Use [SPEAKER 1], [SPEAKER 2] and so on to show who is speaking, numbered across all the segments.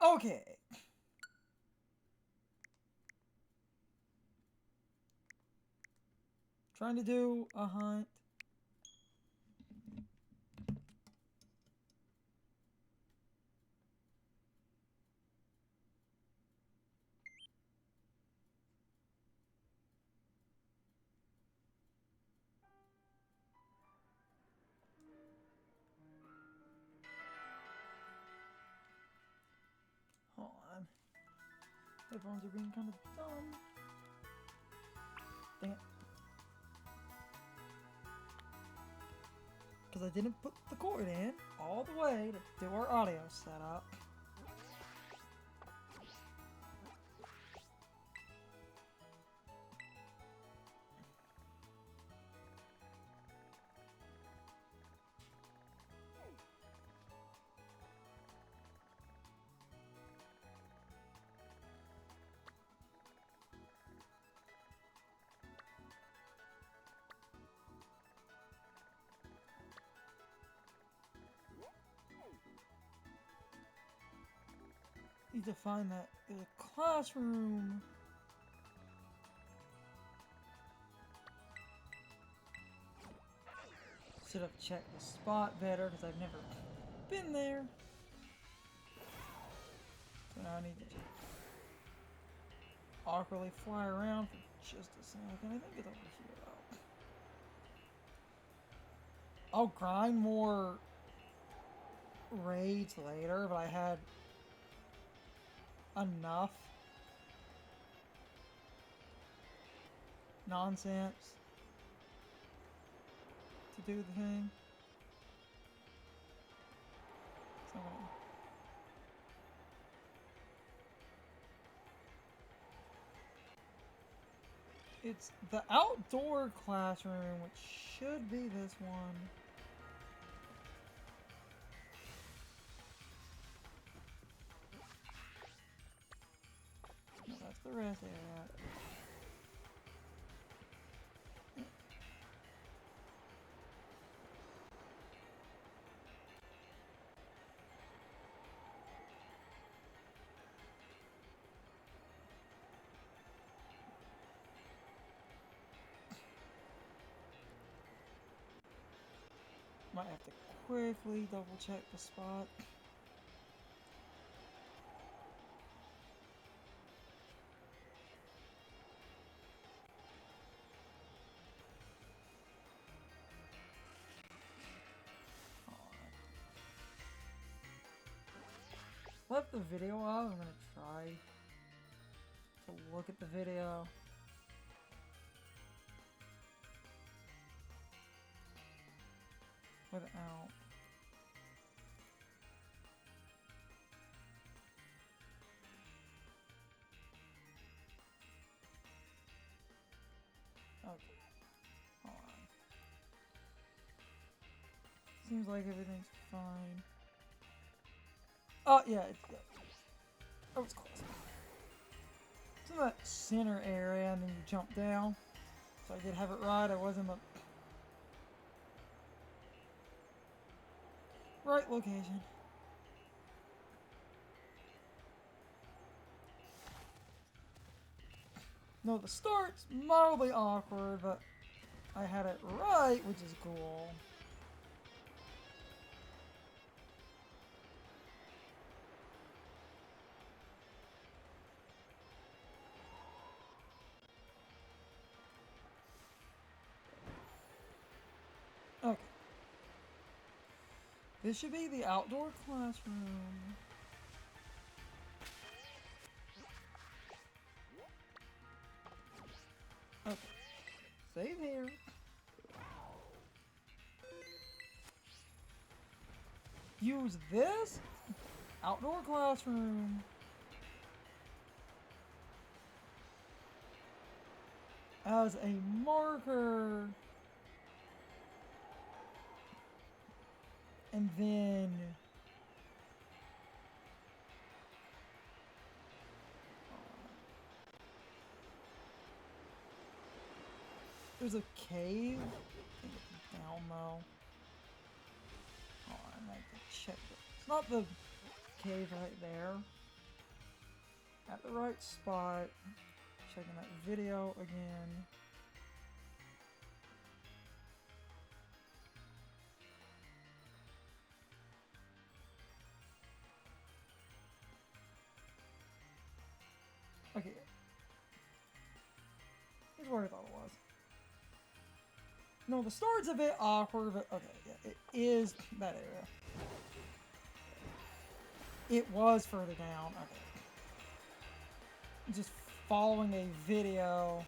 [SPEAKER 1] Okay. Trying to do a hunt. Hold on. Headphones are being kind of dumb. Dang it. Because I didn't put the cord in all the way to do our audio setup. Need to find that there's a classroom. Should have checked the spot better because I've never been there. So now I need to awkwardly fly around for just a second. I think it's over here though. I'll grind more raids later, but I had enough nonsense to do the thing. So I'm gonna... It's the outdoor classroom, which should be this one. No, that's the rest area. Might have to quickly double check the spot. Left the video off. I'm gonna try to look at the video. Without. Okay. Hold on. Seems like everything's fine. Oh, yeah, it's good. Oh, it's close. It's in that center area, and then you jump down. So I did have it right. I was in the right location. No, the start's mildly awkward, but I had it right, which is cool. Okay. This should be the outdoor classroom. Okay. Save here. Use this outdoor classroom as a marker. And then there's a cave. I think it's down though. Oh, I might have to check it. It's not the cave right there. at the right spot. Checking that video again. Okay. Here's where I thought it was. No, the start's a bit awkward, but okay, yeah, it is that area. It was further down. Okay. Just following a video.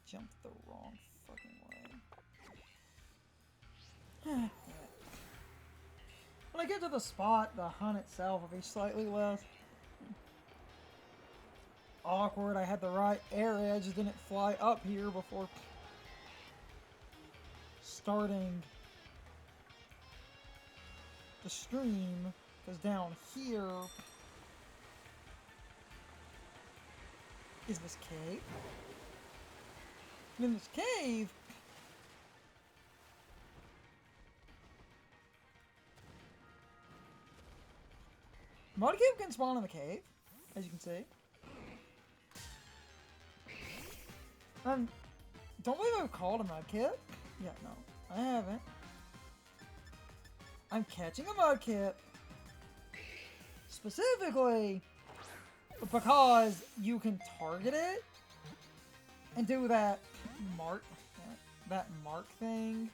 [SPEAKER 1] Jumped the wrong fucking way. When I get to the spot, the hunt itself will be slightly less awkward. I had the right area, I just didn't fly up here before starting the stream, because down here is this cave. And in this cave, Mudkip can spawn in the cave, as you can see. Don't believe I've called a Mudkip. Yeah, no, I haven't. I'm catching a Mudkip specifically because you can target it and do that mark thing.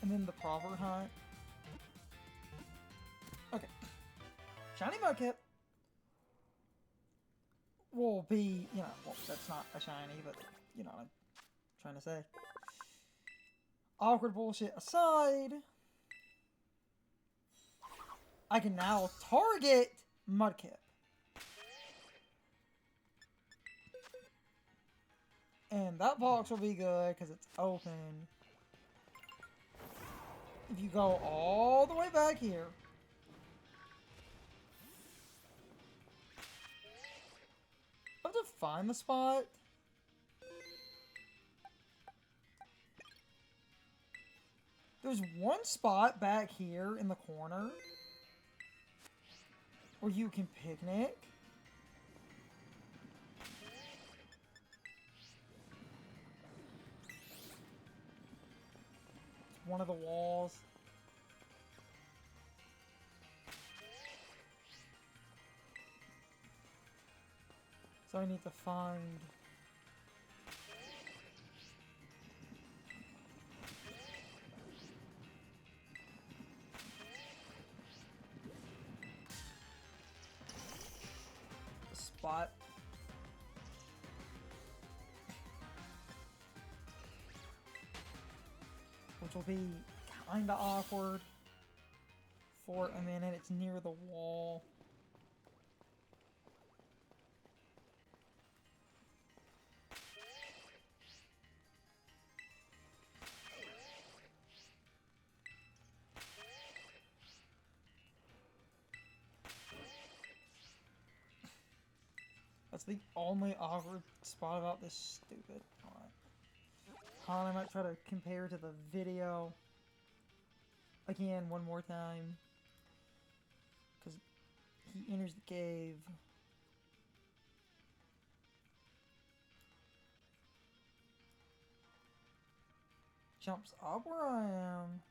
[SPEAKER 1] And then the proper hunt. Okay. Shiny Mudkip will be, you know, well, that's not a shiny, but you know what I'm trying to say. Awkward bullshit aside, I can now target Mudkip. And that box will be good because it's open. If you go all the way back here, I have to find the spot. There's one spot back here in the corner where you can picnic. It's one of the walls. So I need to find the spot. Which will be kinda awkward for a minute. It's near the wall. That's the only awkward spot about this stupid. I might try to compare to the video again one more time. Because he enters the cave. Jumps up where I am.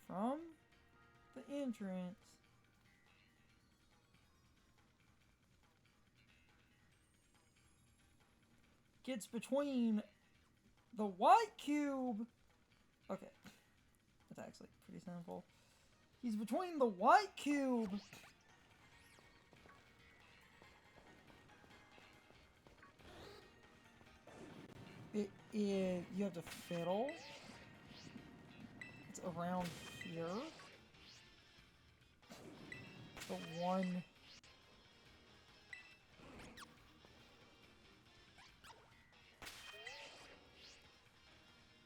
[SPEAKER 1] From the entrance. Gets between the white cube. Okay. That's actually pretty simple. He's between the white cube is you have to fiddle. It's around here. The one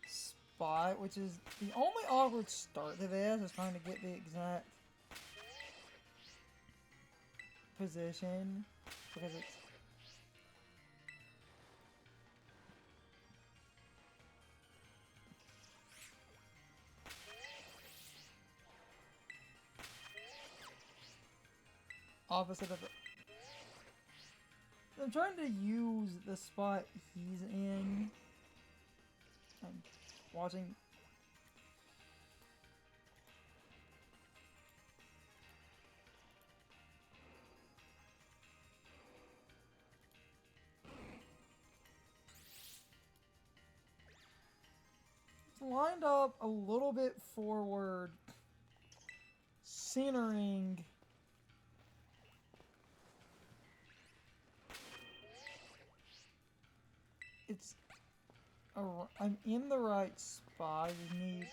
[SPEAKER 1] spot, which is the only awkward start to this, is trying to get the exact position because it's opposite of it. I'm trying to use the spot he's in. I'm watching. It's lined up a little bit forward, centering. It's. I'm in the right spot. I just need.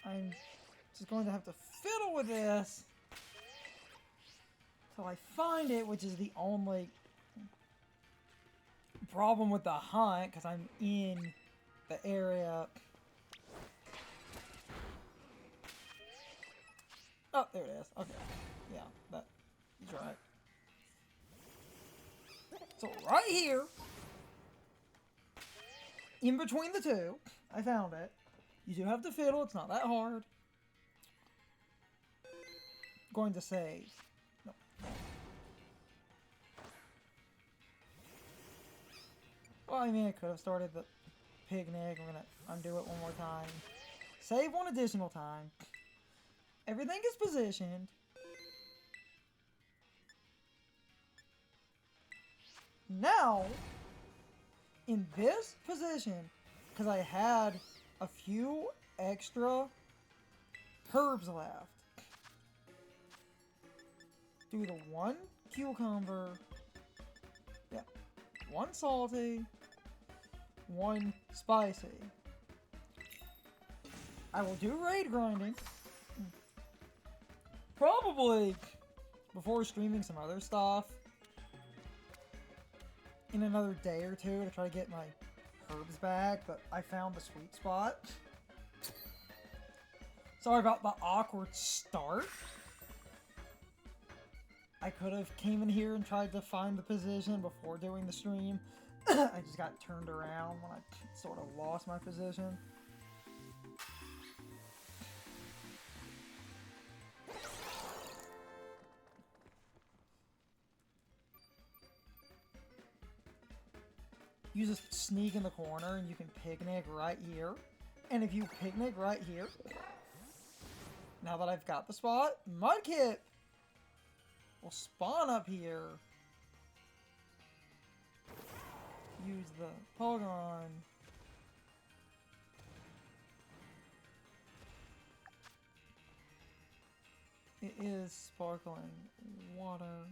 [SPEAKER 1] I'm just going to have to fiddle with this till I find it, which is the only problem with the hunt, because I'm in the area. Oh, there it is. Okay. Yeah, he's right. So right here, in between the two, I found it. You do have to fiddle, it's not that hard. Going to save. No. Well, I mean, I could have started the picnic. I'm gonna undo it one more time. Save one additional time. Everything is positioned. Now, in this position, because I had a few extra herbs left, do the one cucumber, yeah, one salty, one spicy. I will do raid grinding, probably before streaming some other stuff in another day or two to try to get my herbs back, but I found the sweet spot. Sorry about the awkward start. I could have came in here and tried to find the position before doing the stream. I just got turned around when I sort of lost my position. You just sneak in the corner and you can picnic right here. And if you picnic right here, now that I've got the spot, Mudkip will spawn up here. Use the Pokémon. It is sparkling water.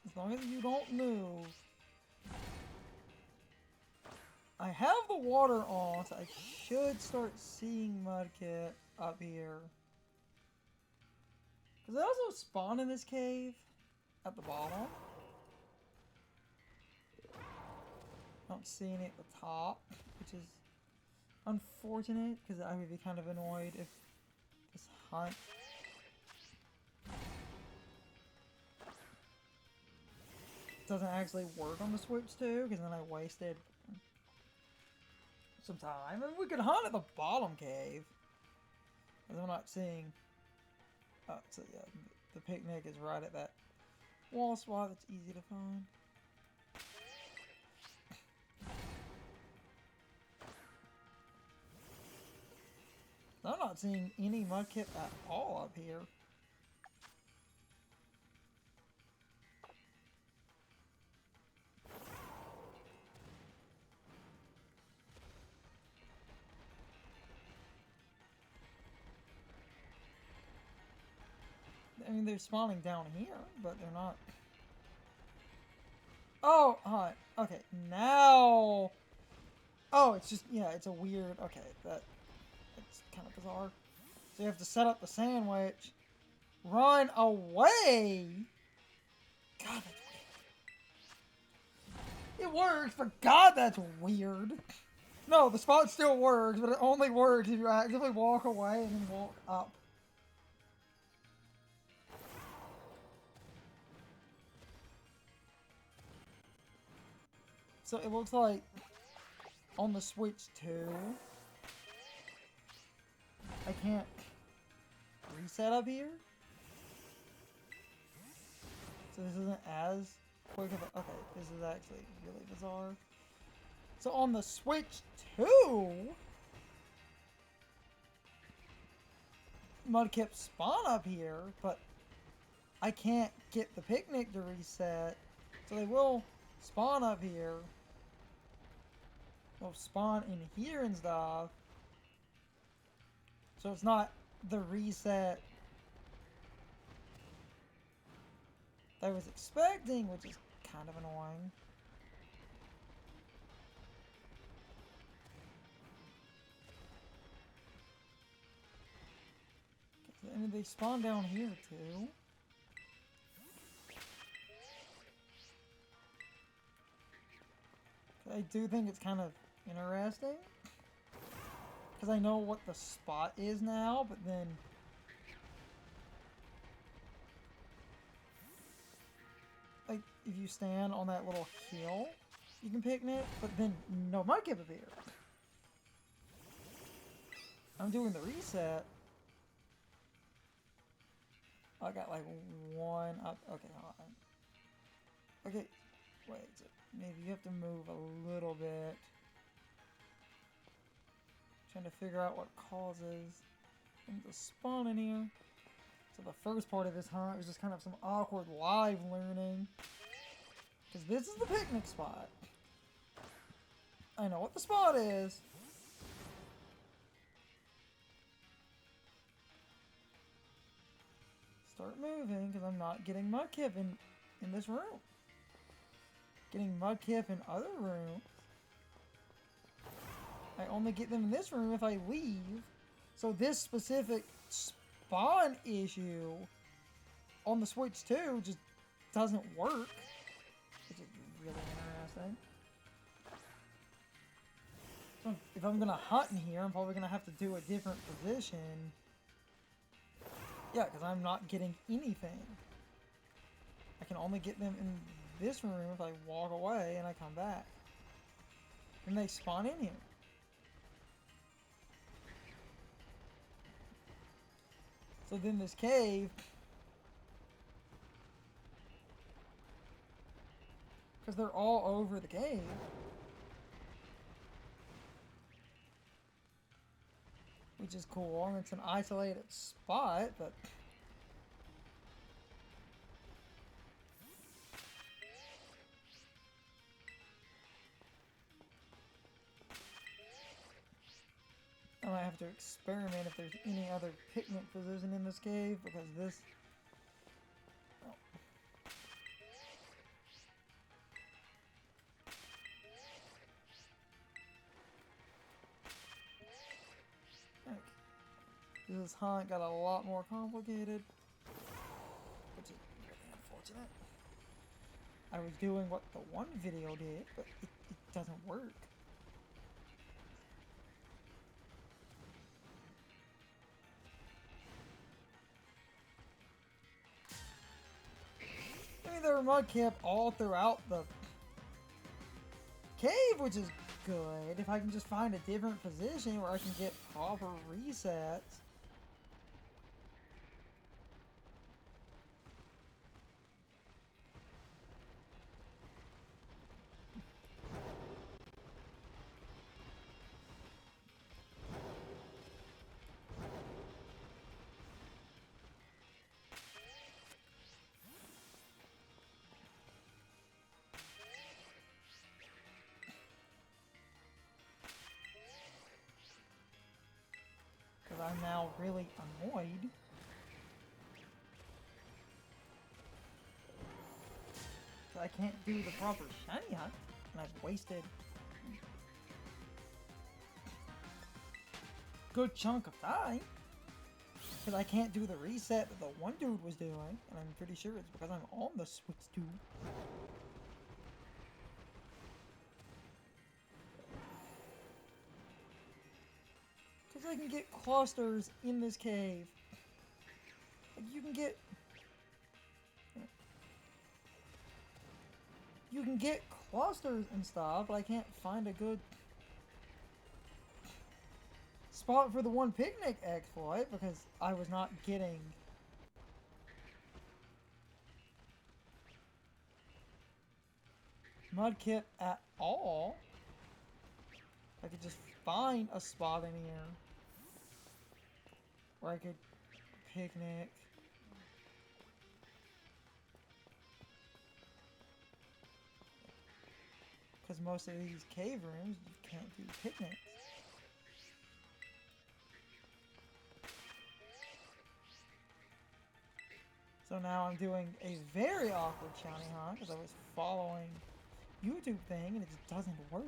[SPEAKER 1] As long as you don't move. I have the water on, so I should start seeing Mudkip up here. Does it also spawn in this cave? At the bottom? I don't see any at the top, which is unfortunate, because I would be kind of annoyed if this hunt doesn't actually work on the Switch 2, because then I wasted some time. And we could hunt at the bottom cave. Because I'm not seeing... Oh, so yeah, the picnic is right at that wall spot that's easy to find. I'm not seeing any Mudkip at all up here. I mean, they're spawning down here, but they're not. Oh, hi. Okay, now. Oh, it's just, yeah, it's a weird. Okay, that's kind of bizarre. So you have to set up the sandwich. Run away! God, that's weird. It works, but God, that's weird. No, the spot still works, but it only works if you actively walk away and then walk up. So it looks like on the Switch 2, I can't reset up here. So this isn't as quick of a... Okay, this is actually really bizarre. So on the Switch 2, Mudkip spawn up here, but I can't get the picnic to reset. So they will spawn up here. They'll spawn in here and stuff. So it's not the reset that I was expecting, which is kind of annoying. And they spawn down here too. I do think it's kind of interesting. Because I know what the spot is now, but then... Like, if you stand on that little hill, you can picnic, but then no Mudkip appears. I'm doing the reset. I got like one up. Okay, hold on. Okay, wait. So maybe you have to move a little bit. Trying to figure out what causes them to spawn in here. So the first part of this hunt was just kind of some awkward live learning. Because this is the picnic spot. I know what the spot is. Start moving, because I'm not getting Mudkip in this room. Getting Mudkip in other rooms. I only get them in this room if I leave. So this specific spawn issue on the Switch 2 just doesn't work. Which is really interesting. So if I'm gonna hunt in here, I'm probably gonna have to do a different position. Yeah, because I'm not getting anything. I can only get them in this room if I walk away and I come back. And they spawn in here. So then this cave... Because they're all over the cave. Which is cool, and it's an isolated spot, but... I might have to experiment if there's any other picnic position in this cave, because this... Oh. Okay. This hunt got a lot more complicated, which is really unfortunate. I was doing what the one video did, but it doesn't work. I mean, there were Mudkip all throughout the cave, which is good. If I can just find a different position where I can get proper resets. I'm now really annoyed. I can't do the proper shiny hunt, and I've wasted a good chunk of time. Because I can't do the reset that the one dude was doing, and I'm pretty sure it's because I'm on the switch tube. Because I can get clusters in this cave. Like, you can get clusters and stuff, but I can't find a good spot for the one picnic exploit because I was not getting Mudkip at all. I could just find a spot in here where I could picnic. Because most of these cave rooms, you can't do picnics. So now I'm doing a very awkward shiny hunt because I was following YouTube thing and it just doesn't work.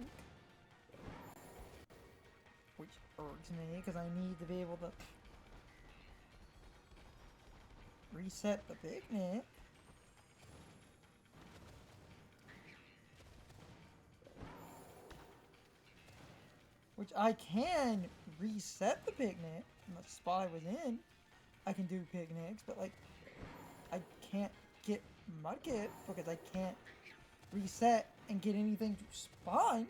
[SPEAKER 1] Which irks me because I need to be able to reset the picnic. Which I can reset the picnic from the spot I was in. I can do picnics, but like I can't get Mudkip because I can't reset and get anything to spawn,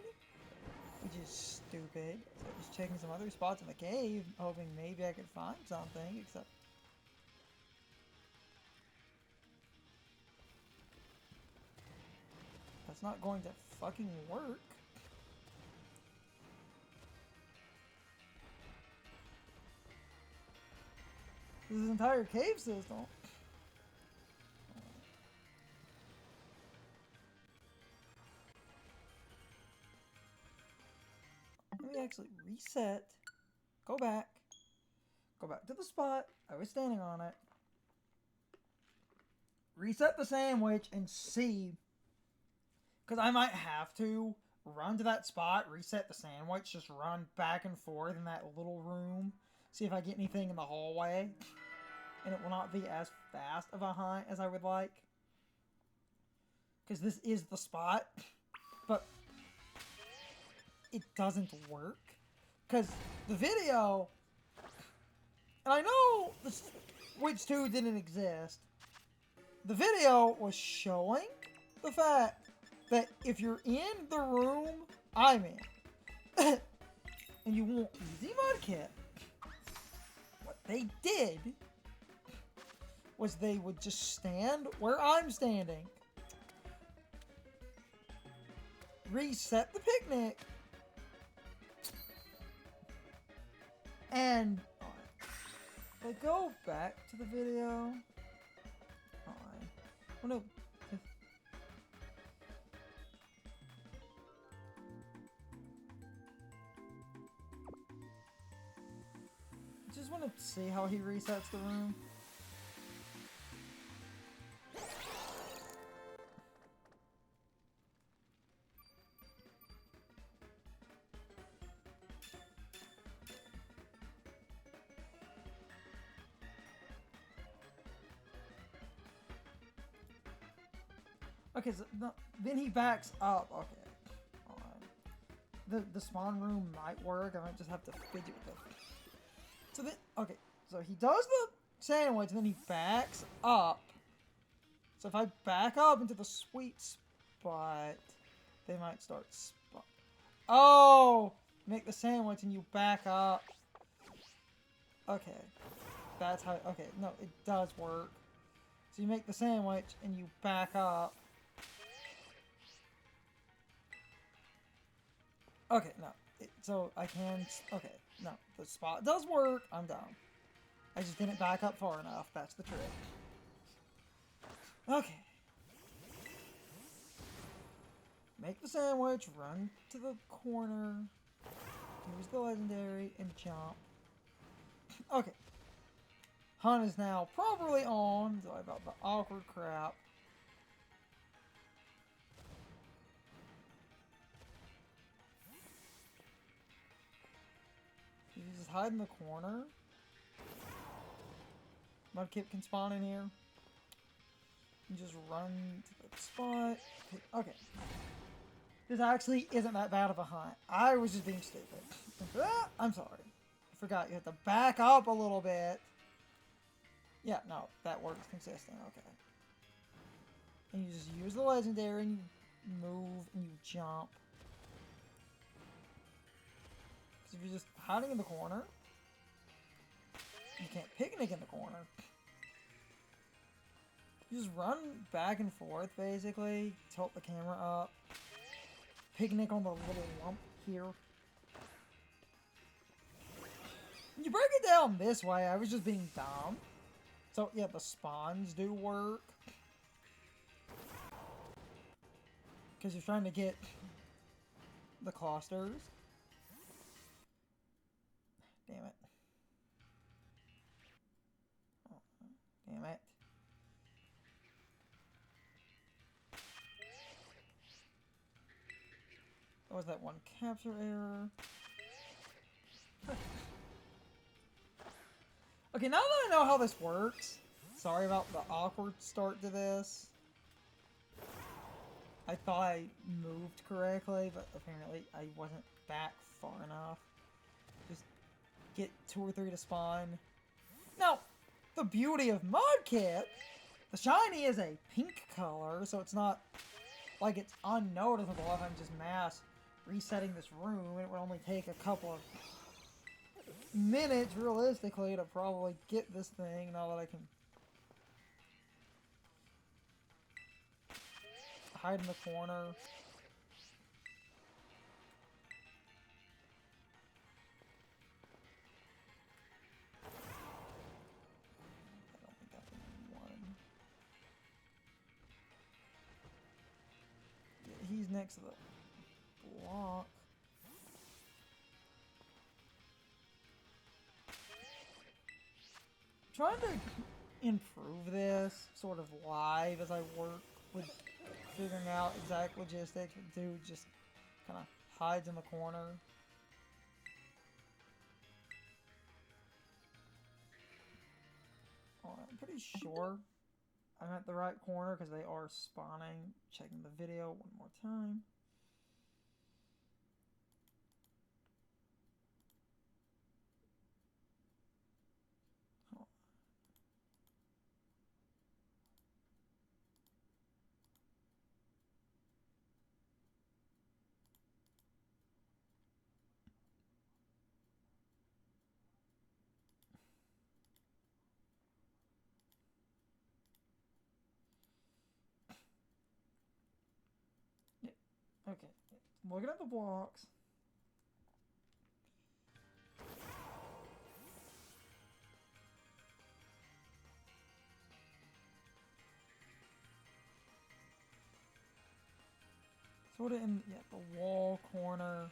[SPEAKER 1] which is stupid. So I'm just checking some other spots in the cave, hoping maybe I could find something, except that's not going to fucking work. This entire cave system. Let me actually reset. Go back. Go back to the spot. I was standing on it. Reset the sandwich and see. Because I might have to run to that spot, reset the sandwich, just run back and forth in that little room. See if I get anything in the hallway. And it will not be as fast of a hunt as I would like. Because this is the spot. But it doesn't work. Because the video... And I know the Switch 2 didn't exist. The video was showing the fact that if you're in the room I'm in, and you want easy Mudkip, what they did was they would just stand where I'm standing, reset the picnic, and if I go back to the video, oh no, I just want to see how he resets the room. Okay, so then he backs up. Okay. The spawn room might work. I might just have to fidget with it. So then, okay, so he does the sandwich, and then he backs up. So if I back up into the sweet spot, they might start spawn. Oh! Make the sandwich and you back up. Okay. That's how, okay, no, it does work. So you make the sandwich and you back up. Okay, no. So I can... Okay, no. The spot does work. I'm down. I just didn't back up far enough. That's the trick. Okay. Make the sandwich. Run to the corner. Use the legendary and jump. Okay. Hunt is now properly on. Sorry about the awkward crap. hide in the corner. Mudkip can spawn in here. You just run to the spot. Okay. This actually isn't that bad of a hunt. I was just being stupid. I'm sorry. I forgot you have to back up a little bit. Yeah, no, that works consistent. Okay. And you just use the legendary and you move and you jump. Because if you're just hiding in the corner, you can't picnic in the corner. You just run back and forth, basically. Tilt the camera up. Picnic on the little lump here. You break it down this way, I was just being dumb. So, yeah, the spawns do work. Because you're trying to get the clusters. Damn it. Oh, damn it. What was that one capture error? Okay, now that I know how this works, sorry about the awkward start to this. I thought I moved correctly, but apparently I wasn't back far enough. Just get 2 or 3 to spawn. Now, the beauty of Mudkip, the shiny is a pink color, so it's not like it's unnoticeable if I'm just mass resetting this room. It would only take a couple of minutes, realistically, to probably get this thing, now that I can hide in the corner. I don't think I can one. Yeah, he's next to the block. Trying to improve this sort of live as I work with figuring out exact logistics. The dude just kind of hides in the corner. Oh, I'm pretty sure I'm at the right corner because they are spawning. Checking the video one more time. Okay, looking at the blocks. Sort of in, yeah, the wall corner.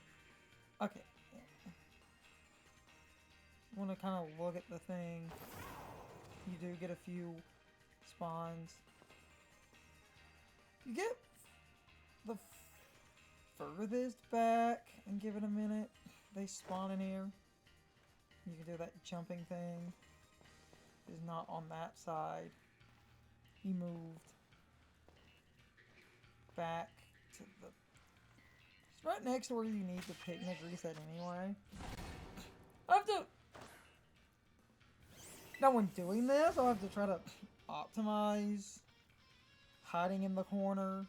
[SPEAKER 1] Okay. Yeah. Want to kind of look at the thing. You do get a few spawns. You get the furthest back and give it a minute. They spawn in here. You can do that jumping thing. Is not on that side. He moved back to the... It's right next to where you need the picnic reset anyway. I have to... Now when doing this, I'll have to try to optimize hiding in the corner.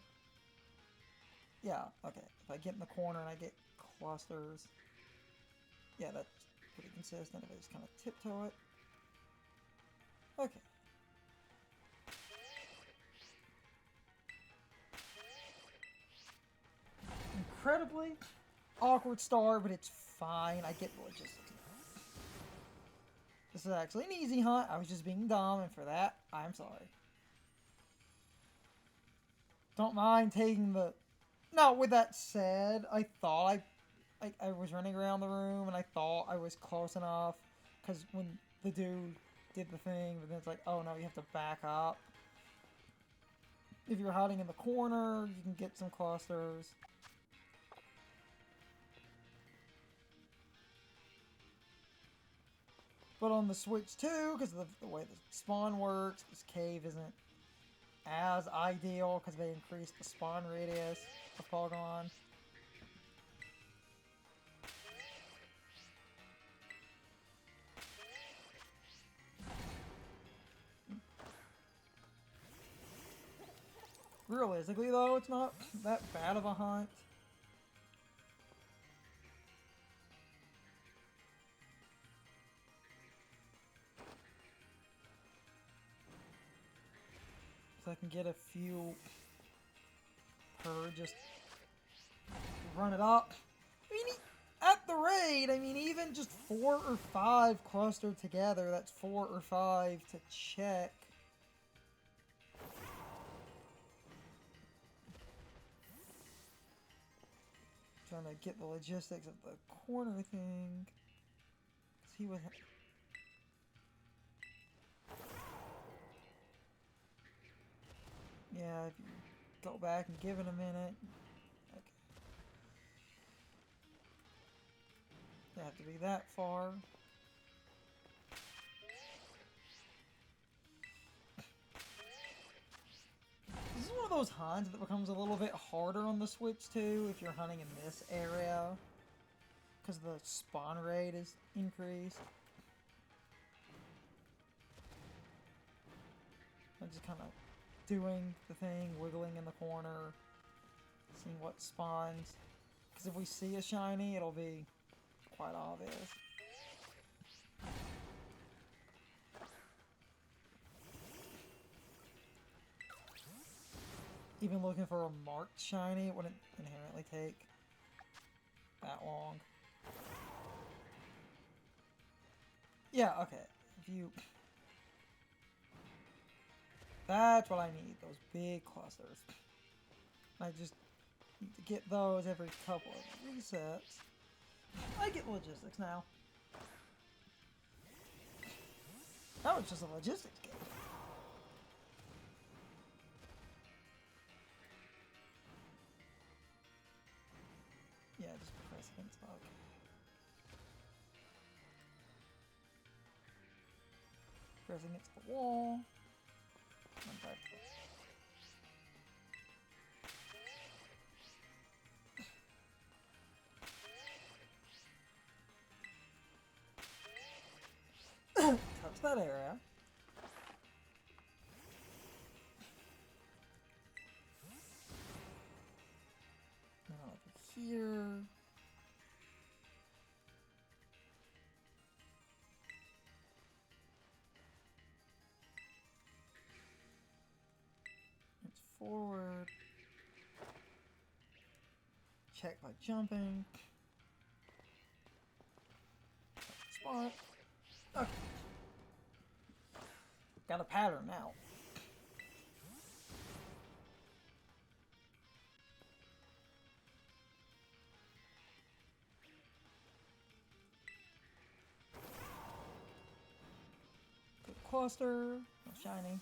[SPEAKER 1] Yeah, okay. If I get in the corner and I get clusters, yeah, that's pretty consistent. If I just kind of tiptoe it. Okay. Incredibly awkward start, but it's fine. I get the logistics. This is actually an easy hunt. I was just being dumb, and for that, I'm sorry. Don't mind taking the... Now, with that said, I thought I was running around the room, and I thought I was close enough, because when the dude did the thing, but then it's like, oh no, you have to back up. If you're hiding in the corner, you can get some clusters. But on the Switch 2, because of the way the spawn works, this cave isn't as ideal because they increased the spawn radius of Pokémon. Realistically, though, it's not that bad of a hunt. So I can get a few per just run it up. I mean, at the rate, I mean, even just 4 or 5 clustered together, that's 4 or 5 to check. Trying to get the logistics of the corner thing. 'Cause he was... Yeah, if you go back and give it a minute. Okay. You have to be that far. This is one of those hunts that becomes a little bit harder on the Switch too if you're hunting in this area. Because the spawn rate is increased. I'm just kind of doing the thing, wiggling in the corner, seeing what spawns. Because if we see a shiny, it'll be quite obvious. Even looking for a marked shiny wouldn't inherently take that long. Yeah, okay. If you... That's what I need, those big clusters. I just need to get those every couple of resets. I get logistics now. That was just a logistics game. Yeah, just press against the... Okay. Press against the wall. And back to touch that area. Now over here. It's forward. Check by jumping. Spot. Okay. Got a pattern now. Good cluster. No shiny.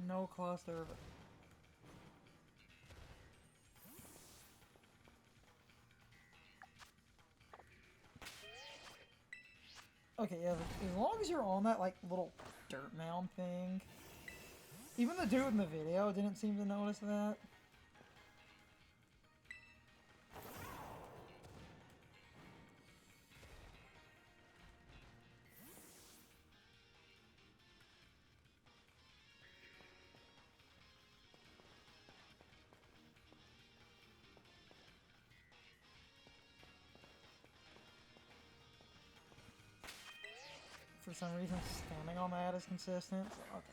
[SPEAKER 1] No cluster. Okay, yeah, as long as you're on that, like, little dirt mound thing. Even the dude in the video didn't seem to notice that. For some reason, standing on that is consistent. So, okay.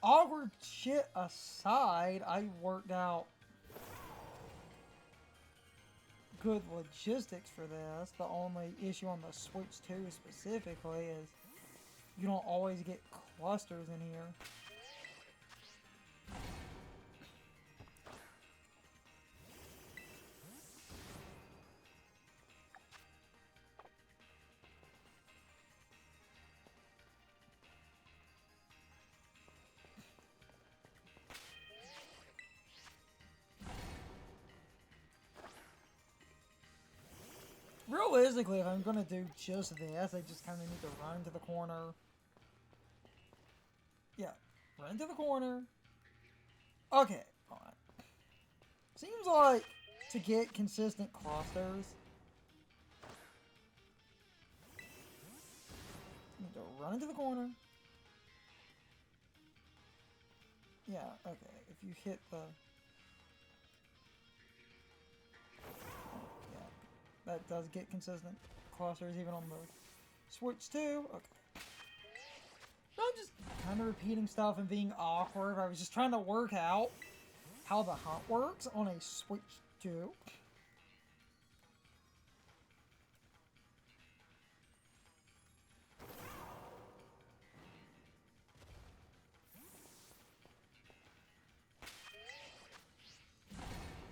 [SPEAKER 1] Awkward shit aside, I worked out good logistics for this. The only issue on the Switch 2 specifically is you don't always get clusters in here. realistically, if I'm gonna do just this, I just kind of need to run to the corner. Yeah, run to the corner. Okay, fine. Seems like to get consistent clusters, need to run into the corner. Yeah, okay. If you hit the... Yeah, that does get consistent clusters even on the Switch too. Okay. I'm just kind of repeating stuff and being awkward. I was just trying to work out how the hunt works on a Switch 2.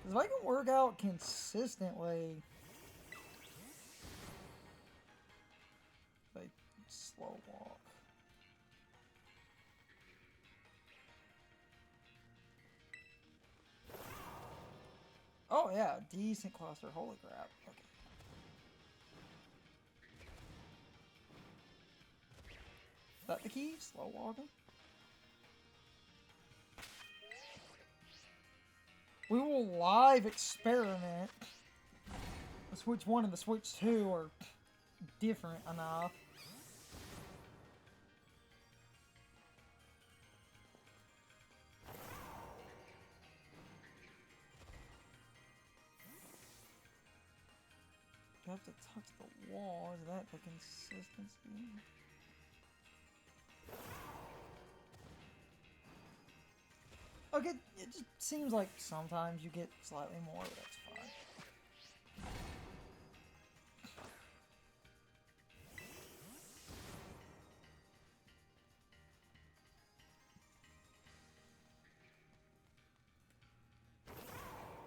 [SPEAKER 1] If I can work out consistently, like slow walk. Oh yeah, decent cluster. Holy crap. Okay. Is that the key? Slow walking? We will live experiment. The Switch 1 and the Switch 2 are different enough. You have to touch the wall. Is that the consistency? Okay, it just seems like sometimes you get slightly more, but that's fine.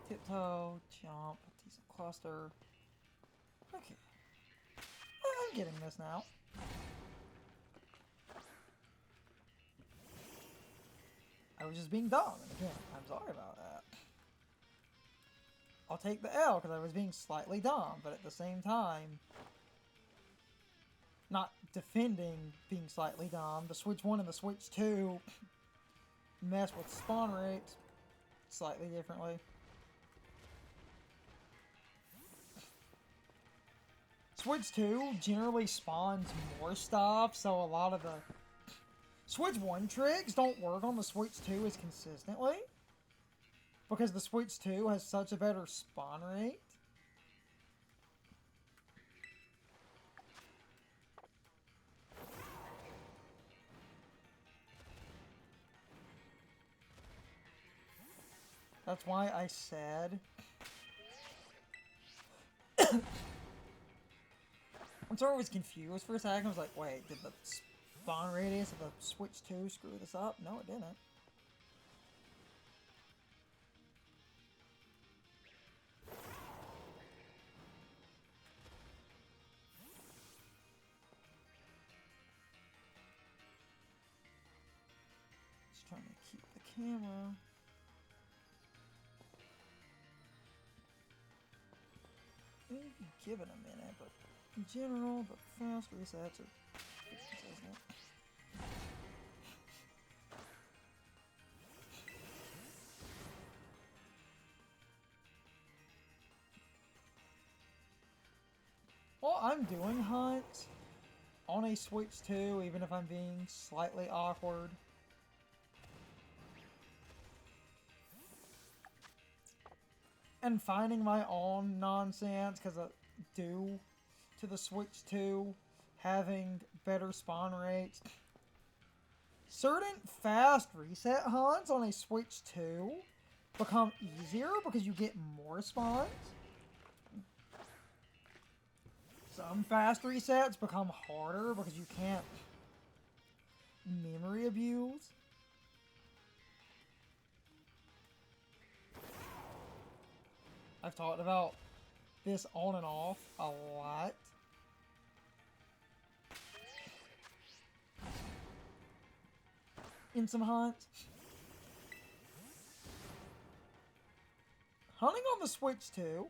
[SPEAKER 1] Tiptoe, jump, decent cluster. Okay. I'm getting this now. I was just being dumb, and again, I'm sorry about that. I'll take the L because I was being slightly dumb, but at the same time, not defending being slightly dumb. The Switch 1 and the Switch 2 mess with spawn rates slightly differently. Switch 2 generally spawns more stuff, so a lot of the Switch 1 tricks don't work on the Switch 2 as consistently. Because the Switch 2 has such a better spawn rate. That's why I said... I'm sorry I was confused for a second. I was like, wait, did the spawn radius of the Switch 2 screw this up? No, it didn't. Just trying to keep the camera. Maybe give it a minute, but in general, the fast resets are consistent. Well, I'm doing Hunt on a Switch 2, even if I'm being slightly awkward. And finding my own nonsense, because due to the Switch 2 having better spawn rates. Certain fast reset hunts on a Switch 2 become easier because you get more spawns. Some fast resets become harder because you can't memory abuse. I've talked about this on and off a lot. In some hunts. Hunting on the Switch 2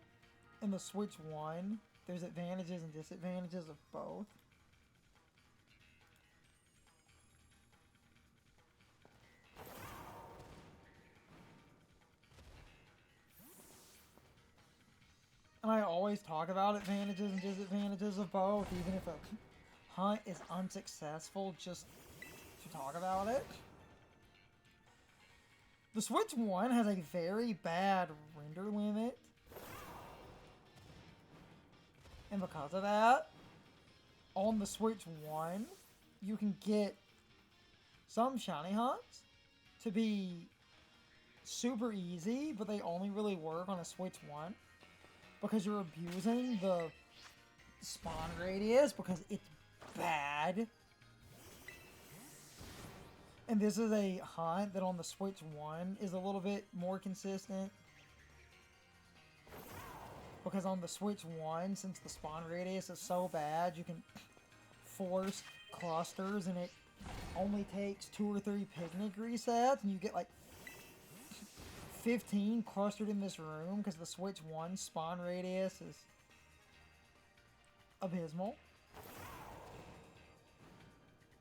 [SPEAKER 1] and the Switch 1 there's advantages and disadvantages of both. And I always talk about advantages and disadvantages of both, even if a hunt is unsuccessful, just to talk about it. The Switch 1 has a very bad render limit. And because of that, on the Switch 1, you can get some shiny hunts to be super easy, but they only really work on a Switch 1 because you're abusing the spawn radius because it's bad. And this is a hunt that on the Switch 1 is a little bit more consistent. Because on the Switch 1, since the spawn radius is so bad, you can force clusters and it only takes 2 or 3 picnic resets and you get like 15 clustered in this room because the Switch 1 spawn radius is abysmal.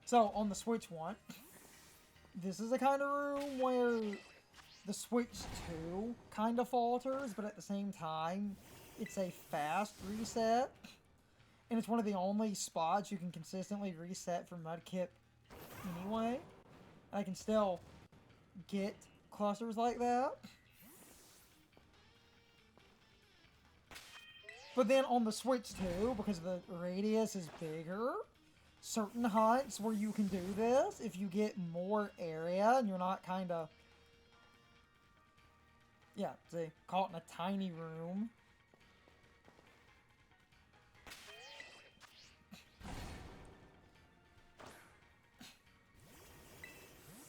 [SPEAKER 1] So on the Switch 1, this is a kind of room where the Switch 2 kind of falters, but at the same time, it's a fast reset. And it's one of the only spots you can consistently reset for Mudkip anyway. I can still get clusters like that. But then on the Switch 2, because the radius is bigger, certain hunts where you can do this, if you get more area and you're not kind of, yeah, see, caught in a tiny room.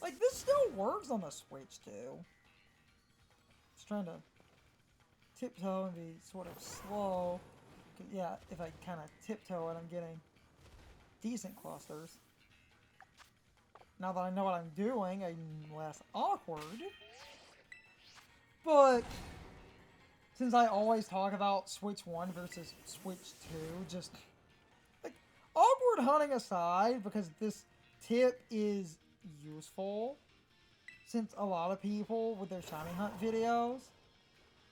[SPEAKER 1] Like, this still works on the Switch 2. Just trying to tiptoe and be sort of slow. Yeah, if I kind of tiptoe it, I'm getting decent clusters. Now that I know what I'm doing, I'm less awkward. But since I always talk about Switch 1 versus Switch 2, just like awkward hunting aside, because this tip is useful, since a lot of people with their shiny hunt videos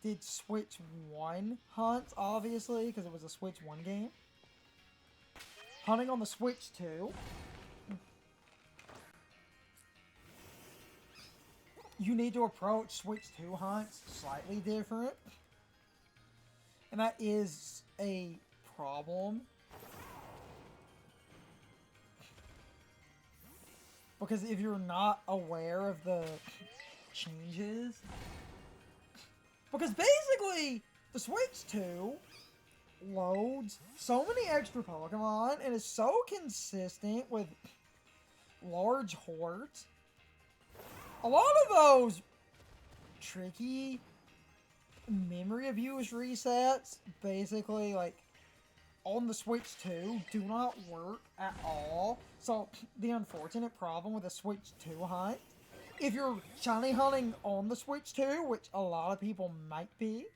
[SPEAKER 1] did Switch 1 hunts, obviously, because it was a Switch 1 game. Hunting on the Switch 2, you need to approach Switch 2 hunts slightly different. And that is a problem. Because if you're not aware of the changes... Because basically, the Switch 2 loads so many extra Pokemon and is so consistent with large hordes. A lot of those tricky memory abuse resets, basically, like, on the Switch 2, do not work at all. So, the unfortunate problem with a Switch 2 hunt, if you're shiny hunting on the Switch 2, which a lot of people might be,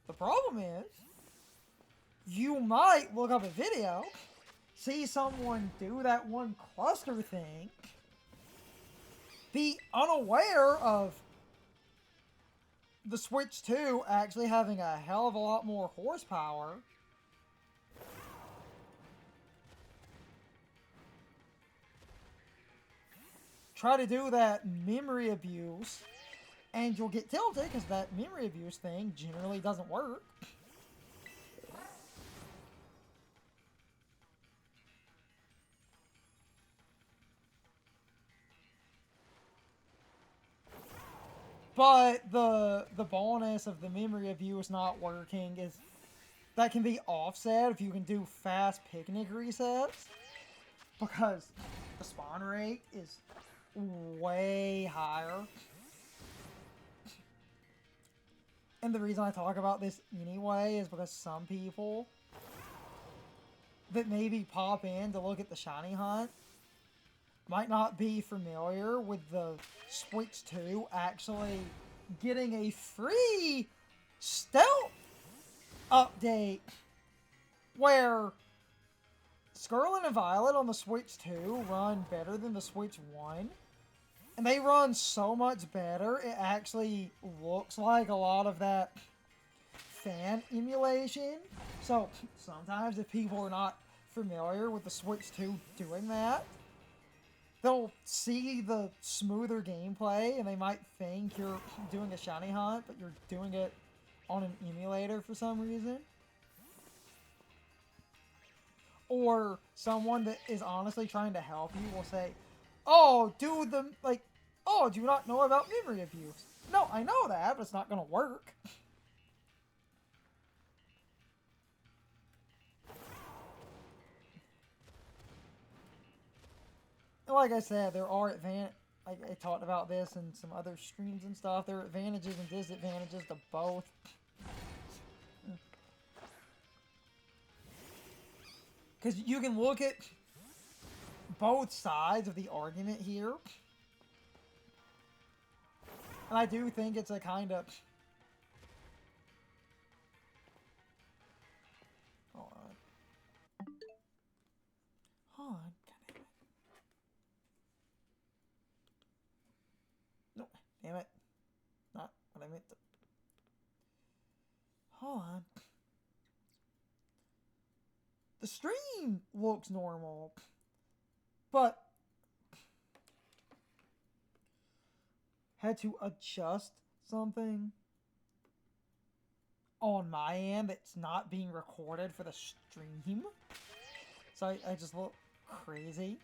[SPEAKER 1] the problem is, you might look up a video, see someone do that one cluster thing, be unaware of the Switch 2 actually having a hell of a lot more horsepower. Try to do that memory abuse, and you'll get tilted because that memory abuse thing generally doesn't work. But the bonus of the memory abuse not working is that can be offset if you can do fast picnic resets, because the spawn rate is way higher. And the reason I talk about this anyway is because some people that maybe pop in to look at the shiny hunt might not be familiar with the Switch 2 actually getting a free Stealth update where Scarlet and Violet on the Switch 2 run better than the Switch 1. And they run so much better, it actually looks like a lot of that fan emulation. So sometimes if people are not familiar with the Switch 2 doing that, they'll see the smoother gameplay and they might think you're doing a shiny hunt, but you're doing it on an emulator for some reason. Or someone that is honestly trying to help you will say, oh, do you not know about memory abuse? No, I know that, but it's not going to work. Like I said, there are I talked about this in some other streams and stuff. There are advantages and disadvantages to both. Because you can look at both sides of the argument here. And I do think it's a kind of... Hold on. Hold on. No, damn it. Not what I meant to... Hold on. The stream looks normal, but had to adjust something on my end that's not being recorded for the stream. So I just look crazy.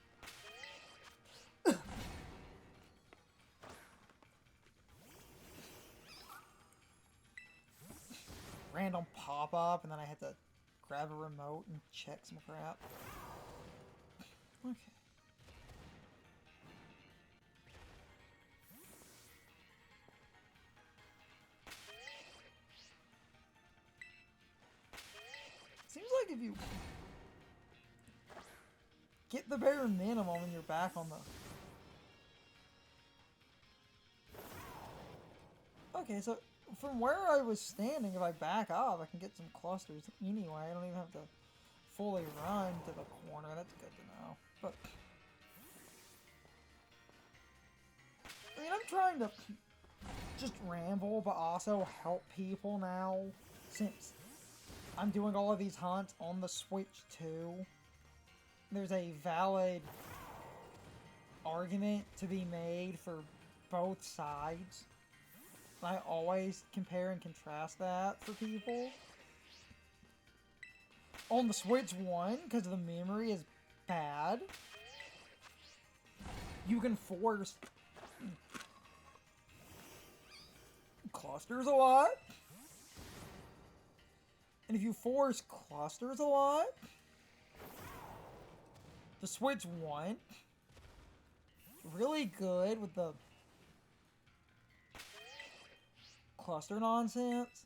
[SPEAKER 1] Random pop-up, and then I had to grab a remote and check some crap. Okay. Seems like if you get the bare minimum and you're back on the... Okay, so from where I was standing, if I back up, I can get some clusters anyway. I don't even have to fully run to the corner. That's good to know. But I mean, I'm trying to just ramble, but also help people now, since I'm doing all of these hunts on the Switch 2. There's a valid argument to be made for both sides. I always compare and contrast that for people. On the Switch 1, because the memory is bad, you can force clusters a lot. And if you force clusters a lot, the Switch 1, really good with the cluster nonsense.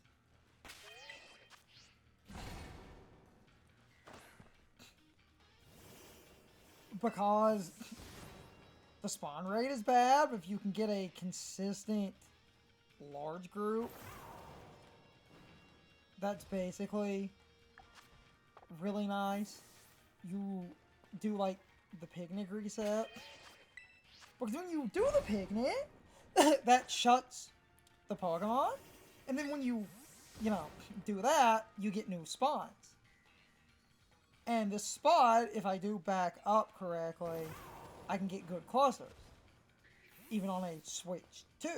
[SPEAKER 1] Because the spawn rate is bad, but if you can get a consistent large group, that's basically really nice. You do like the picnic reset. Because when you do the picnic, that shuts the Pokemon. And then when you do that, you get new spawns. And this spot, if I do back up correctly, I can get good clusters. Even on a Switch 2.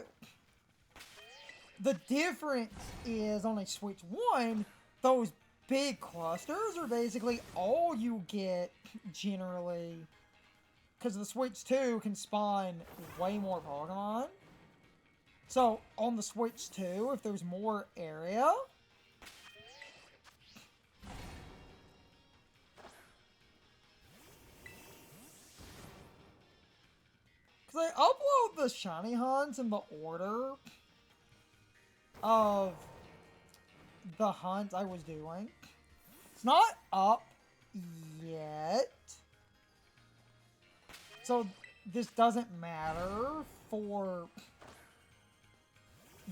[SPEAKER 1] The difference is on a Switch 1, those big clusters are basically all you get generally. Because the Switch 2 can spawn way more Pokemon. So on the Switch 2, if there's more area, because I upload the shiny hunts in the order of the hunt I was doing. It's not up yet. So this doesn't matter for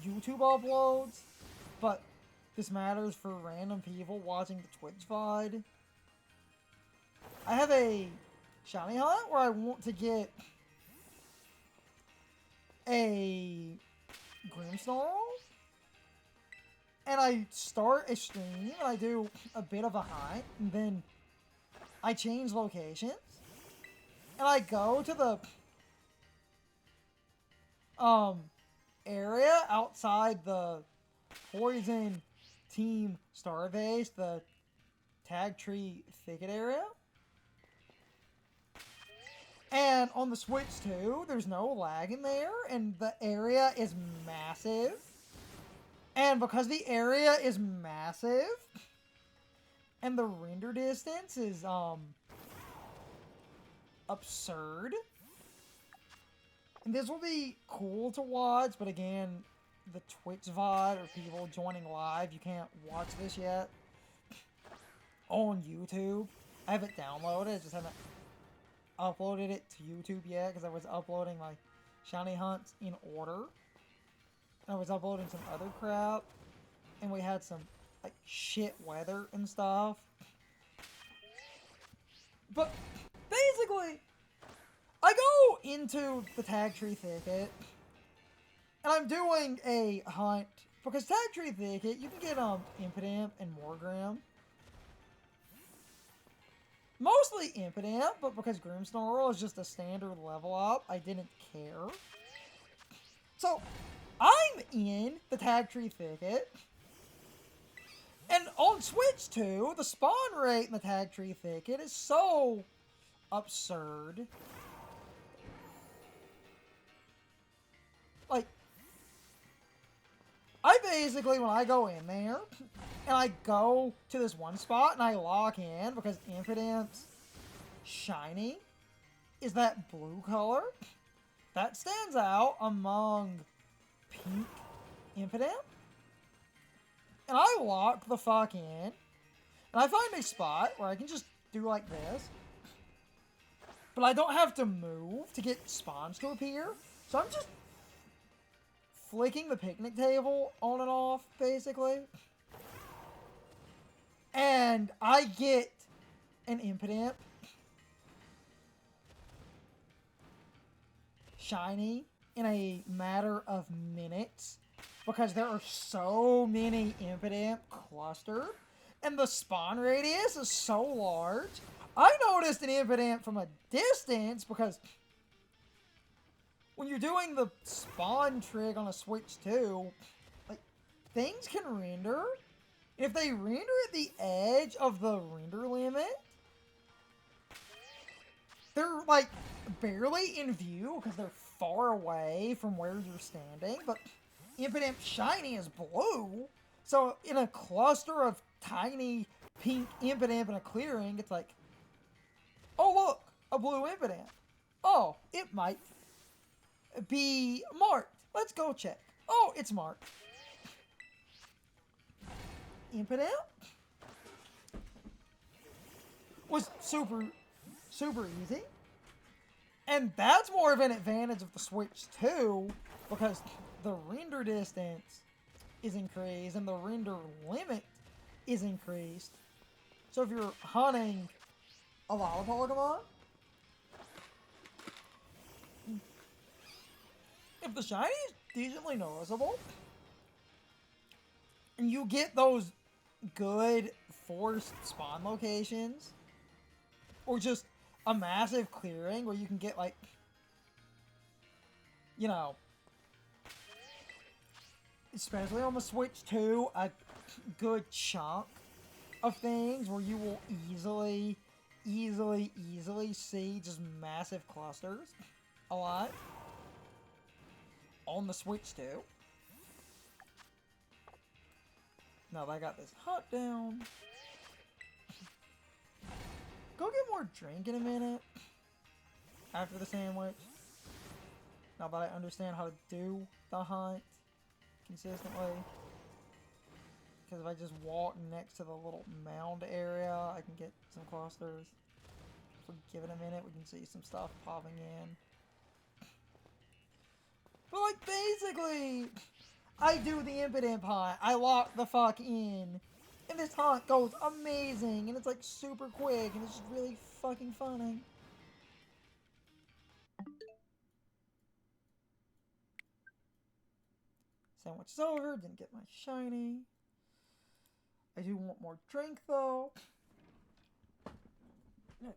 [SPEAKER 1] YouTube uploads, but this matters for random people watching the Twitch VOD. I have a shiny hunt where I want to get a Grimmsnarl. And I start a stream, and I do a bit of a hunt, and then I change locations. And I go to the area outside the Poison Team Starbase, the Tag Tree Thicket area. And on the Switch 2, there's no lag in there, and the area is massive. And because the area is massive, and the render distance is, absurd. And this will be cool to watch, but again, the Twitch VOD or people joining live, you can't watch this yet. On YouTube. I have it downloaded, I just haven't uploaded it to YouTube yet, because I was uploading my shiny hunts in order. And I was uploading some other crap, and we had some, like, shit weather and stuff. But, basically, I go into the Tag Tree Thicket, and I'm doing a hunt, because Tag Tree Thicket, you can get, Impidimp and Morgrem. Mostly Impidimp, but because Grimmsnarl is just a standard level up, I didn't care. So, I'm in the Tag Tree Thicket, and on Switch 2, the spawn rate in the Tag Tree Thicket is so absurd. Like, I basically, when I go in there, and I go to this one spot, and I lock in, because Impidimp's shiny is that blue color. That stands out among pink Impidimp. And I lock the fuck in, and I find a spot where I can just do like this. But I don't have to move to get spawns to appear. So I'm just flicking the picnic table on and off, basically. And I get an Impidimp shiny in a matter of minutes, because there are so many Impidimp clustered, and the spawn radius is so large. I noticed an Impidimp from a distance, because when you're doing the spawn trick on a Switch 2, like, things can render. If they render at the edge of the render limit, they're, like, barely in view, because they're far away from where you're standing, but Impidimp shiny is blue, so in a cluster of tiny pink Impidimp in a clearing, it's like, oh look, a blue Impidimp. Oh, it might be marked. Let's go check. Oh, it's marked. Impidimp was super easy. And that's more of an advantage of the Switch 2, because the render distance is increased and the render limit is increased. So if you're hunting a lot of Pokemon, if the shiny is decently noticeable, and you get those good forced spawn locations, or just a massive clearing where you can get, like, you know, especially on the Switch 2, a good chunk of things where you will easily see just massive clusters a lot on the Switch 2. Now that I got this hunt down, go get more drink in a minute after the sandwich. Now that I understand how to do the hunt consistently. Because if I just walk next to the little mound area, I can get some clusters. If we give it a minute, we can see some stuff popping in. But, like, basically, I do the impotent haunt. I lock the fuck in. And this haunt goes amazing. And it's like super quick. And it's just really fucking funny. Sandwich is over. Didn't get my shiny. I do want more drink though. Okay.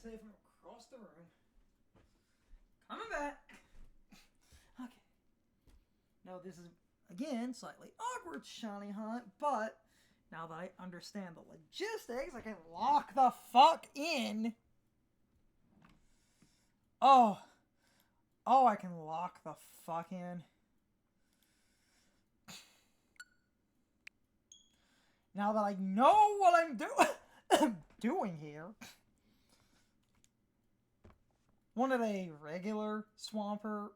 [SPEAKER 1] say from across the room. Coming back. Okay. Now this is, again, slightly awkward shiny hunt, but now that I understand the logistics, I can lock the fuck in. Oh, I can lock the fuck in. Now that I know what I'm doing here. Wanted a regular Swampert.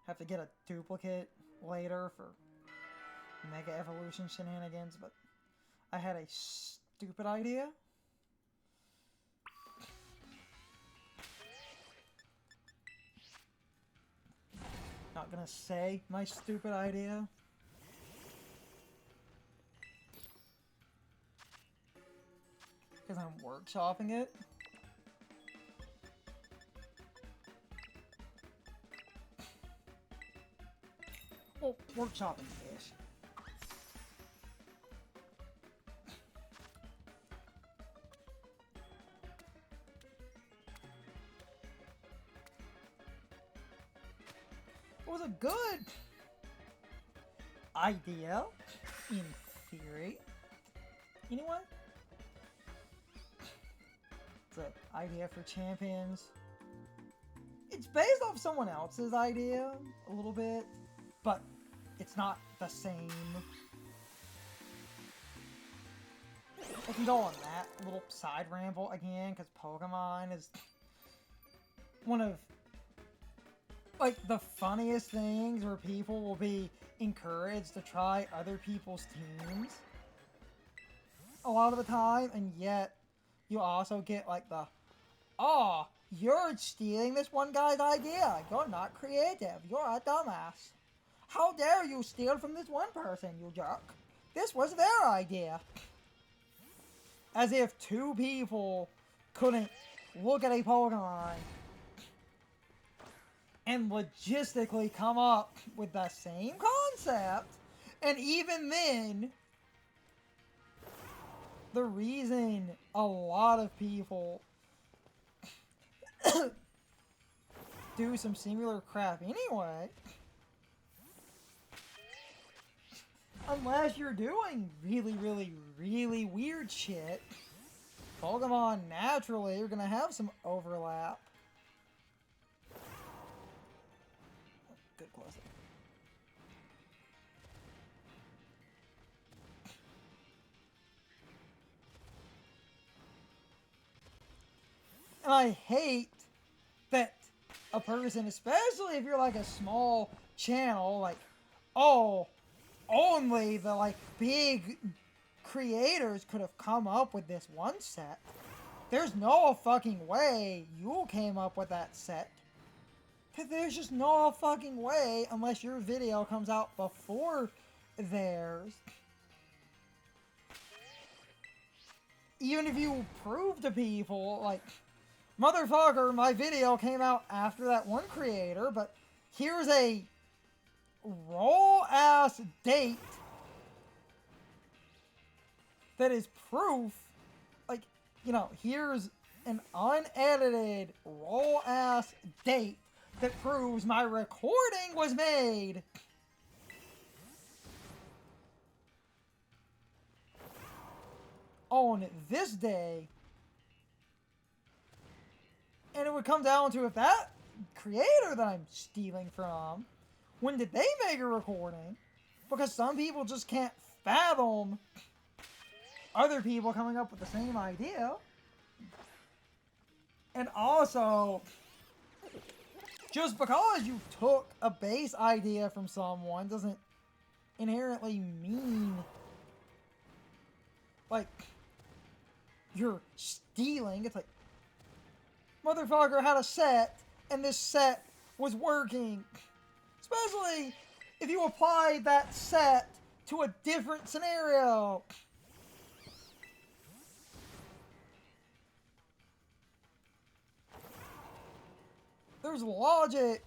[SPEAKER 1] Have to get a duplicate later for Mega Evolution shenanigans, but I had a stupid idea. Not gonna say my stupid idea. Because I'm workshopping it. Well, workshopping-ish. It was a good idea, in theory. Anyway, it's an idea for champions. It's based off someone else's idea, a little bit, but it's not the same. I can go on that little side ramble again, because Pokemon is one of, like, the funniest things where people will be encouraged to try other people's teams a lot of the time, and yet you also get, like, the, oh, you're stealing this one guy's idea. You're not creative. You're a dumbass. How dare you steal from this one person, you jerk? This was their idea. As if two people couldn't look at a Pokemon and logistically come up with the same concept. And even then, the reason a lot of people do some similar crap anyway, unless you're doing really, really, really weird shit, Pokemon naturally are gonna have some overlap. Good close. And I hate that a person, especially if you're like a small channel, like, oh, only the, like, big creators could have come up with this one set. There's no fucking way you came up with that set. There's just no fucking way unless your video comes out before theirs. Even if you prove to people, like, motherfucker, my video came out after that one creator, but here's a raw-ass date that is proof, like, you know, here's an unedited raw-ass date that proves my recording was made. On this day. And it would come down to, if that creator that I'm stealing from, when did they make a recording? Because some people just can't fathom other people coming up with the same idea. And also, just because you took a base idea from someone doesn't inherently mean, like, you're stealing. It's like, motherfucker had a set, and this set was working. Especially if you applied that set to a different scenario. There's logic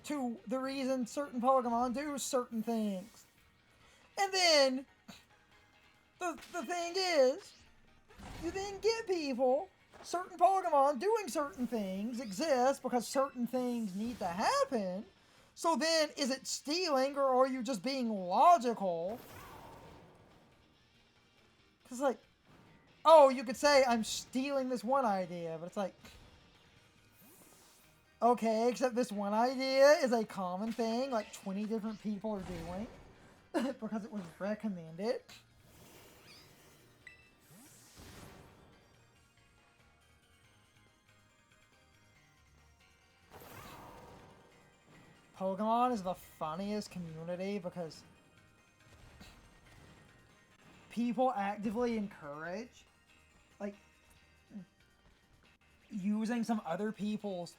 [SPEAKER 1] to the reason certain Pokemon do certain things. And then the thing is, you then get people, certain Pokemon doing certain things exist because certain things need to happen. So then, is it stealing or are you just being logical? Because, like, oh, you could say I'm stealing this one idea, but it's like, okay, except this one idea is a common thing, like 20 different people are doing because it was recommended. Pokemon is the funniest community because people actively encourage, like, using some other people's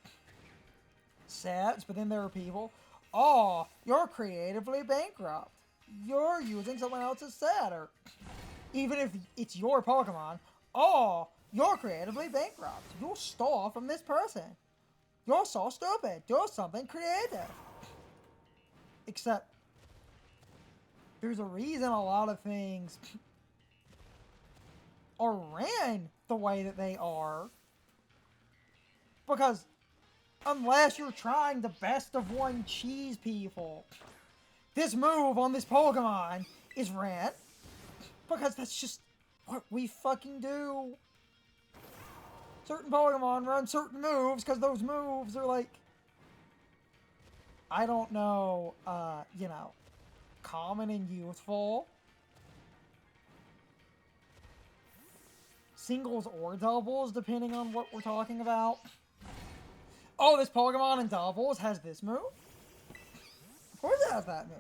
[SPEAKER 1] sets, but then there are people, oh, you're creatively bankrupt. You're using someone else's set, or even if it's your Pokemon, oh, you're creatively bankrupt. You stole from this person. You're so stupid. Do something creative. Except, there's a reason a lot of things are ran the way that they are. Because, unless you're trying to best of one cheese people, this move on this Pokemon is ran. Because that's just what we fucking do. Certain Pokemon run certain moves because those moves are like, I don't know, you know, common and youthful. Singles or doubles, depending on what we're talking about. Oh, this Pokemon in doubles has this move? Of course it has that move.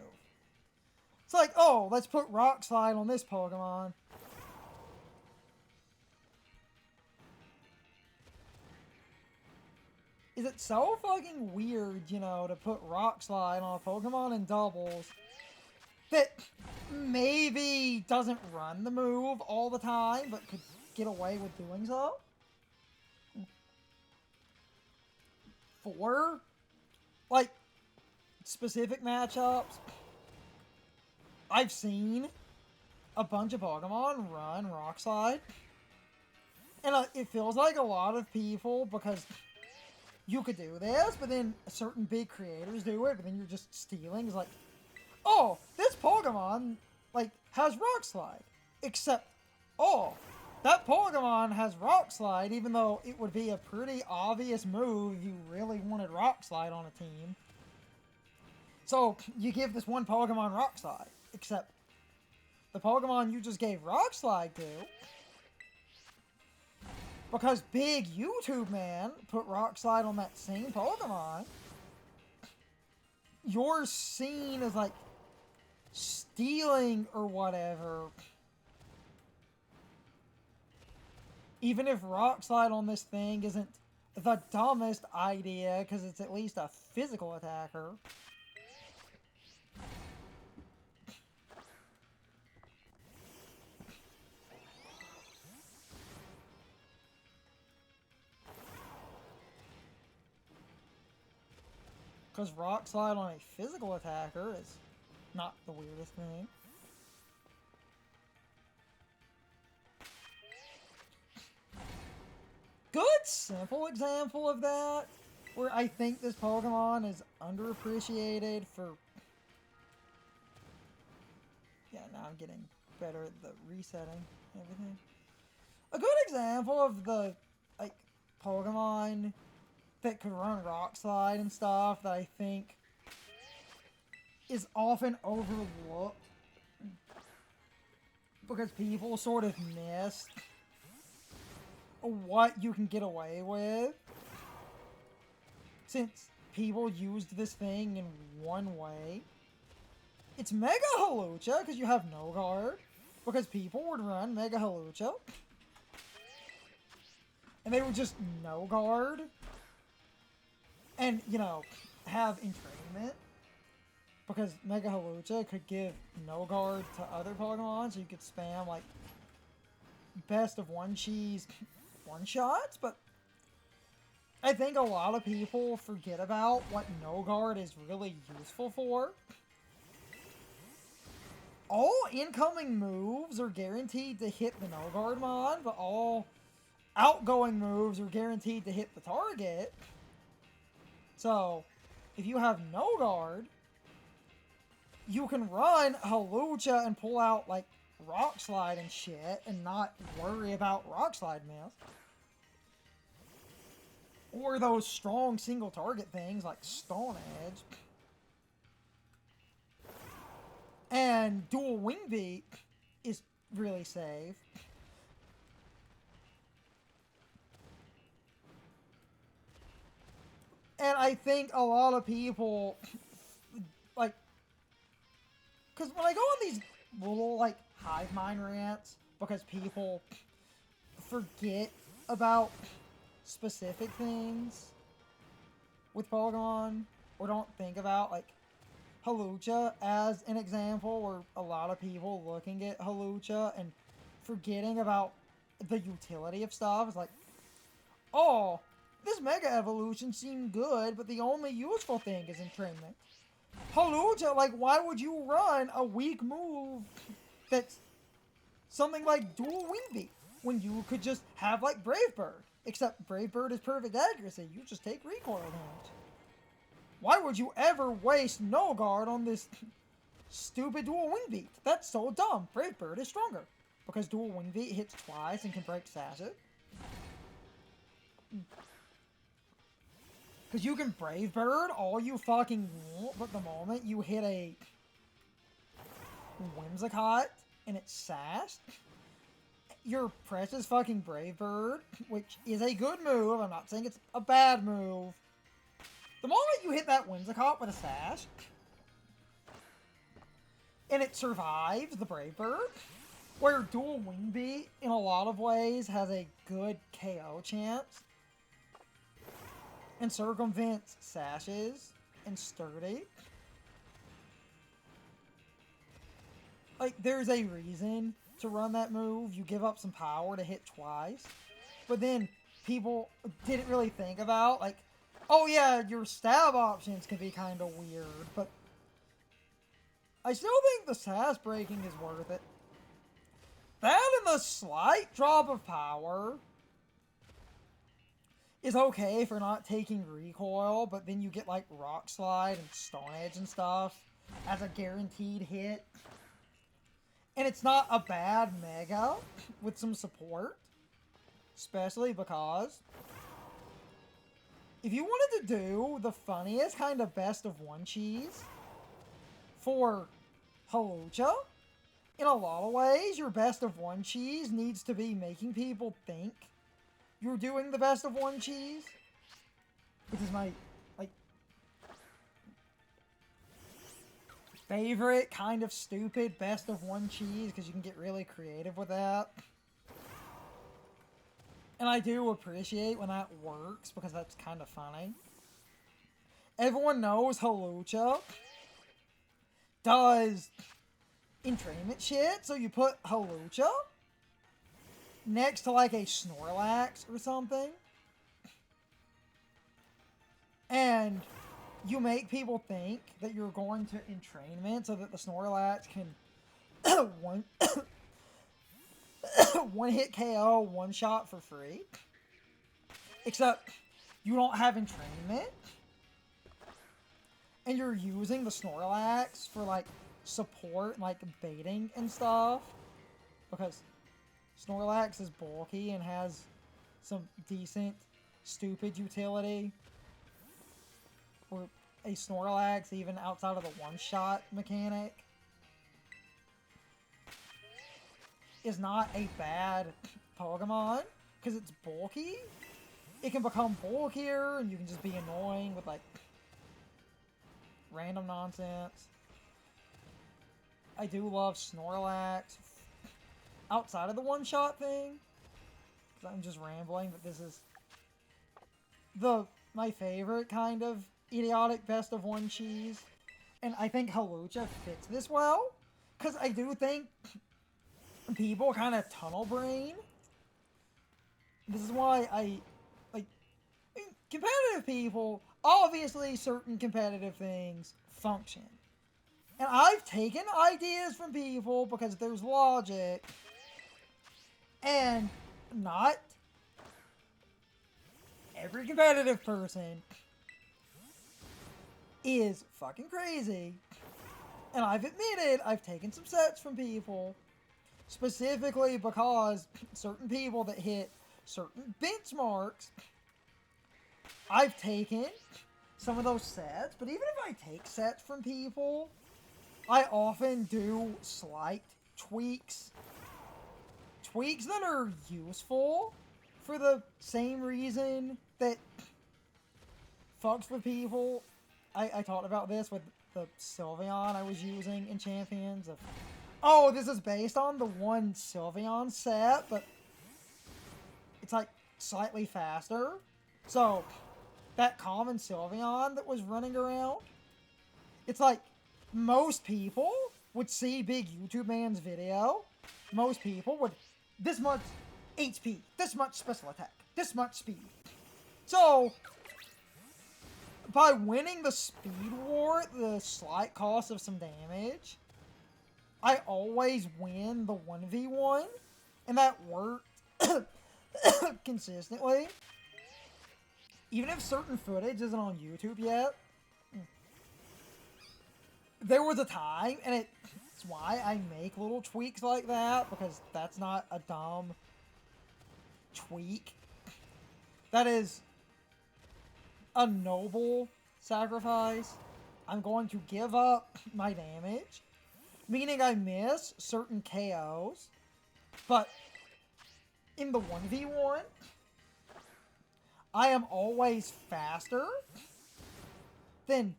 [SPEAKER 1] It's like, oh, let's put Rock Slide on this Pokemon. Is it so fucking weird, you know, to put Rock Slide on a Pokemon in doubles that maybe doesn't run the move all the time, but could get away with doing so? For, like, specific matchups, I've seen a bunch of Pokemon run Rock Slide, and it feels like a lot of people, because you could do this, but then certain big creators do it, but then you're just stealing. It's like, oh, this Pokemon, like, has Rock Slide. Except, oh, that Pokemon has Rock Slide, even though it would be a pretty obvious move if you really wanted Rock Slide on a team. So, you give this one Pokemon Rock Slide. Except, the Pokemon you just gave Rock Slide to, because big YouTube man put Rock Slide on that same Pokemon, you're seen as, like, stealing or whatever. Even if Rock Slide on this thing isn't the dumbest idea, because it's at least a physical attacker. Because Rock Slide on a physical attacker is not the weirdest thing. Good simple example of that, where I think this Pokemon is underappreciated for... Yeah, now I'm getting better at the resetting and everything. A good example of the, like, Pokemon that could run Rock Slide and stuff that I think is often overlooked because people sort of miss what you can get away with, since people used this thing in one way. It's Mega Hawlucha, because you have no guard, because people would run Mega Hawlucha, and they would just no guard, and, you know, have entrainment, because Mega Hawlucha could give no guard to other Pokemon, so you could spam, like, best of one cheese one-shots, but I think a lot of people forget about what no guard is really useful for. all incoming moves are guaranteed to hit the no guard mod, but all outgoing moves are guaranteed to hit the target. So, if you have no guard, you can run Hawlucha and pull out, like, Rock Slide and shit and not worry about Rock Slide miss. Or those strong single target things like Stone Edge. And Dual Wing Beat is really safe. And I think a lot of people, like, because when I go on these little, like, hive mind rants, because people forget about specific things with Pokemon, or don't think about, like, Hawlucha as an example, where a lot of people looking at Hawlucha and forgetting about the utility of stuff. It's like, oh, this Mega Evolution seemed good, but the only useful thing is entrainment. Hawlucha, like, why would you run a weak move that's something like Dual Wing Beat when you could just have, like, Brave Bird? Except Brave Bird is perfect accuracy. You just take recoil damage. Why would you ever waste no guard on this stupid Dual Wing Beat? That's so dumb. Brave Bird is stronger because Dual Wing Beat hits twice and can break sashes. Because you can Brave Bird all you fucking want, but the moment you hit a Whimsicott and it's sashed, your precious fucking Brave Bird, which is a good move, I'm not saying it's a bad move, the moment you hit that Whimsicott with a sash, and it survives the Brave Bird, where Dual Wing Beat, in a lot of ways, has a good KO chance, and circumvents sashes and sturdy. Like, there's a reason to run that move. You give up some power to hit twice. But then people didn't really think about, like, oh yeah, your stab options can be kind of weird, but I still think the sash breaking is worth it. That and the slight drop of power is okay for not taking recoil, but then you get, like, Rock Slide and Stone Edge and stuff as a guaranteed hit. And it's not a bad Mega with some support, especially because if you wanted to do the funniest kind of best of one cheese for Hawlucha, in a lot of ways, your best of one cheese needs to be making people think you're doing the best of one cheese, which is my, like, favorite kind of stupid best of one cheese, because you can get really creative with that. And I do appreciate when that works, because that's kind of funny. Everyone knows Hawlucha does entrainment shit, so you put Hawlucha next to, like, a Snorlax or something, and you make people think that you're going to entrainment so that the Snorlax can one hit KO, one shot for free. Except you don't have entrainment, and you're using the Snorlax for, like, support, like, baiting and stuff, because Snorlax is bulky and has some decent, stupid utility. Or a Snorlax, even outside of the one-shot mechanic, is not a bad Pokemon, because it's bulky. It can become bulkier, and you can just be annoying with, like, random nonsense. I do love Snorlax outside of the one-shot thing, because I'm just rambling, but this is my favorite kind of idiotic best of one cheese, and I think Hawlucha fits this well, because I do think people kind of tunnel brain. This is why competitive people, obviously certain competitive things function, And I've taken ideas from people because there's logic. And not every competitive person is fucking crazy. And I've admitted I've taken some sets from people. Specifically because certain people that hit certain benchmarks, I've taken some of those sets. But even if I take sets from people, I often do slight tweaks. Tweaks that are useful for the same reason that fucks with people. I talked about this with the Sylveon I was using in Champions. Oh, this is based on the one Sylveon set, but it's like slightly faster. So, that common Sylveon that was running around, it's like most people would see Big YouTube Man's video. Most people would, this much HP, this much special attack, this much speed. So, by winning the speed war at the slight cost of some damage, I always win the 1v1, and that worked consistently. Even if certain footage isn't on YouTube yet, there was a time, and it's why I make little tweaks like that, because that's not a dumb tweak. That is a noble sacrifice. I'm going to give up my damage, meaning I miss certain KOs, but in the 1v1, I am always faster than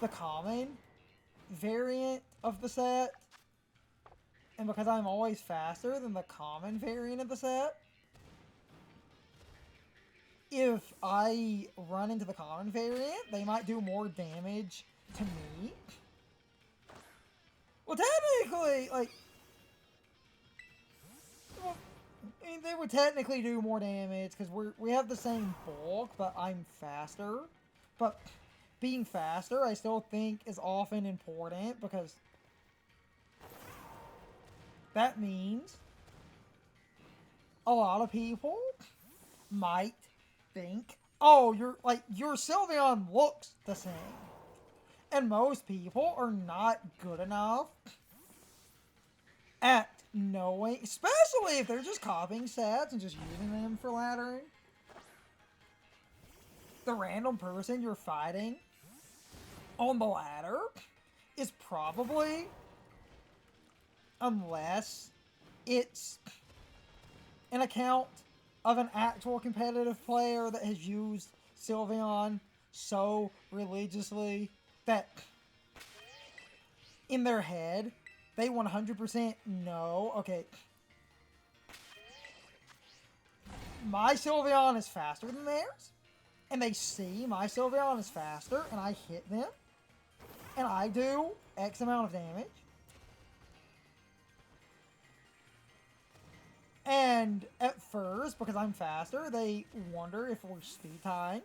[SPEAKER 1] the common variant of the set. And because I'm always faster than the common variant of the set, if I run into the common variant, they might do more damage to me. Well, technically, like, well, I mean, they would technically do more damage because we have the same bulk, but I'm faster. But being faster, I still think is often important because that means a lot of people might think, oh, your Sylveon looks the same. And most people are not good enough at knowing, especially if they're just copying sets and just using them for laddering. The random person you're fighting on the ladder is probably, unless it's an account of an actual competitive player that has used Sylveon so religiously that in their head they 100% know, okay, my Sylveon is faster than theirs, and they see my Sylveon is faster, and I hit them, and I do X amount of damage. And at first, because I'm faster, they wonder if we're speed tying.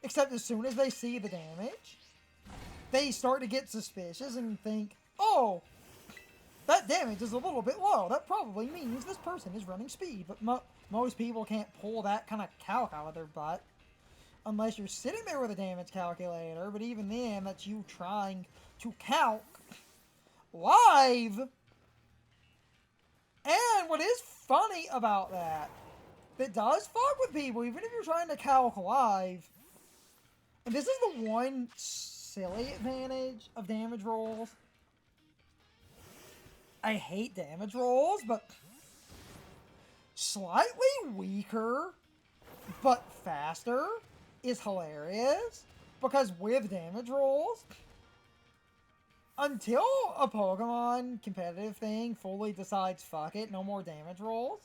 [SPEAKER 1] Except as soon as they see the damage, they start to get suspicious and think, oh, that damage is a little bit low. That probably means this person is running speed. But most people can't pull that kind of calc out of their butt. Unless you're sitting there with a damage calculator. But even then, that's you trying to calc live. And what is funny about that does fuck with people, even if you're trying to calc live, and this is the one silly advantage of damage rolls. I hate damage rolls, but slightly weaker but faster is hilarious, because with damage rolls, until a Pokemon competitive thing fully decides, fuck it, no more damage rolls,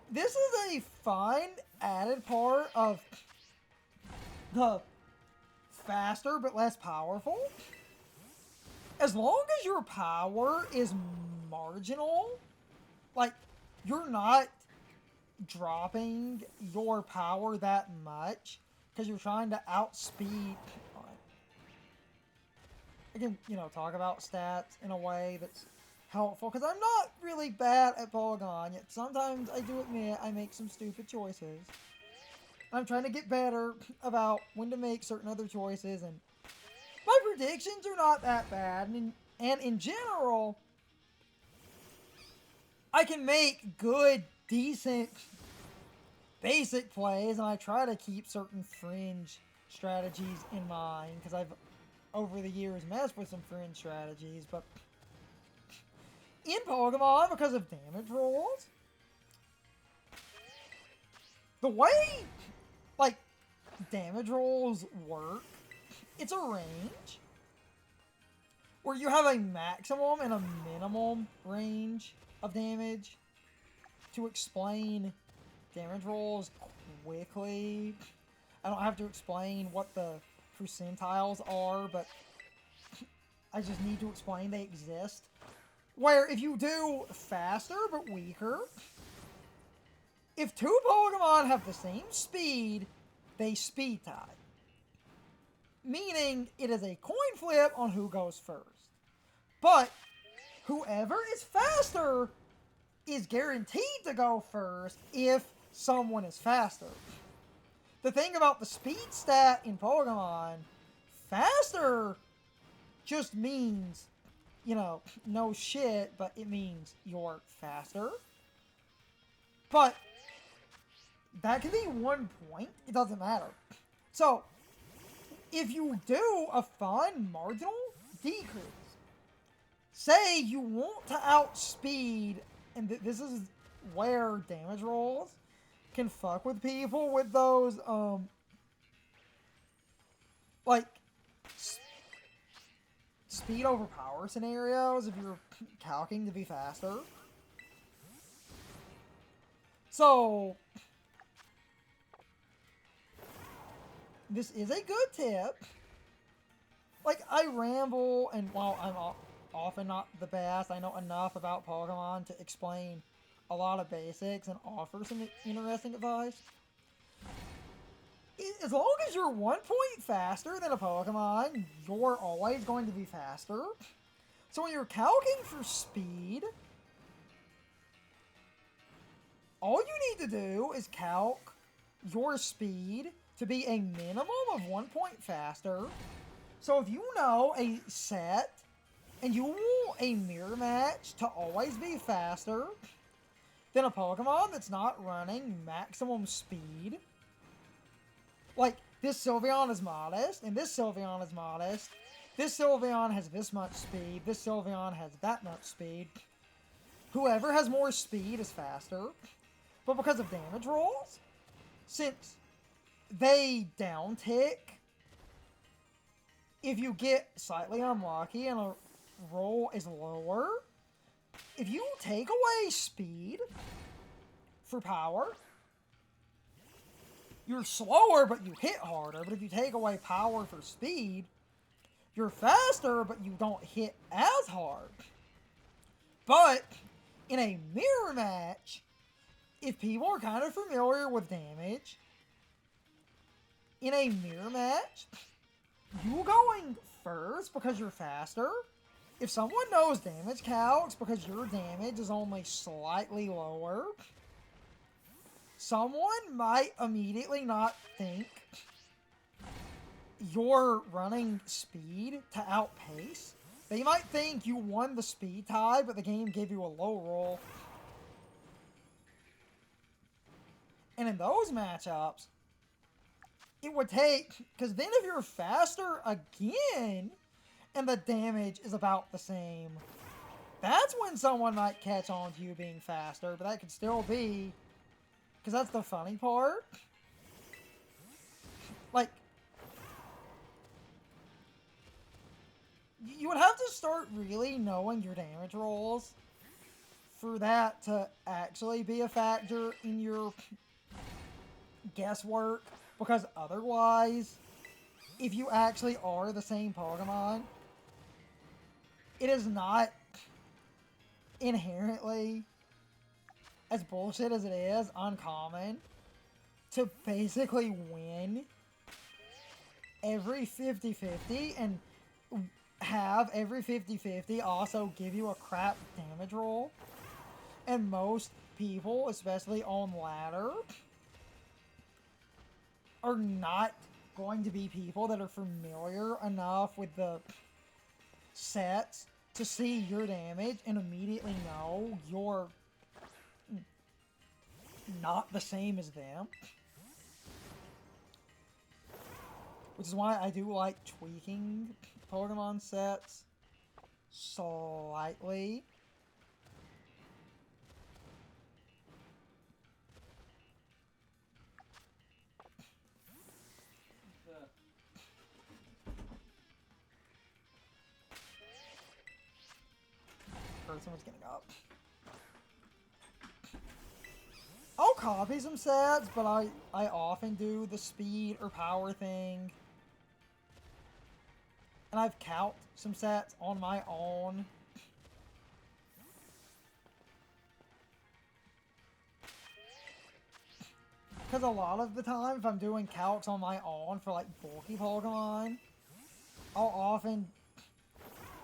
[SPEAKER 1] this is a fun added part of the faster but less powerful. As long as your power is marginal, like, you're not dropping your power that much because you're trying to outspeed. I can, you know, talk about stats in a way that's helpful, because I'm not really bad at Polygon, yet sometimes I do admit I make some stupid choices. I'm trying to get better about when to make certain other choices, and my predictions are not that bad, and in general, I can make good, decent, basic plays, and I try to keep certain fringe strategies in mind, because I've, over the years, messed with some fringe strategies, but in Pokemon, because of damage rolls, the way, like, damage rolls work, it's a range where you have a maximum and a minimum range of damage. To explain damage rolls quickly, I don't have to explain what the percentiles are, but I just need to explain they exist. Where if you do faster but weaker, if two Pokemon have the same speed, they speed tie. Meaning it is a coin flip on who goes first. But whoever is faster is guaranteed to go first if someone is faster. The thing about the speed stat in Pokemon, faster just means, you know, no shit, but it means you're faster. But that can be 1 point. It doesn't matter. So, if you do a fun marginal decrease, say you want to outspeed, and this is where damage rolls can fuck with people with those, like, speed over power scenarios if you're calcing to be faster. So, this is a good tip. Like, I ramble, and while I'm often not the best, I know enough about Pokemon to explain a lot of basics and offer some interesting advice. As long as you're 1 point faster than a Pokemon, you're always going to be faster. So when you're calcing for speed, all you need to do is calc your speed to be a minimum of 1 point faster. So if you know a set and you want a mirror match to always be faster than a Pokemon that's not running maximum speed, like this Sylveon is modest, and this Sylveon is modest, this Sylveon has this much speed, this Sylveon has that much speed, whoever has more speed is faster. But because of damage rolls, since they downtick if you get slightly unlucky and a roll is lower, if you take away speed for power, you're slower but you hit harder. But if you take away power for speed, you're faster but you don't hit as hard. But in a mirror match, if people are kind of familiar with damage, in a mirror match, you going first because you're faster, if someone knows damage calcs because your damage is only slightly lower, someone might immediately not think you're running speed to outpace. They might think you won the speed tie, but the game gave you a low roll. And in those matchups, it would take, because then if you're faster again, and the damage is about the same, that's when someone might catch on to you being faster, but that could still be, because that's the funny part. Like, you would have to start really knowing your damage rolls for that to actually be a factor in your guesswork, because otherwise, if you actually are the same Pokemon, it is not inherently, as bullshit as it is, uncommon to basically win every 50-50 and have every 50-50 also give you a crap damage roll. And most people, especially on ladder, are not going to be people that are familiar enough with the sets to see your damage and immediately know you're not the same as them. Which is why I do like tweaking Pokemon sets slightly. Person was getting up. I'll copy some sets, but I often do the speed or power thing. And I've calced some sets on my own. Because a lot of the time, if I'm doing calcs on my own for like bulky Pokemon, I'll often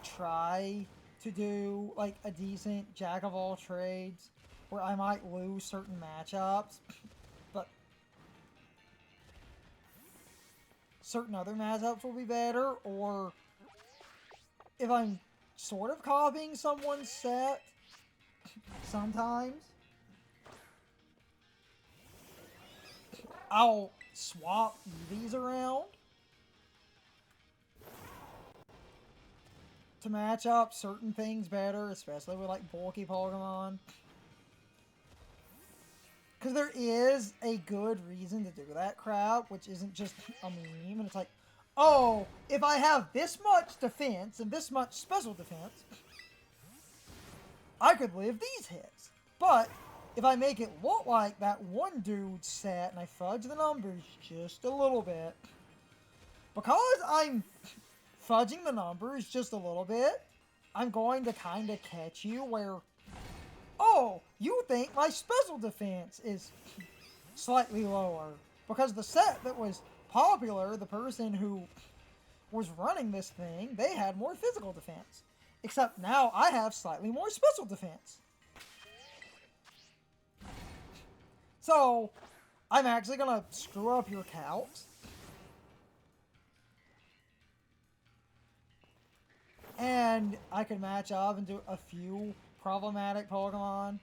[SPEAKER 1] try to do like a decent jack of all trades where I might lose certain matchups, but certain other matchups will be better, or if I'm sort of copying someone's set, sometimes I'll swap EVs around to match up certain things better, especially with like bulky Pokemon. Because there is a good reason to do that crap, which isn't just a meme, and it's like, oh, if I have this much defense and this much special defense, I could live these hits. But if I make it look like that one dude's set and I fudge the numbers just a little bit, because I'm fudging the numbers just a little bit, I'm going to kind of catch you where, oh, you think my special defense is slightly lower. Because the set that was popular, the person who was running this thing, they had more physical defense. Except now I have slightly more special defense. So, I'm actually going to screw up your calcs. And I could match up and do a few problematic Pokemon.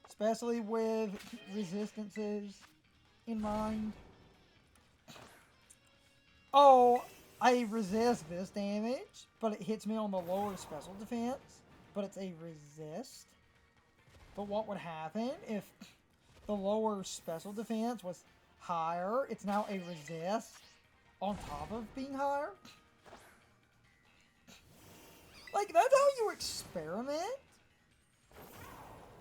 [SPEAKER 1] Especially with resistances in mind. Oh, I resist this damage, but it hits me on the lower special defense. But it's a resist. But what would happen if the lower special defense was higher? It's now a resist on top of being higher. Like, that's how you experiment.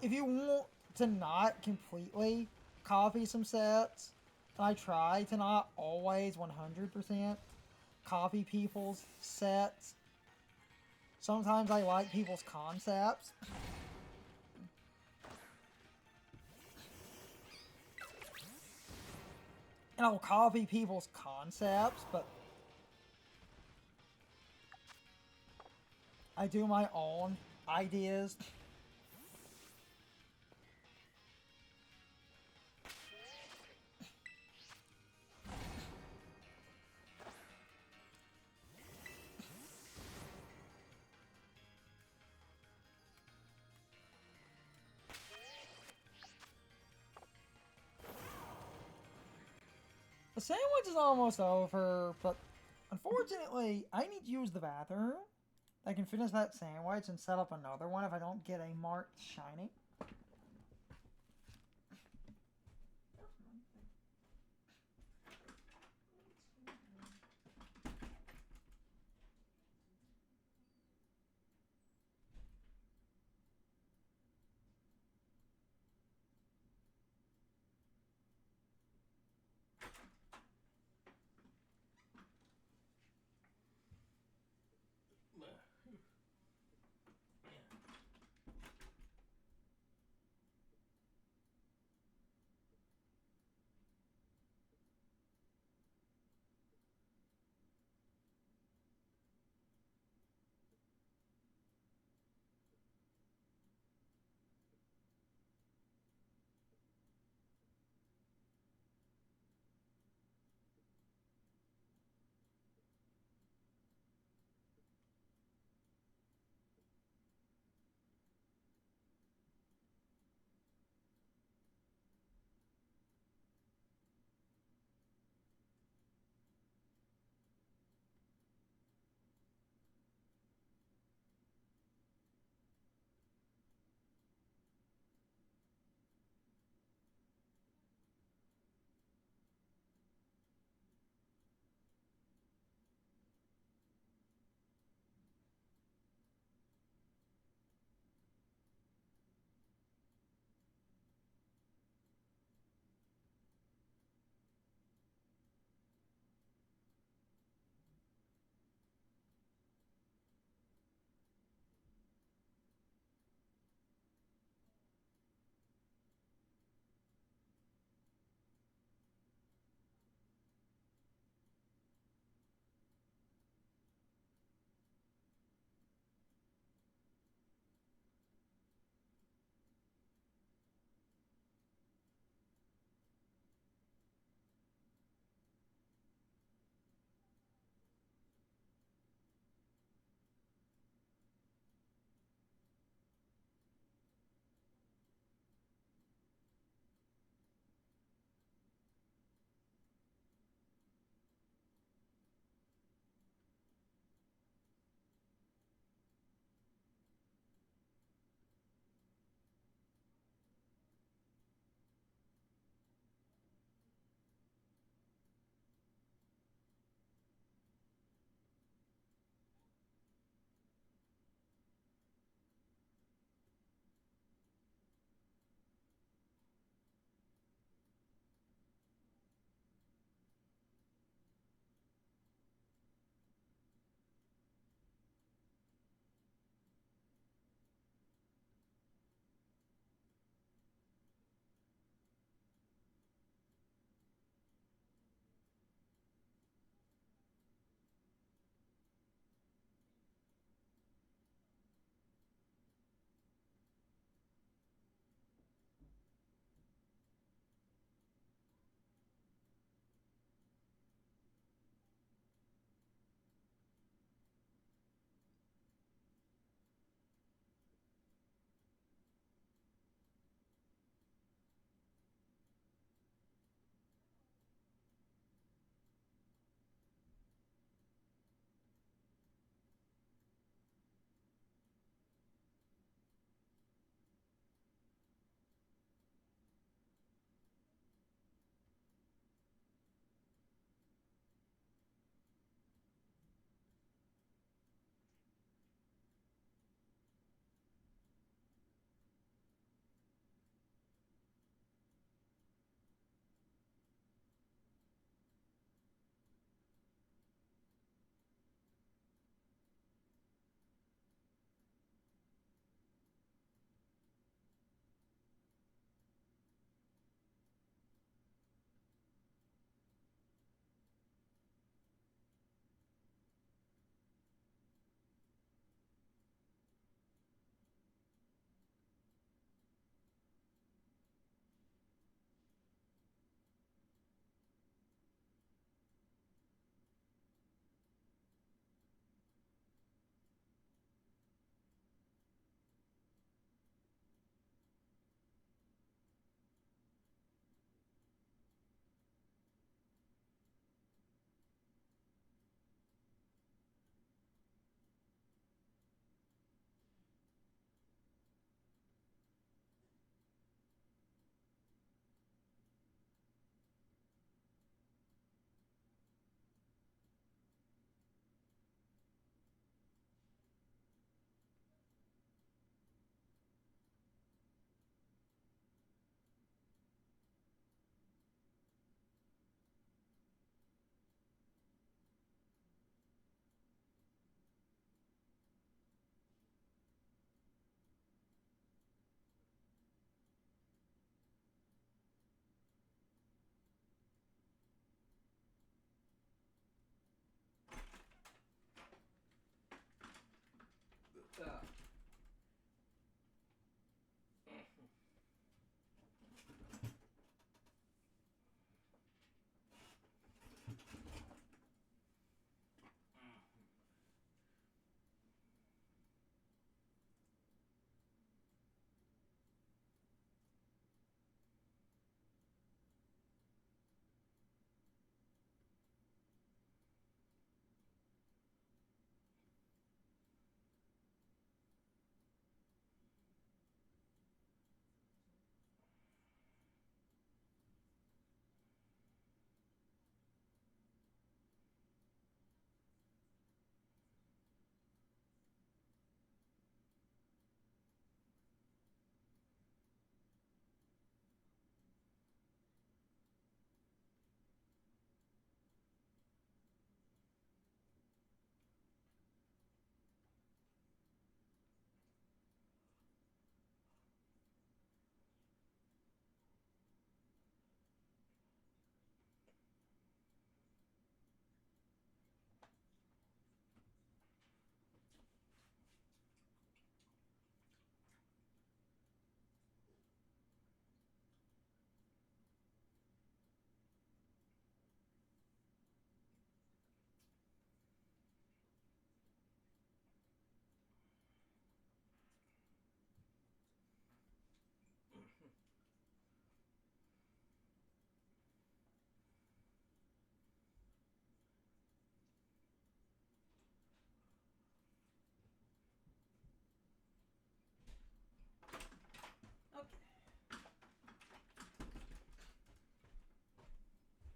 [SPEAKER 1] If you want to not completely copy some sets, I try to not always 100% copy people's sets. Sometimes I like people's concepts. And I'll copy people's concepts, but I do my own ideas. The sandwich is almost over, but unfortunately, I need to use the bathroom. I can finish that sandwich and set up another one if I don't get a marked shiny.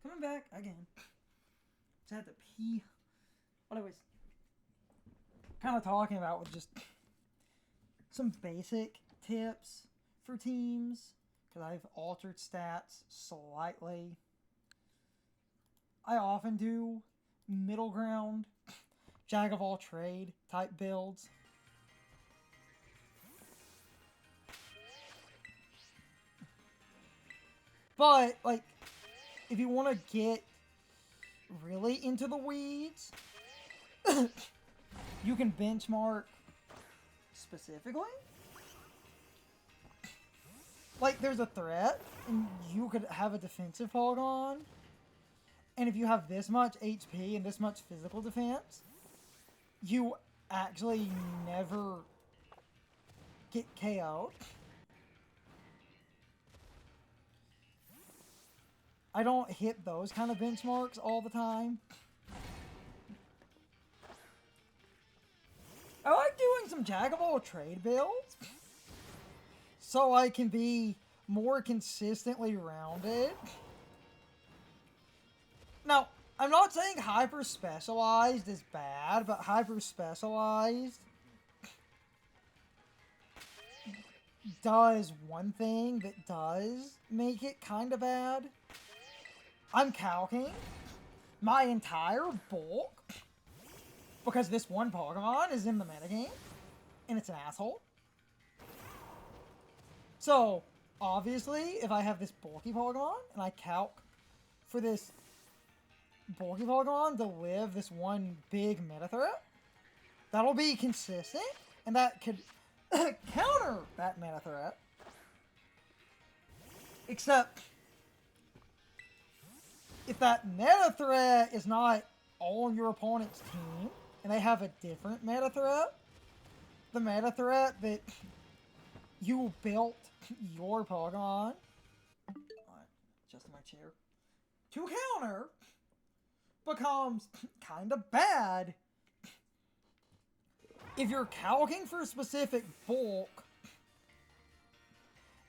[SPEAKER 1] Coming back again. Just had to pee. What I was kind of talking about was just some basic tips for teams, because I've altered stats slightly. I often do middle ground, jack of all trade type builds. But, like, if you want to get really into the weeds, you can benchmark specifically. Like, there's a threat, and you could have a defensive Pokémon, and if you have this much HP and this much physical defense, you actually never get KO'd. I don't hit those kind of benchmarks all the time. I like doing some jack of all trade builds so I can be more consistently rounded. Now, I'm not saying hyper specialized is bad, but hyper specialized does one thing that does make it kind of bad. I'm calcing my entire bulk because this one Pokemon is in the metagame and it's an asshole. So, obviously, if I have this bulky Pokemon and I calc for this bulky Pokemon to live this one big meta threat, that'll be consistent and that could counter that meta threat. Except, if that meta threat is not on your opponent's team, and they have a different meta threat, the meta threat that you built your Pokemon, adjusting my chair, to counter, becomes kind of bad. If you're calcing for a specific bulk,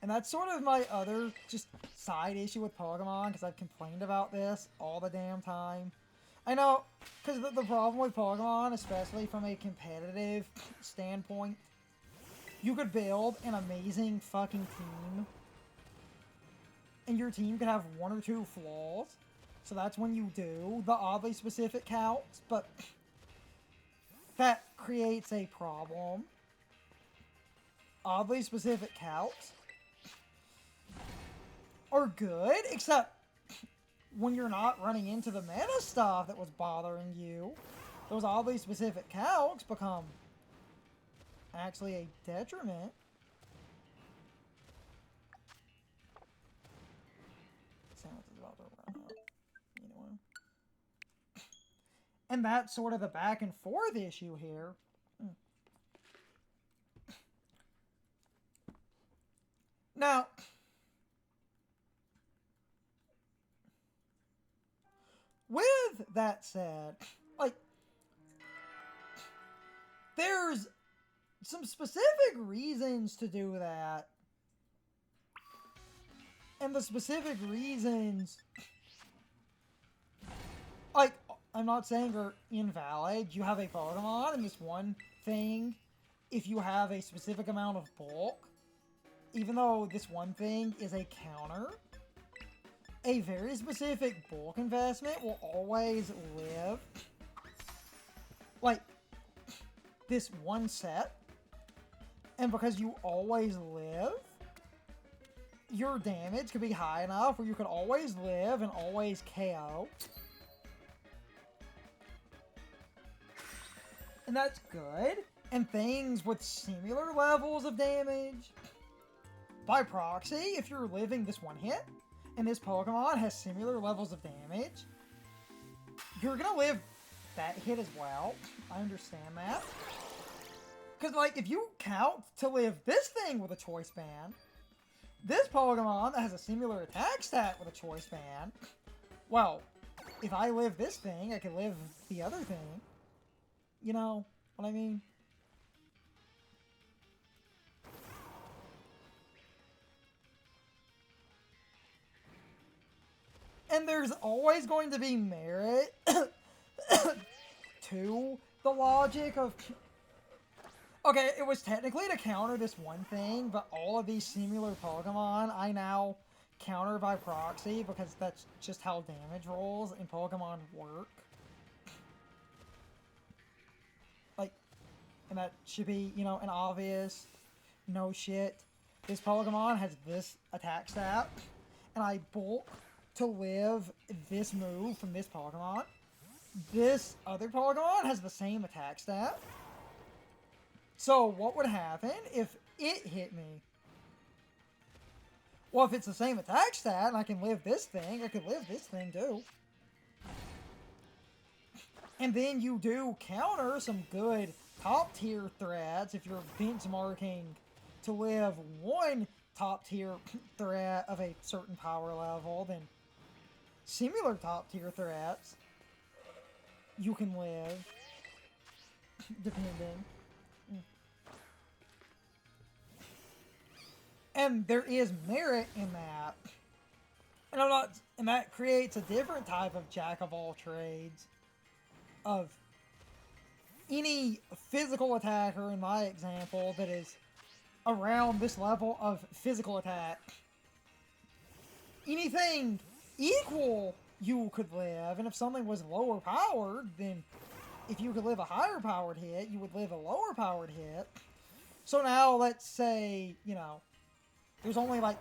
[SPEAKER 1] and that's sort of my other just side issue with Pokemon, because I've complained about this all the damn time. I know, because the problem with Pokemon, especially from a competitive standpoint, you could build an amazing fucking team, and your team could have one or two flaws, so that's when you do the oddly specific counts, but that creates a problem. Oddly specific counts are good, except when you're not running into the meta stuff that was bothering you, those oddly specific calcs become actually a detriment. Sounds is about to run out. Anyway. And that's sort of the back and forth issue here. Now, with that said, like, there's some specific reasons to do that. And the specific reasons, like, I'm not saying are invalid. You have a Pokemon and this one thing, if you have a specific amount of bulk, even though this one thing is a counter, a very specific bulk investment will always live. Like, this one set. And because you always live, your damage could be high enough where you could always live and always KO. And that's good. And things with similar levels of damage, by proxy, if you're living this one hit, and this Pokemon has similar levels of damage, you're gonna live that hit as well. I understand that. Because, like, if you count to live this thing with a choice band, this Pokemon that has a similar attack stat with a choice band, well, if I live this thing, I can live the other thing. You know what I mean? And there's always going to be merit to the logic of... Okay, it was technically to counter this one thing, but all of these similar Pokemon I now counter by proxy because that's just how damage rolls in Pokemon work. Like, and that should be, you know, an obvious no shit. This Pokemon has this attack stat, and I bulk to live this move from this Pokemon. This other Pokemon has the same attack stat. So what would happen if it hit me? Well, if it's the same attack stat and I can live this thing, I could live this thing too. And then you do counter some good top tier threats if you're benchmarking to live one top tier threat of a certain power level, then similar top tier threats you can live depending. And there is merit in that. And I'm not, and that creates a different type of jack of all trades of any physical attacker in my example that is around this level of physical attack. Anything equal you could live, and if something was lower powered, then if you could live a higher powered hit, you would live a lower powered hit. So now let's say, you know, there's only like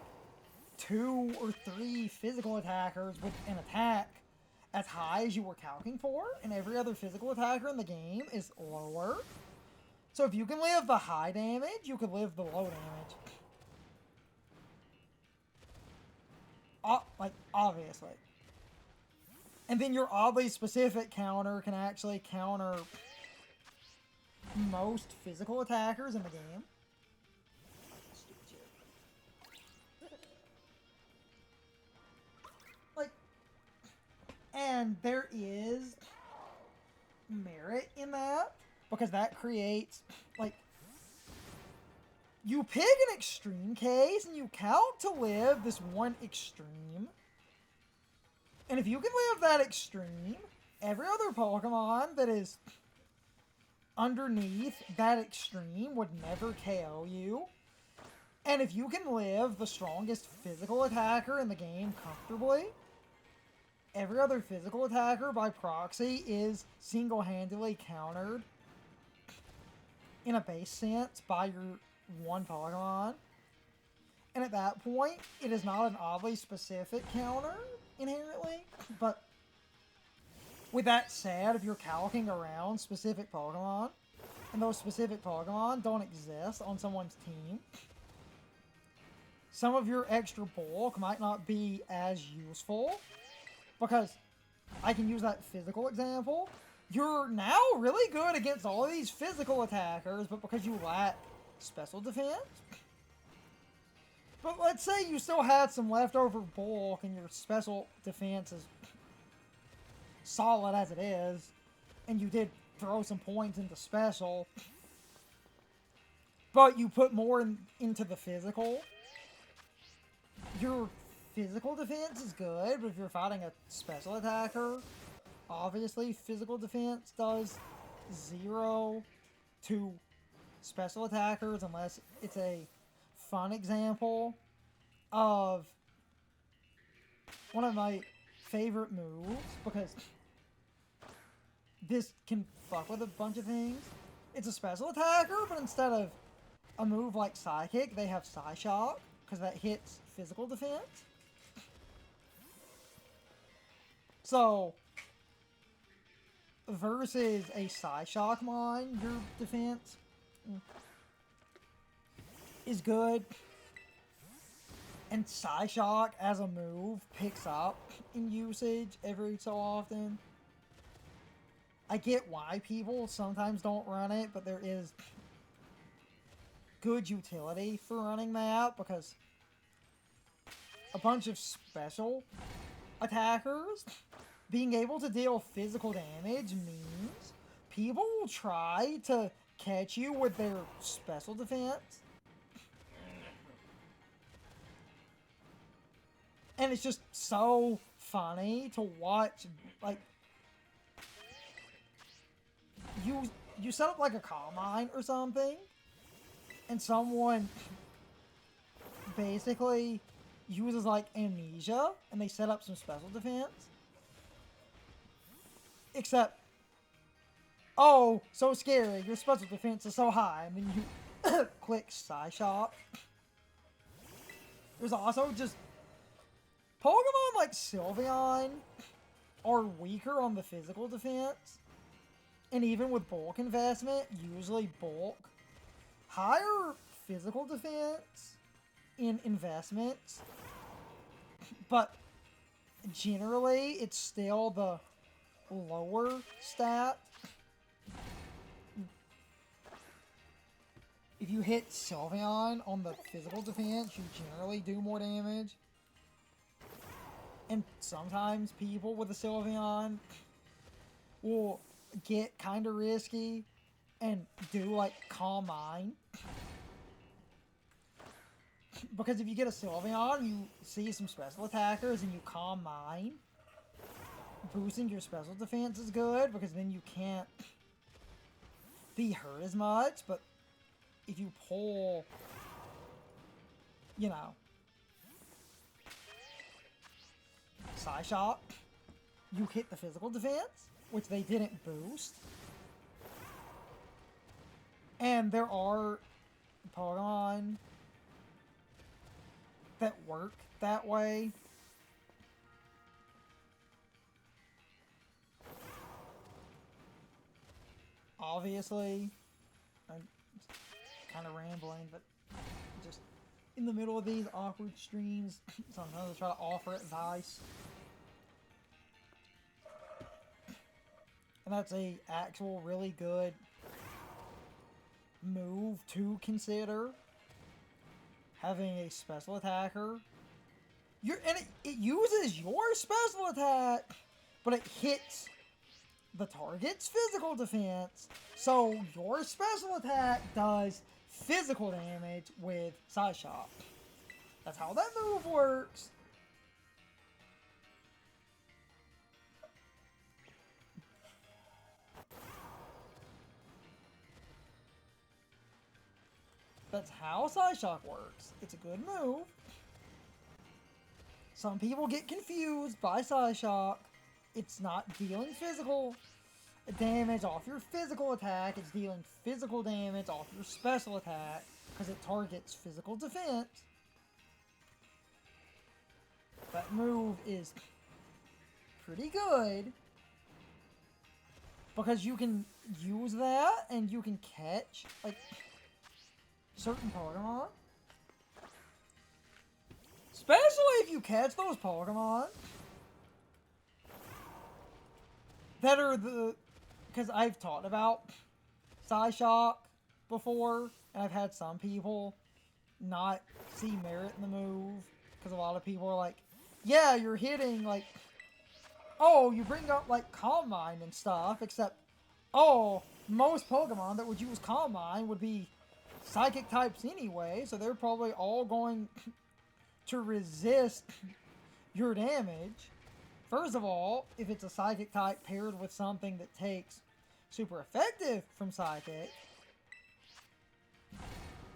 [SPEAKER 1] 2 or 3 physical attackers with an attack as high as you were calculating for, and every other physical attacker in the game is lower. So if you can live the high damage, you can live the low damage. Like, obviously. And then your oddly specific counter can actually counter most physical attackers in the game. Like, and there is merit in that, because that creates, like, you pick an extreme case and you count to live this one extreme. And if you can live that extreme, every other Pokemon that is underneath that extreme would never KO you. And if you can live the strongest physical attacker in the game comfortably, every other physical attacker by proxy is single-handedly countered in a base sense by your one Pokemon. And at that point, it is not an oddly specific counter inherently, but with that said, if you're calcing around specific Pokemon, and those specific Pokemon don't exist on someone's team, some of your extra bulk might not be as useful, because I can use that physical example. You're now really good against all of these physical attackers, but because you lack special defense. But let's say you still had some leftover bulk and your special defense is solid as it is, and you did throw some points into special, but you put more into the physical. Your physical defense is good, but if you're fighting a special attacker, obviously physical defense does 0 to special attackers unless it's a fun example of one of my favorite moves, because this can fuck with a bunch of things. It's a special attacker, but instead of a move like Psychic, they have Psyshock, because that hits physical defense. So, versus a Psyshock mine, your defense is good. And Psyshock as a move picks up in usage every so often. I get why people sometimes don't run it, but there is good utility for running that, because a bunch of special attackers being able to deal physical damage means people will try to catch you with their special defense. And it's just so funny to watch, like, you set up like a coal mine or something, and someone basically uses like amnesia, and they set up some special defense. Except, oh, so scary, your special defense is so high, and then you click Psyshock. There's also just Pokemon like Sylveon are weaker on the physical defense, and even with bulk investment, usually bulk, higher physical defense in investments, but generally it's still the lower stat. If you hit Sylveon on the physical defense, you generally do more damage. And sometimes people with a Sylveon will get kind of risky and do like Calm Mind. Because if you get a Sylveon, you see some special attackers and you Calm Mind, boosting your special defense is good, because then you can't be hurt as much. But if you pull, you know, Psyshock, you hit the physical defense, which they didn't boost. And there are Pokemon that work that way. Obviously, I'm kind of rambling, but just in the middle of these awkward streams, sometimes I try to offer advice. And that's a actual really good move to consider. Having a special attacker. It uses your special attack, but it hits the target's physical defense. So your special attack does physical damage with Psyshock. That's how that move works. That's how Psyshock works. It's a good move. Some people get confused by Psyshock. It's not dealing physical damage off your physical attack. It's dealing physical damage off your special attack, because it targets physical defense. That move is pretty good, Because you can use that and you can catch, like, certain Pokemon. Especially if you catch those Pokemon that are the... Because I've talked about Psyshock before, and I've had some people not see merit in the move. Because a lot of people are like, yeah, you're hitting, like... Oh, you bring up, like, Calm Mind and stuff, except, oh, most Pokemon that would use Calm Mind would be Psychic types anyway, so they're probably all going to resist your damage. First of all, if it's a Psychic type paired with something that takes super effective from Psychic,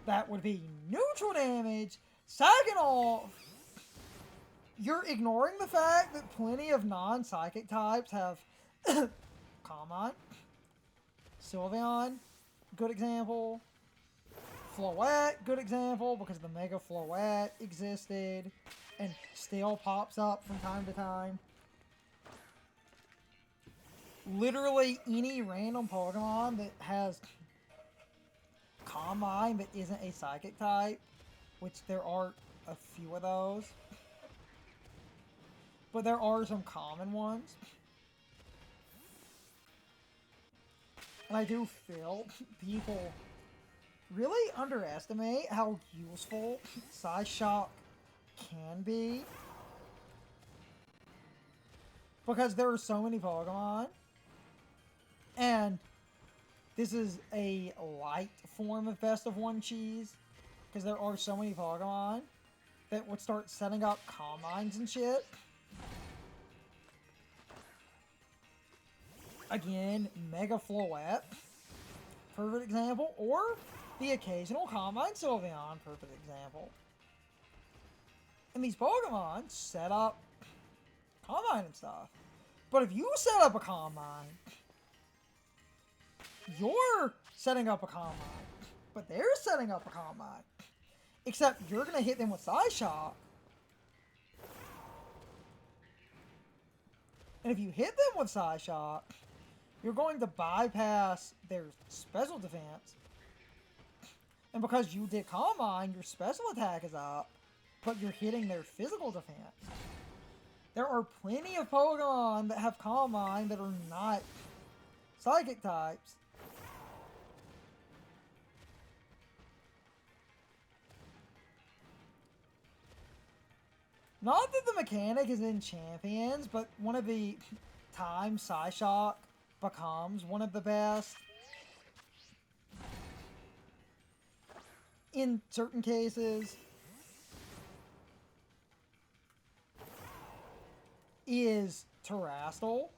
[SPEAKER 1] that would be neutral damage. Second off, you're ignoring the fact that plenty of non-Psychic types have Calm Mind, Sylveon, good example, Floette, good example, because the Mega Floette existed and still pops up from time to time. Literally any random Pokemon that has Calm Mind that isn't a Psychic type, which there are a few of those, but there are some common ones. And I do feel people really underestimate how useful Psyshock can be. Because there are so many Pokemon. And this is a light form of Best of One Cheese. Because there are so many Pokemon that would start setting up Calm Minds and shit. Again, Mega Floette, perfect example, or the occasional Calm Mind Sylveon, perfect example. And these Pokemon set up Calm Mind and stuff. But if you set up a Calm Mind, you're setting up a Calm Mind, but they're setting up a Calm Mind. Except you're going to hit them with Psyshock. And if you hit them with Psyshock, you're going to bypass their special defense. And because you did Calm Mind, your special attack is up, but you're hitting their physical defense. There are plenty of Pokemon that have Calm Mind that are not Psychic types. Not that the mechanic is in Champions, but one of the times Psyshock becomes one of the best in certain cases is Terastal,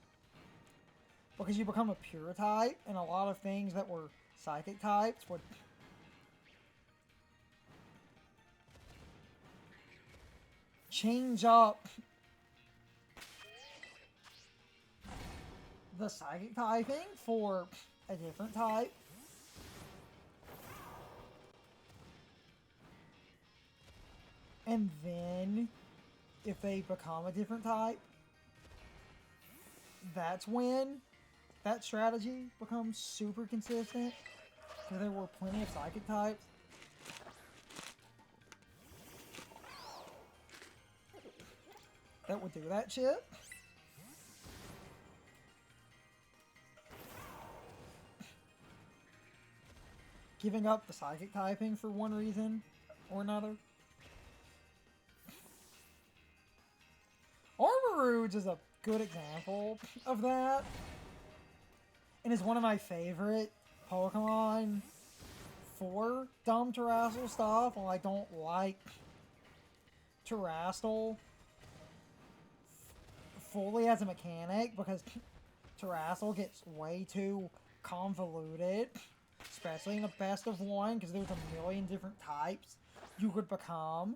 [SPEAKER 1] because you become a pure type, and a lot of things that were Psychic types would change up the Psychic typing for a different type. And then, if they become a different type, that's when that strategy becomes super consistent. Because there were plenty of Psychic types that would do that shit. Giving up the Psychic typing for one reason or another. Armarouge is a good example of that. And is one of my favorite Pokemon for dumb Terastal stuff. While I don't like Terastal fully as a mechanic, because Terastal gets way too convoluted. Especially in a best of one, because there's a million different types you could become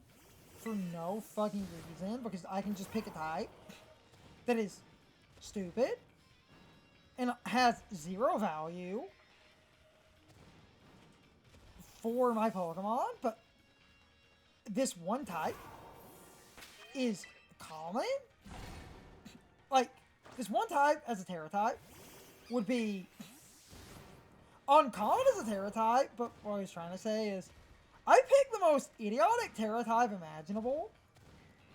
[SPEAKER 1] for no fucking reason, because I can just pick a type that is stupid and has zero value for my Pokemon, but this one type is common. Like, this one type as a Terra type would be uncommon as a Terra type, but what I was trying to say is I picked the most idiotic Terra type imaginable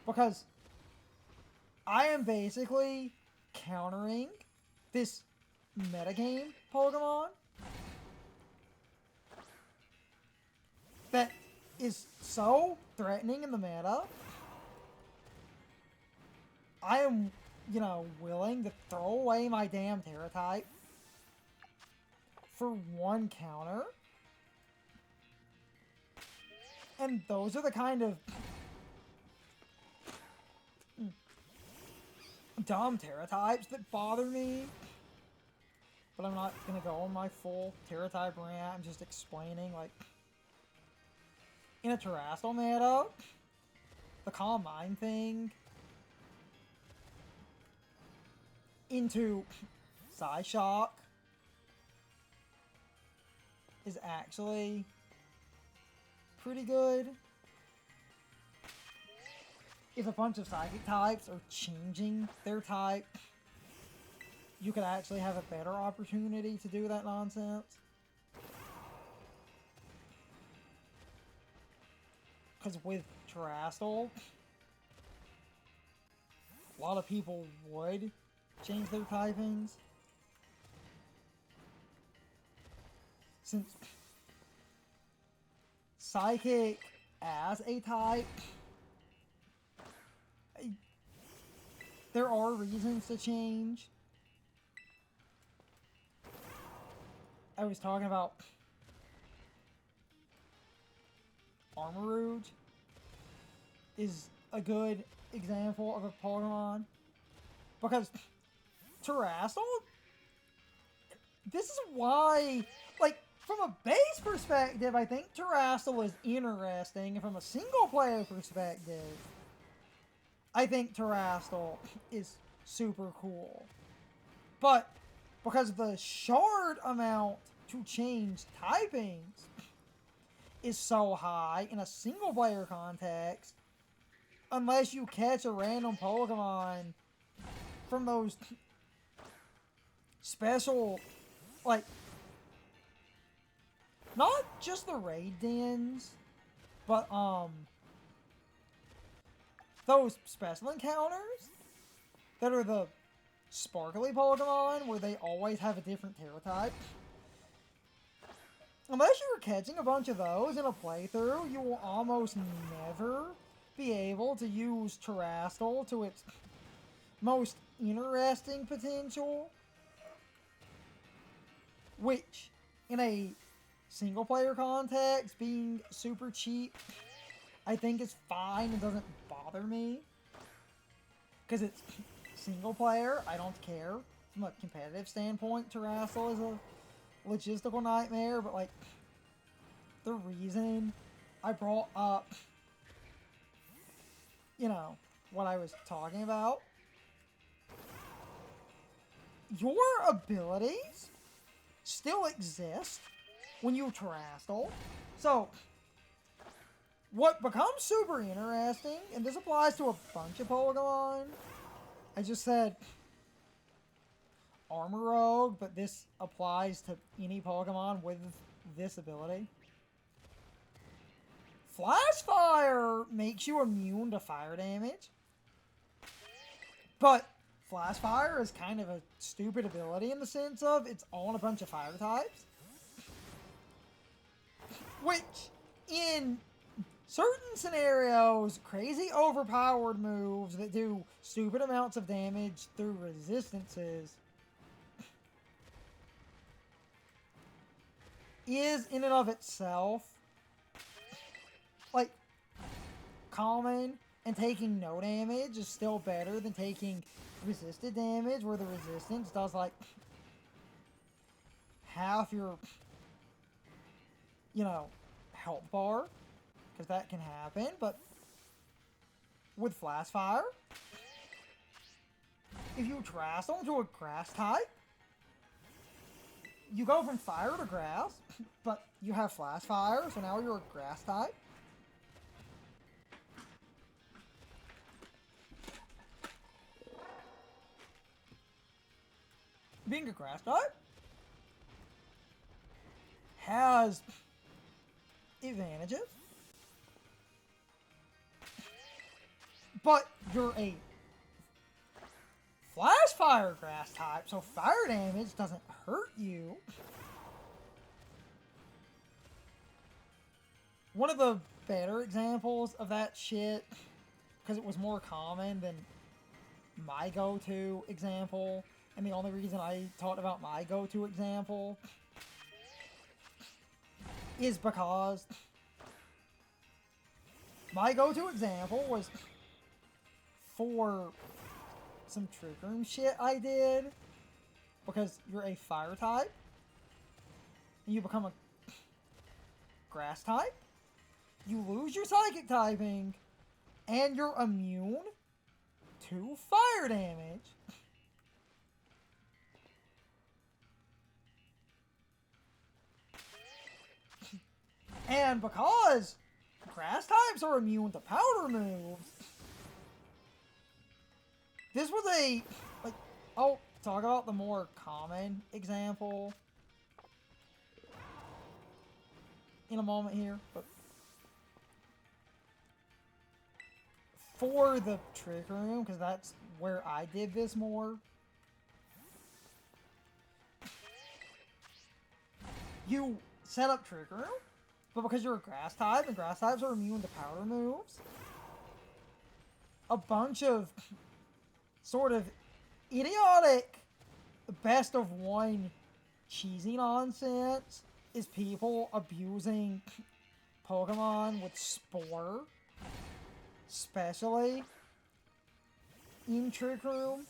[SPEAKER 1] because I am basically countering this metagame Pokemon that is so threatening in the meta. I am, you know, willing to throw away my damn Terra type for one counter. And those are the kind of dumb Terra types that bother me. But I'm not going to go on my full Terra type rant. I'm just explaining, like, in a Terrestrial meta, the Calm Mind thing into Psyshock is actually pretty good. If a bunch of Psychic types are changing their type, you could actually have a better opportunity to do that nonsense. Because with Terrestrial, a lot of people would change their typings. Since Psychic as a type, there are reasons to change. I was talking about Armarouge is a good example of a Pokemon because Terrestrial, this is why, like, from a base perspective, I think Terrestrial is interesting, and from a single player perspective, I think Terrestrial is super cool. But because the shard amount to change typings is so high in a single player context, unless you catch a random Pokemon from those special, like, not just the raid dens, but those special encounters that are the sparkly Pokemon where they always have a different Terra type. Unless you're catching a bunch of those in a playthrough, you will almost never be able to use Terrestrial to its most interesting potential. Which, in a single player context, being super cheap, I think is fine and doesn't bother me. Because it's single player, I don't care. From a competitive standpoint, Terrestrial is a logistical nightmare, but, like, the reason I brought up, you know, what I was talking about, your abilities still exist when you Terrestrial. So, what becomes super interesting, and this applies to a bunch of Pokemon, I just said Armarouge, but this applies to any Pokemon with this ability. Flash Fire makes you immune to fire damage, but Flash Fire is kind of a stupid ability in the sense of it's on a bunch of fire types, which in certain scenarios, crazy overpowered moves that do stupid amounts of damage through resistances is in and of itself, like, common, and taking no damage is still better than taking resisted damage, where the resistance does, like, half your, you know, health bar, because that can happen. But with Flash Fire, if you Terrestrial into a grass type, you go from fire to grass, but you have Flash Fire, so now you're a grass type. being a grass type has advantages, but you're a flash fire grass type, so fire damage doesn't hurt you. One of the better examples of that shit, because it was more common than my go-to example, and the only reason I talked about my go-to example is because my go-to example was for some trick room shit I did, because you're a fire type, and you become a grass type, you lose your psychic typing, and you're immune to fire damage. And because grass types are immune to powder moves, this was a, like, I'll talk about the more common example in a moment here, but for the trick room, because that's where I did this more, you set up trick room, but because you're a grass type, and grass types are immune to powder moves, a bunch of sort of idiotic best of one cheesy nonsense is people abusing Pokemon with Spore, especially in Trick Room,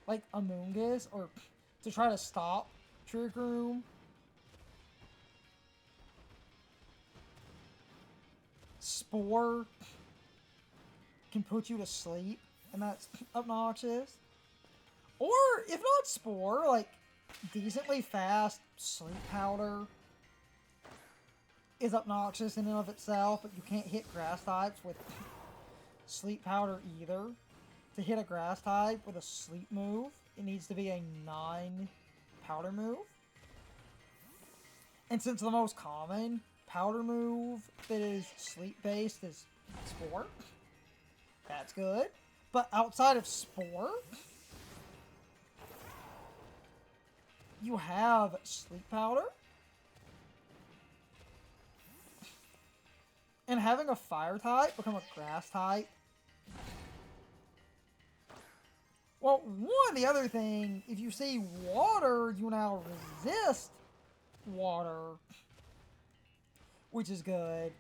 [SPEAKER 1] like Amoonguss, or to try to stop Trick Room. Spore can put you to sleep, and that's obnoxious. Or, if not Spore, like, decently fast Sleep Powder is obnoxious in and of itself, but you can't hit grass types with Sleep Powder either. To hit a grass type with a Sleep move, it needs to be a non-Powder move. And since the most common Powder move that is Sleep-based is Spore, that's good. But outside of Spore, you have Sleep Powder. And having a fire type become a grass type. Well, the other thing, if you see water, you now resist water, which is good.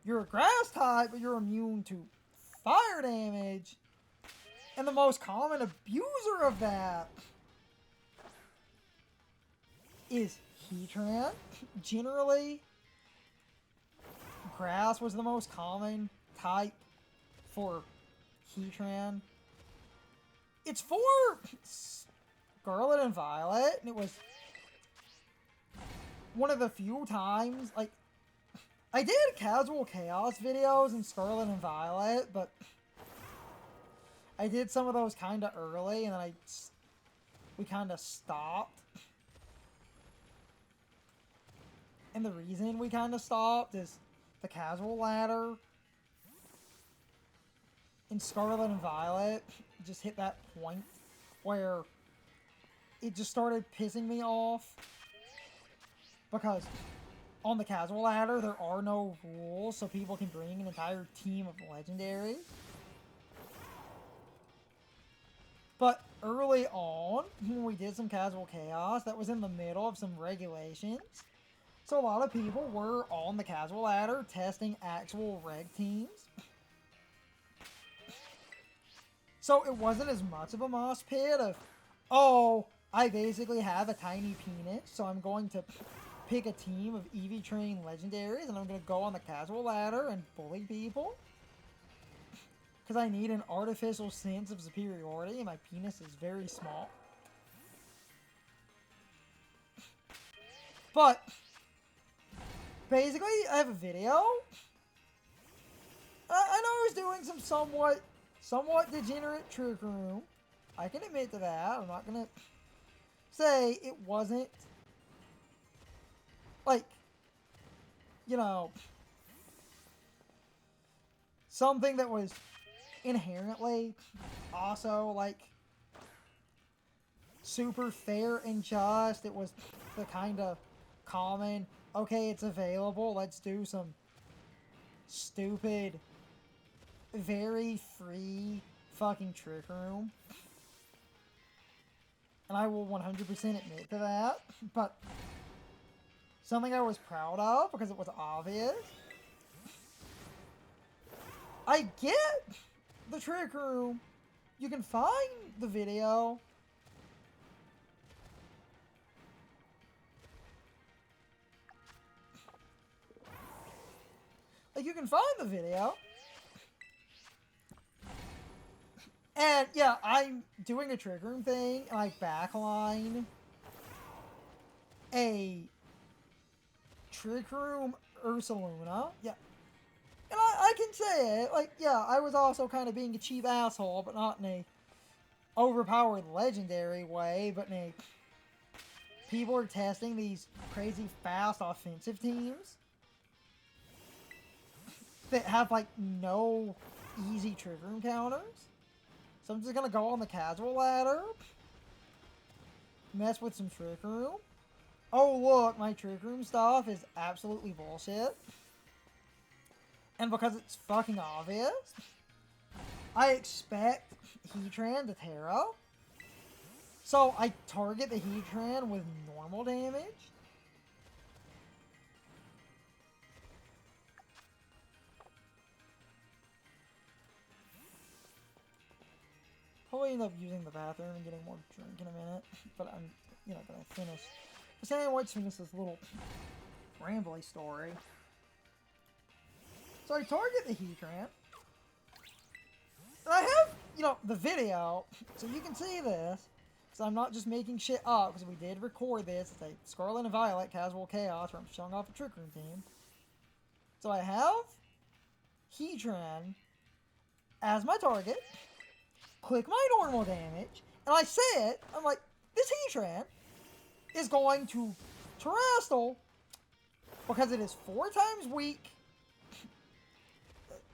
[SPEAKER 1] You're a grass type, but you're immune to fire damage. And the most common abuser of that is Heatran. Generally, grass was the most common type for Heatran. It's for Scarlet and Violet, and it was one of the few times, like, I did casual chaos videos in Scarlet and Violet, but I did some of those kind of early, and then we kind of stopped. And the reason we kind of stopped is the casual ladder in Scarlet and Violet just hit that point where it just started pissing me off, because on the casual ladder there are no rules, so people can bring an entire team of legendaries. But early on, when we did some casual chaos, that was in the middle of some regulations. So a lot of people were on the casual ladder testing actual reg teams. So it wasn't as much of a mosh pit of, oh, I basically have a tiny penis, so I'm going to pick a team of EV trained legendaries and I'm going to go on the casual ladder and bully people. Because I need an artificial sense of superiority and my penis is very small. But basically, I have a video. I know I was doing some somewhat degenerate trick room. I can admit to that. I'm not gonna say it wasn't, like, you know, something that was inherently also, like, super fair and just. It was the kind of common, okay, it's available, let's do some stupid, very free fucking trick room. And I will 100% admit to that, but something I was proud of because it was obvious. I get the trick room. You can find the video. Like, you can find the video. And, yeah, I'm doing a trick room thing, and I backline a trick room Ursaluna. Yeah. And I can say it. Like, yeah, I was also kind of being a cheap asshole, but not in a overpowered legendary way, but in a... People are testing these crazy fast offensive teams that have, like, no easy trick room counters. So I'm just gonna go on the casual ladder, mess with some trick room. Oh look, my trick room stuff is absolutely bullshit. And because it's fucking obvious, I expect Heatran to Terra. So I target the Heatran with normal damage. Probably end up using the bathroom and getting more drink in a minute. But I'm, gonna finish. So anyway, let's finish this little rambly story. So I target the Heatran. And I have, the video, so you can see this. So I'm not just making shit up, because we did record this. It's a Scarlet and Violet Casual Chaos, where I'm showing off a Trick Room team. So I have Heatran as my target, click my normal damage, and I say it, I'm like, this Heatran is going to Terrestrial because it is 4 times weak.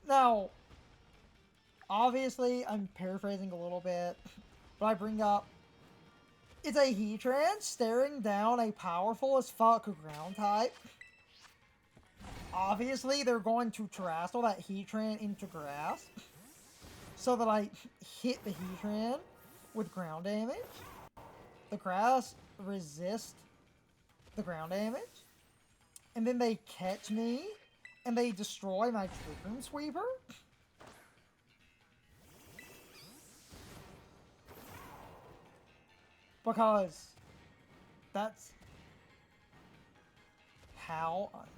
[SPEAKER 1] Now, obviously, I'm paraphrasing a little bit, but I bring up, it's a Heatran staring down a powerful as fuck ground type. Obviously, they're going to Terrestrial that Heatran into grass, so that I hit the Heatran with ground damage. The grass resists the ground damage, and then they catch me, and they destroy my Trick Room Sweeper. Because that's how I'm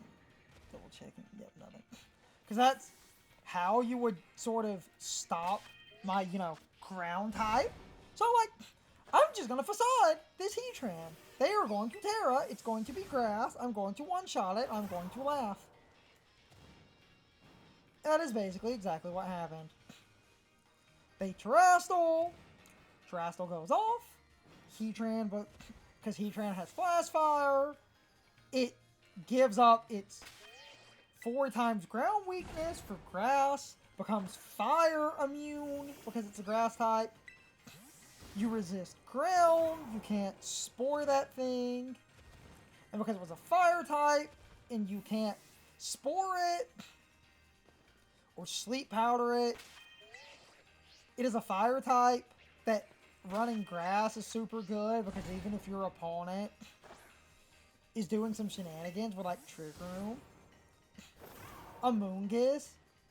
[SPEAKER 1] double checking. Yep, nothing. Because that's how you would sort of stop my, ground type. So I'm like, I'm just gonna facade this Heatran. They are going to Terra. It's going to be grass. I'm going to one-shot it. I'm going to laugh. That is basically exactly what happened. They Terrestrial. Terrestrial goes off. Heatran, but because Heatran has Flash Fire, it gives up its 4 times ground weakness for grass, becomes fire immune because it's a grass type. You resist ground, you can't spore that thing, and because it was a fire type, and you can't spore it, or sleep powder it, it is a fire type that running grass is super good, because even if your opponent is doing some shenanigans with, like, Trick Room, a Moongus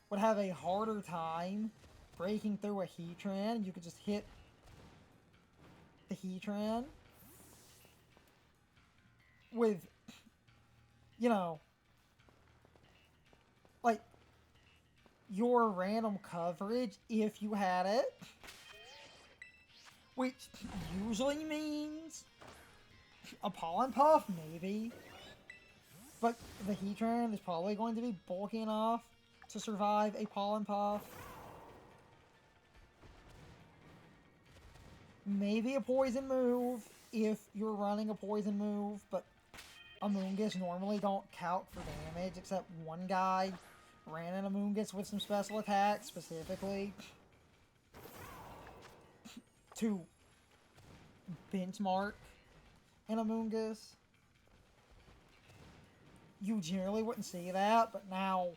[SPEAKER 1] would have a harder time breaking through a Heatran. You could just hit the Heatran with, like, your random coverage if you had it. Which usually means a Pollen Puff, maybe. But the Heatran is probably going to be bulky enough to survive a Pollen Puff. maybe a poison move if you're running a poison move, but Amoonguss normally don't calc for damage, except one guy ran an Amoonguss with some special attacks specifically to benchmark an Amoonguss. You generally wouldn't see that, but now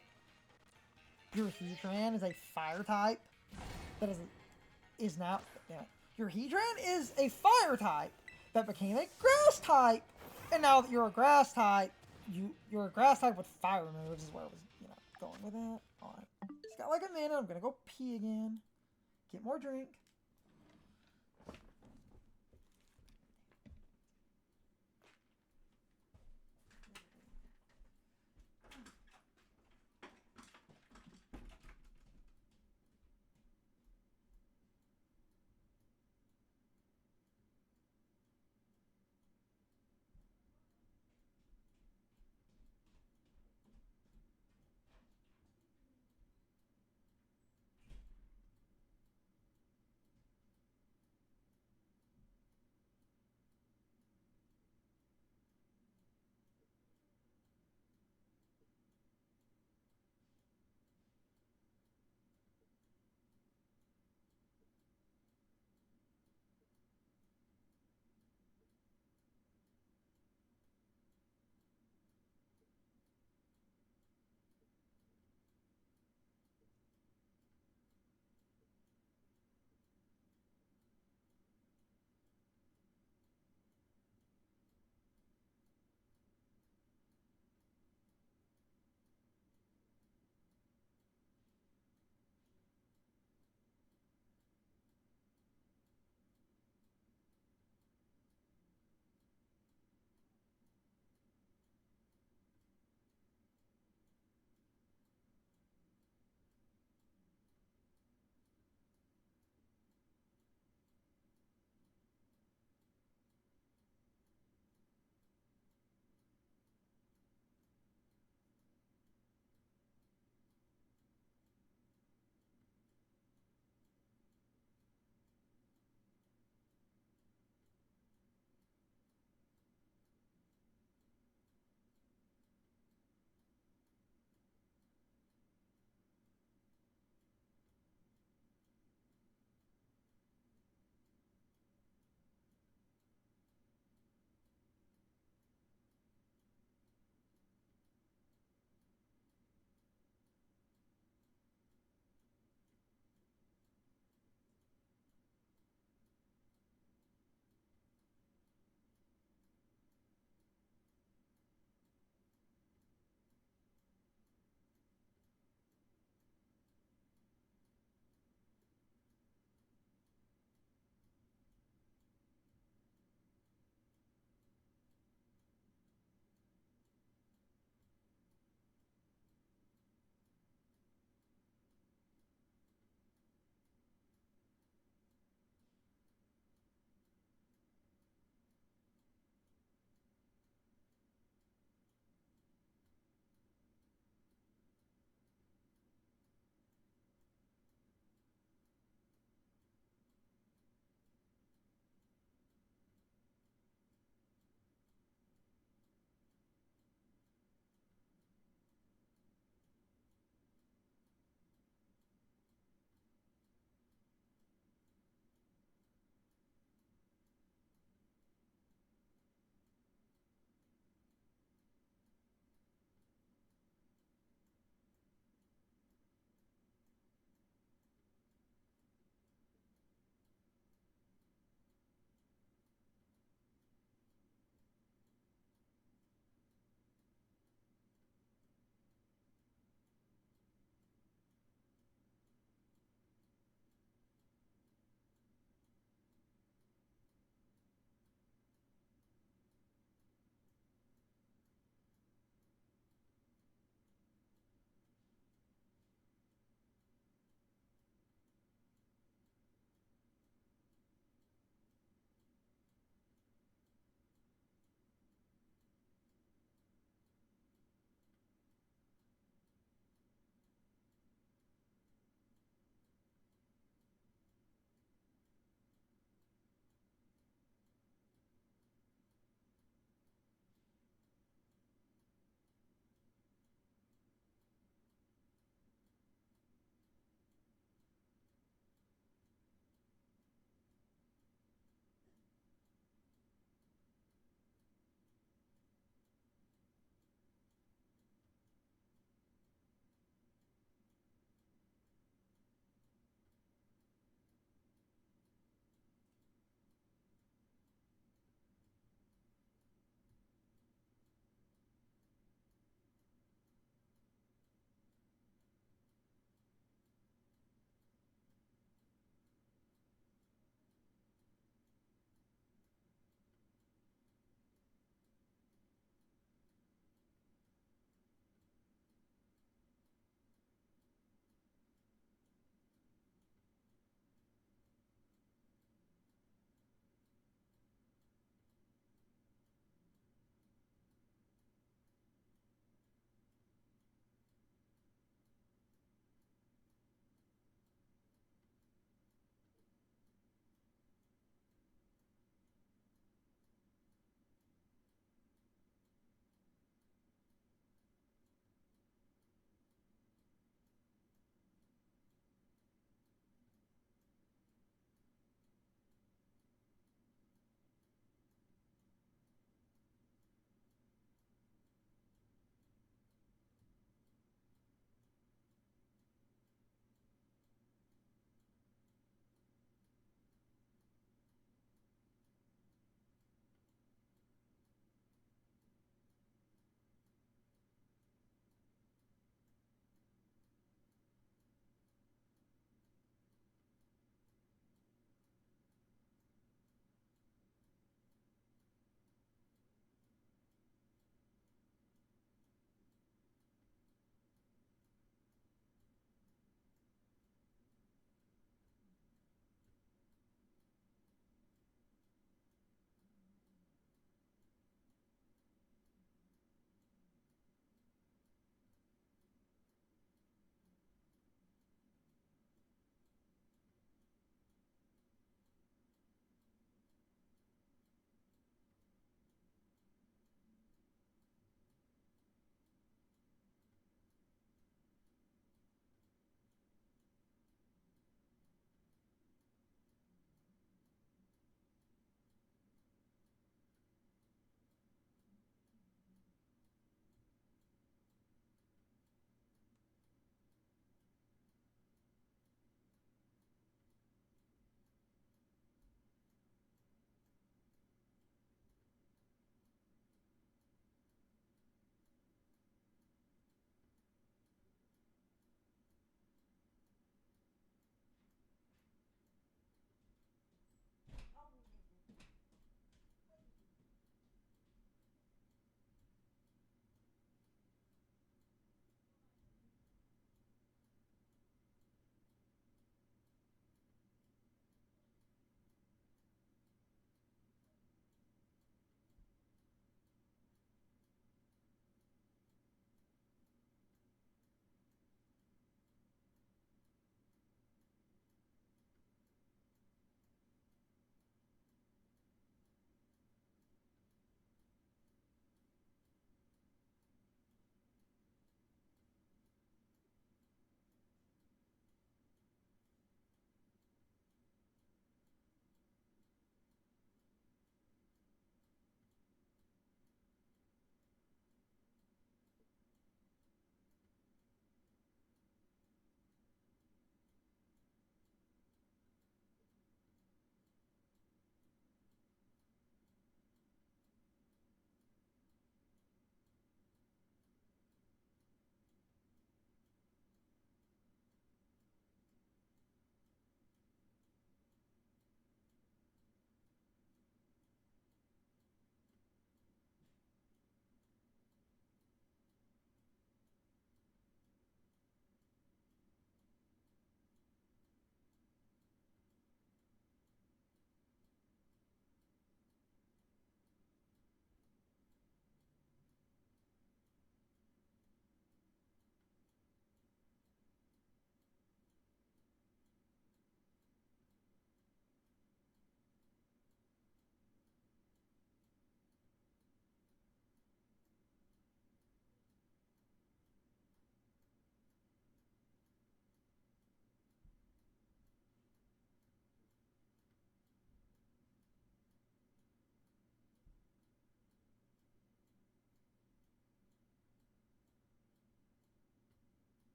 [SPEAKER 1] your Heatran is a fire type. That is now, yeah. Your Heatran is a fire type that became a grass type, and now that you're a grass type, you're a grass type with fire moves. Is where I was, going with that. All right, just got like a minute. I'm gonna go pee again, get more drink.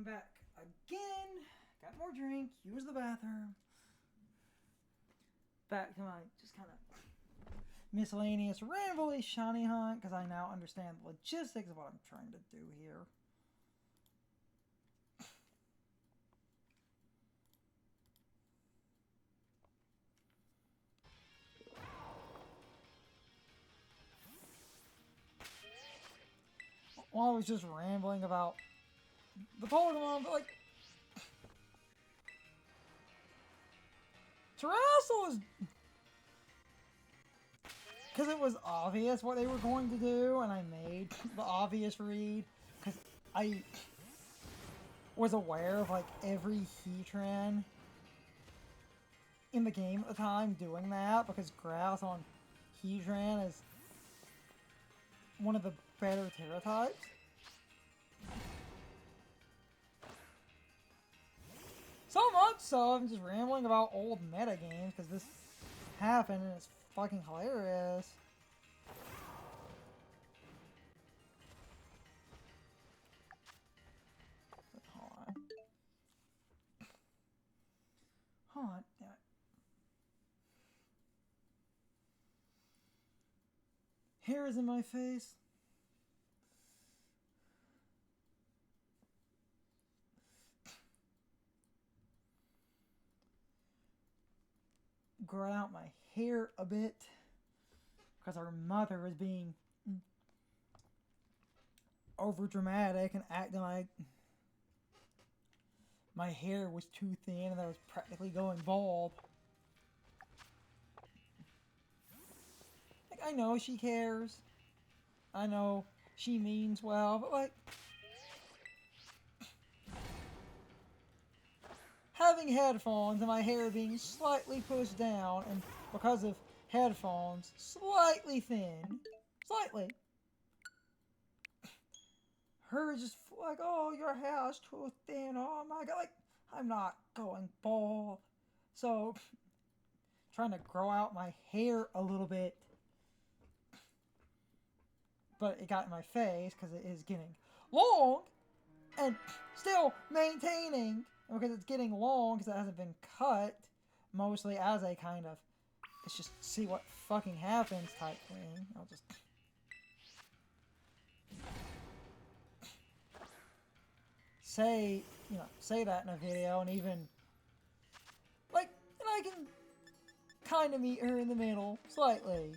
[SPEAKER 1] I'm back again. Got more drink. Use the bathroom. Back to my just kind of miscellaneous rambly shiny hunt because I now understand the logistics of what I'm trying to do here. Well, I was just rambling about the Pokemon, but like Terrestrial was because it was obvious what they were going to do, and I made the obvious read because I was aware of like every Heatran in the game at the time doing that because grass on Heatran is one of the better Terra types. So much so, I'm just rambling about old meta games because this happened and it's fucking hilarious. Hold on. Hold on, damn it. Hair is in my face. Grow out my hair a bit because our mother was being over dramatic and acting like my hair was too thin and I was practically going bald. Like, I know she cares. I know she means well, but like having headphones and my hair being slightly pushed down and because of headphones, slightly thin. Slightly. Her just like, oh, your hair's too thin. Oh my god. Like, I'm not going bald. So, trying to grow out my hair a little bit. But it got in my face because it is getting long and still maintaining. And because it's getting long because it hasn't been cut, mostly as a kind of, let's just see what fucking happens type thing. I'll just say, you know, say that in a video and even, like, and I can kind of meet her in the middle, slightly.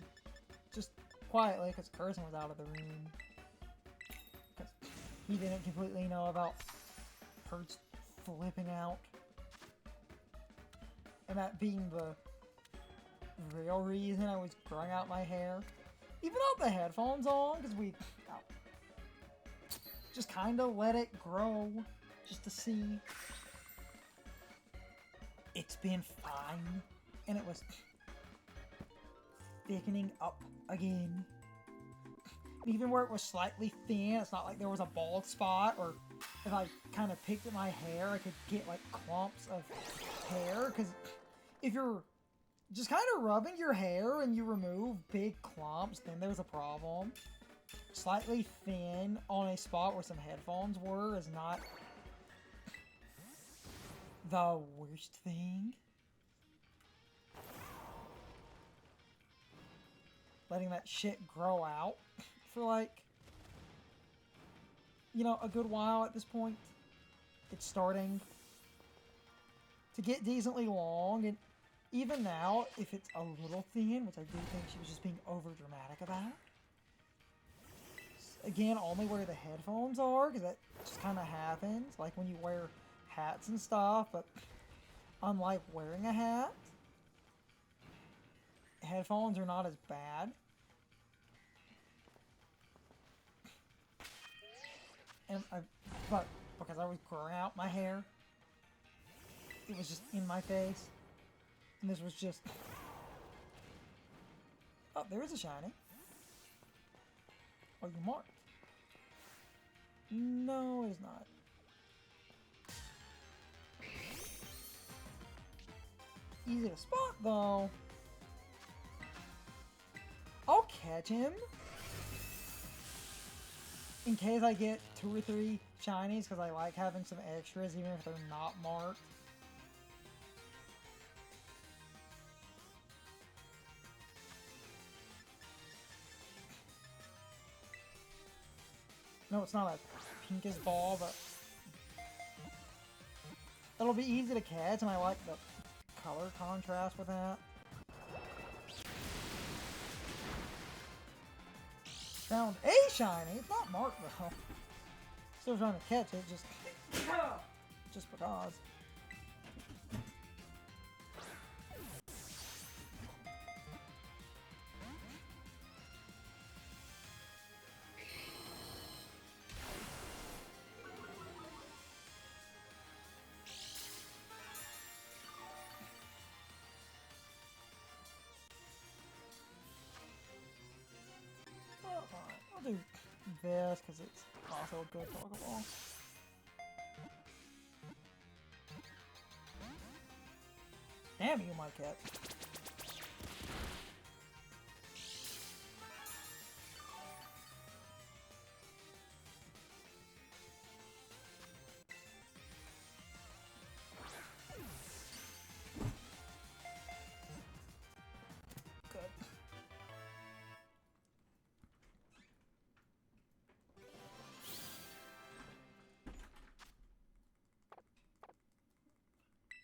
[SPEAKER 1] Just quietly, because Carson was out of the room. Because he didn't completely know about her flipping out. And that being the real reason I was growing out my hair. Even without the headphones on, because we just kind of let it grow, just to see. It's been fine. And it was thickening up again. Even where it was slightly thin, it's not like there was a bald spot, or if I kind of picked at my hair, I could get like clumps of hair, because if you're just kind of rubbing your hair and you remove big clumps, then there's a problem. Slightly thin on a spot where some headphones were is not the worst thing. Letting that shit grow out for like, you know, a good while at this point. It's starting to get decently long, and even now, if it's a little thin, which I do think she was just being over dramatic about. Again, only where the headphones are, because that just kind of happens, like when you wear hats and stuff, but unlike wearing a hat, headphones are not as bad. And but because I was growing out my hair, it was just in my face. And this was just... Oh, there is a shiny. Are you marked? No, it is not. Easy to spot, though. I'll catch him. in case I get 2 or 3 shinies, because I like having some extras even if they're not marked. No, it's not a pinkish ball, but it'll be easy to catch, and I like the color contrast with that. Found a shiny. It's not marked though. Still trying to catch it, just because. Well, fine. I'll do this because it's also a good Pokeball. Damn you, Mudkip. Good.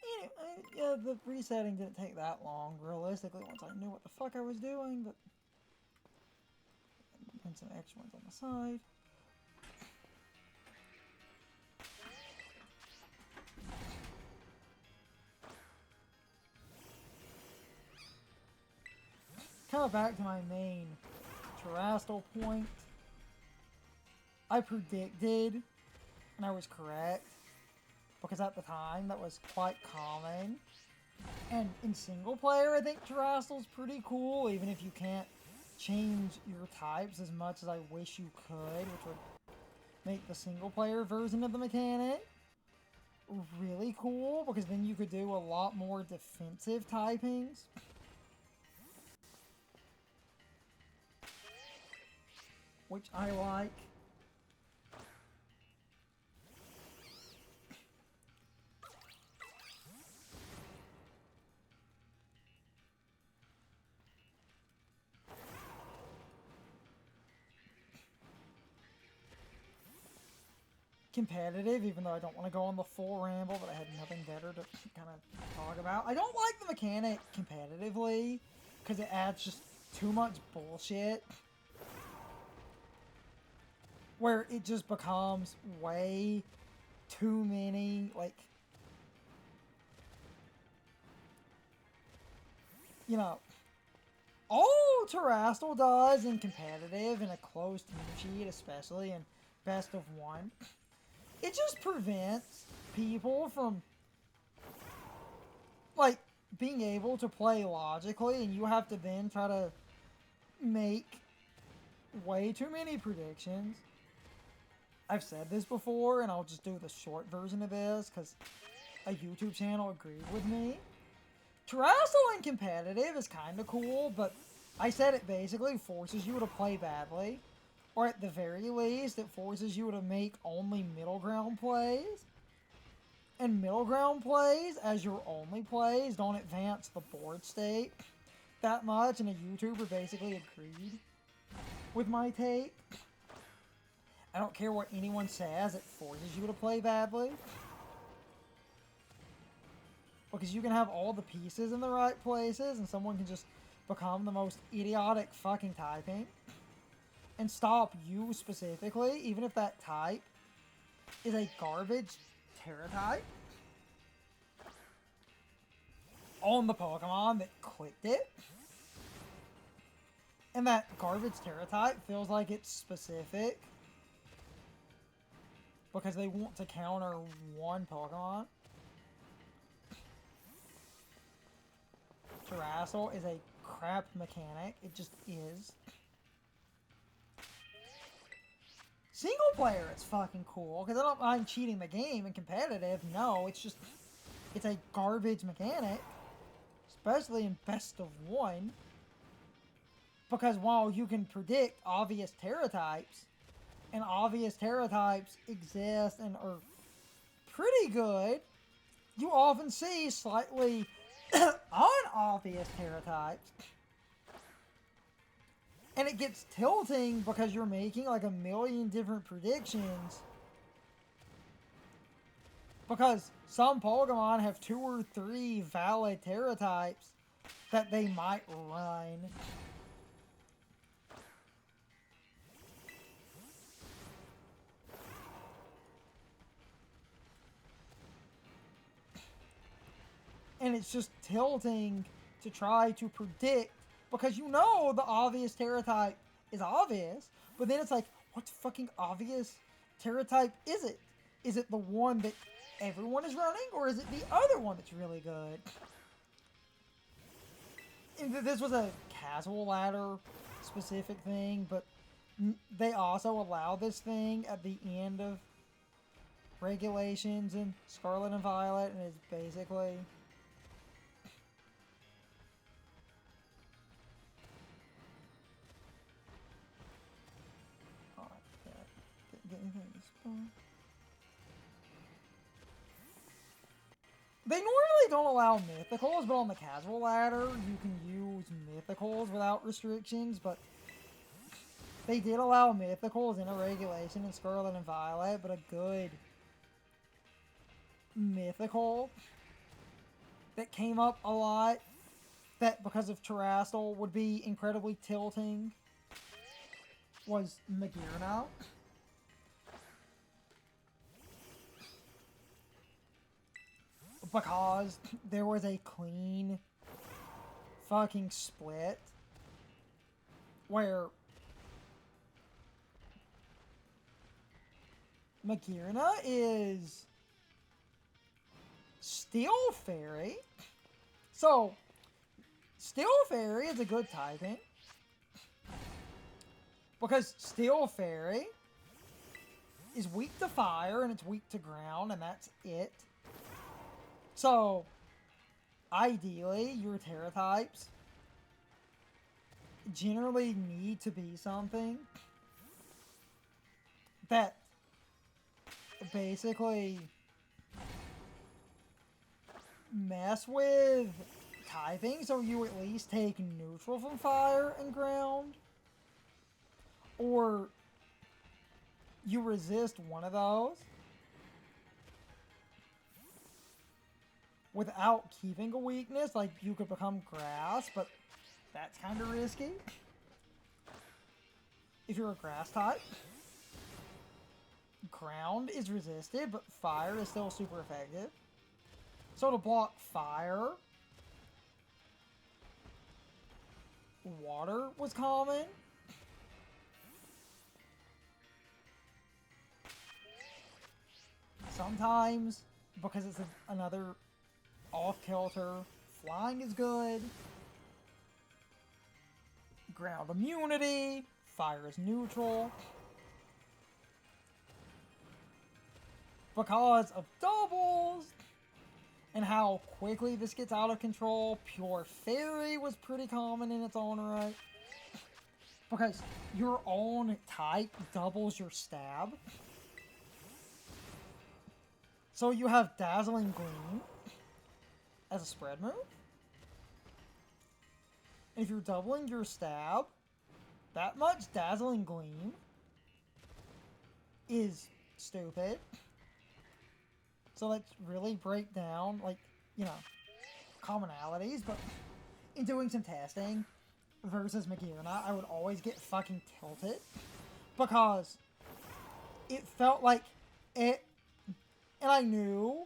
[SPEAKER 1] Anyway, yeah, the resetting didn't take that long, realistically, once I knew what the fuck I was doing, but... And some extra ones on the side. Kind of back to my main Terastal point. I predicted, and I was correct, because at the time that was quite common. And in single player, I think Terastal's pretty cool, even if you can't change your types as much as I wish you could, which would make the single player version of the mechanic really cool, because then you could do a lot more defensive typings. Which I like. Competitive, even though I don't want to go on the full ramble, but I had nothing better to kind of talk about. I don't like the mechanic competitively, because it adds just too much bullshit. Where it just becomes way too many, like, you know, all Terastal does in competitive, in a closed team sheet, especially in best of one, it just prevents people from, like, being able to play logically, and you have to then try to make way too many predictions. I've said this before, and I'll just do the short version of this, because a YouTube channel agreed with me. Terastal in competitive is kind of cool, but I said it basically forces you to play badly. Or at the very least, it forces you to make only middle ground plays. And middle ground plays, as your only plays, don't advance the board state that much, and a YouTuber basically agreed with my take. I don't care what anyone says, it forces you to play badly. Because you can have all the pieces in the right places, and someone can just become the most idiotic fucking typing. And stop you specifically, even if that type is a garbage Terra type. On the Pokemon that clicked it. And that garbage Terra type feels like it's specific. Because they want to counter one Pokemon. Terastal is a crap mechanic. It just is. Single player, it's fucking cool. Because I don't mind cheating the game in competitive. No, it's just... It's a garbage mechanic. Especially in best of one. Because while you can predict obvious Terra types, and obvious Terra types exist and are pretty good, you often see slightly unobvious Terra types. And it gets tilting because you're making like a million different predictions. Because some Pokemon have 2 or 3 valid Terra types that they might run. And it's just tilting to try to predict, because you know the obvious Terra type is obvious, but then it's like, what fucking obvious Terra type is it? Is it the one that everyone is running, or is it the other one that's really good? And this was a casual ladder specific thing, but they also allow this thing at the end of regulations in Scarlet and Violet, and it's basically... They normally don't allow mythicals, but on the casual ladder, you can use mythicals without restrictions, but they did allow mythicals in a regulation in Scarlet and Violet, but a good mythical that came up a lot, that because of Terrestrial would be incredibly tilting, was Magearna. Because there was a clean fucking split where Magearna is Steel Fairy. So, Steel Fairy is a good typing. Because Steel Fairy is weak to fire and it's weak to ground, and that's it. So, ideally, your Terra types generally need to be something that basically mess with typing, so you at least take neutral from fire and ground, or you resist one of those without keeping a weakness. Like, you could become grass, but that's kind of risky if you're a grass type. Ground is resisted, but fire is still super effective. So to block fire, water was common. Sometimes, because it's another off-kilter, flying is good. Ground immunity, fire is neutral. Because of doubles and how quickly this gets out of control, Pure Fairy was pretty common in its own right. Because your own type doubles your stab. So you have Dazzling Gleam as a spread move. And if you're doubling your stab, that much Dazzling Gleam is stupid. So let's really break down, like, you know, commonalities. But in doing some testing versus Magearna, I would always get fucking tilted. Because it felt like it... And I knew,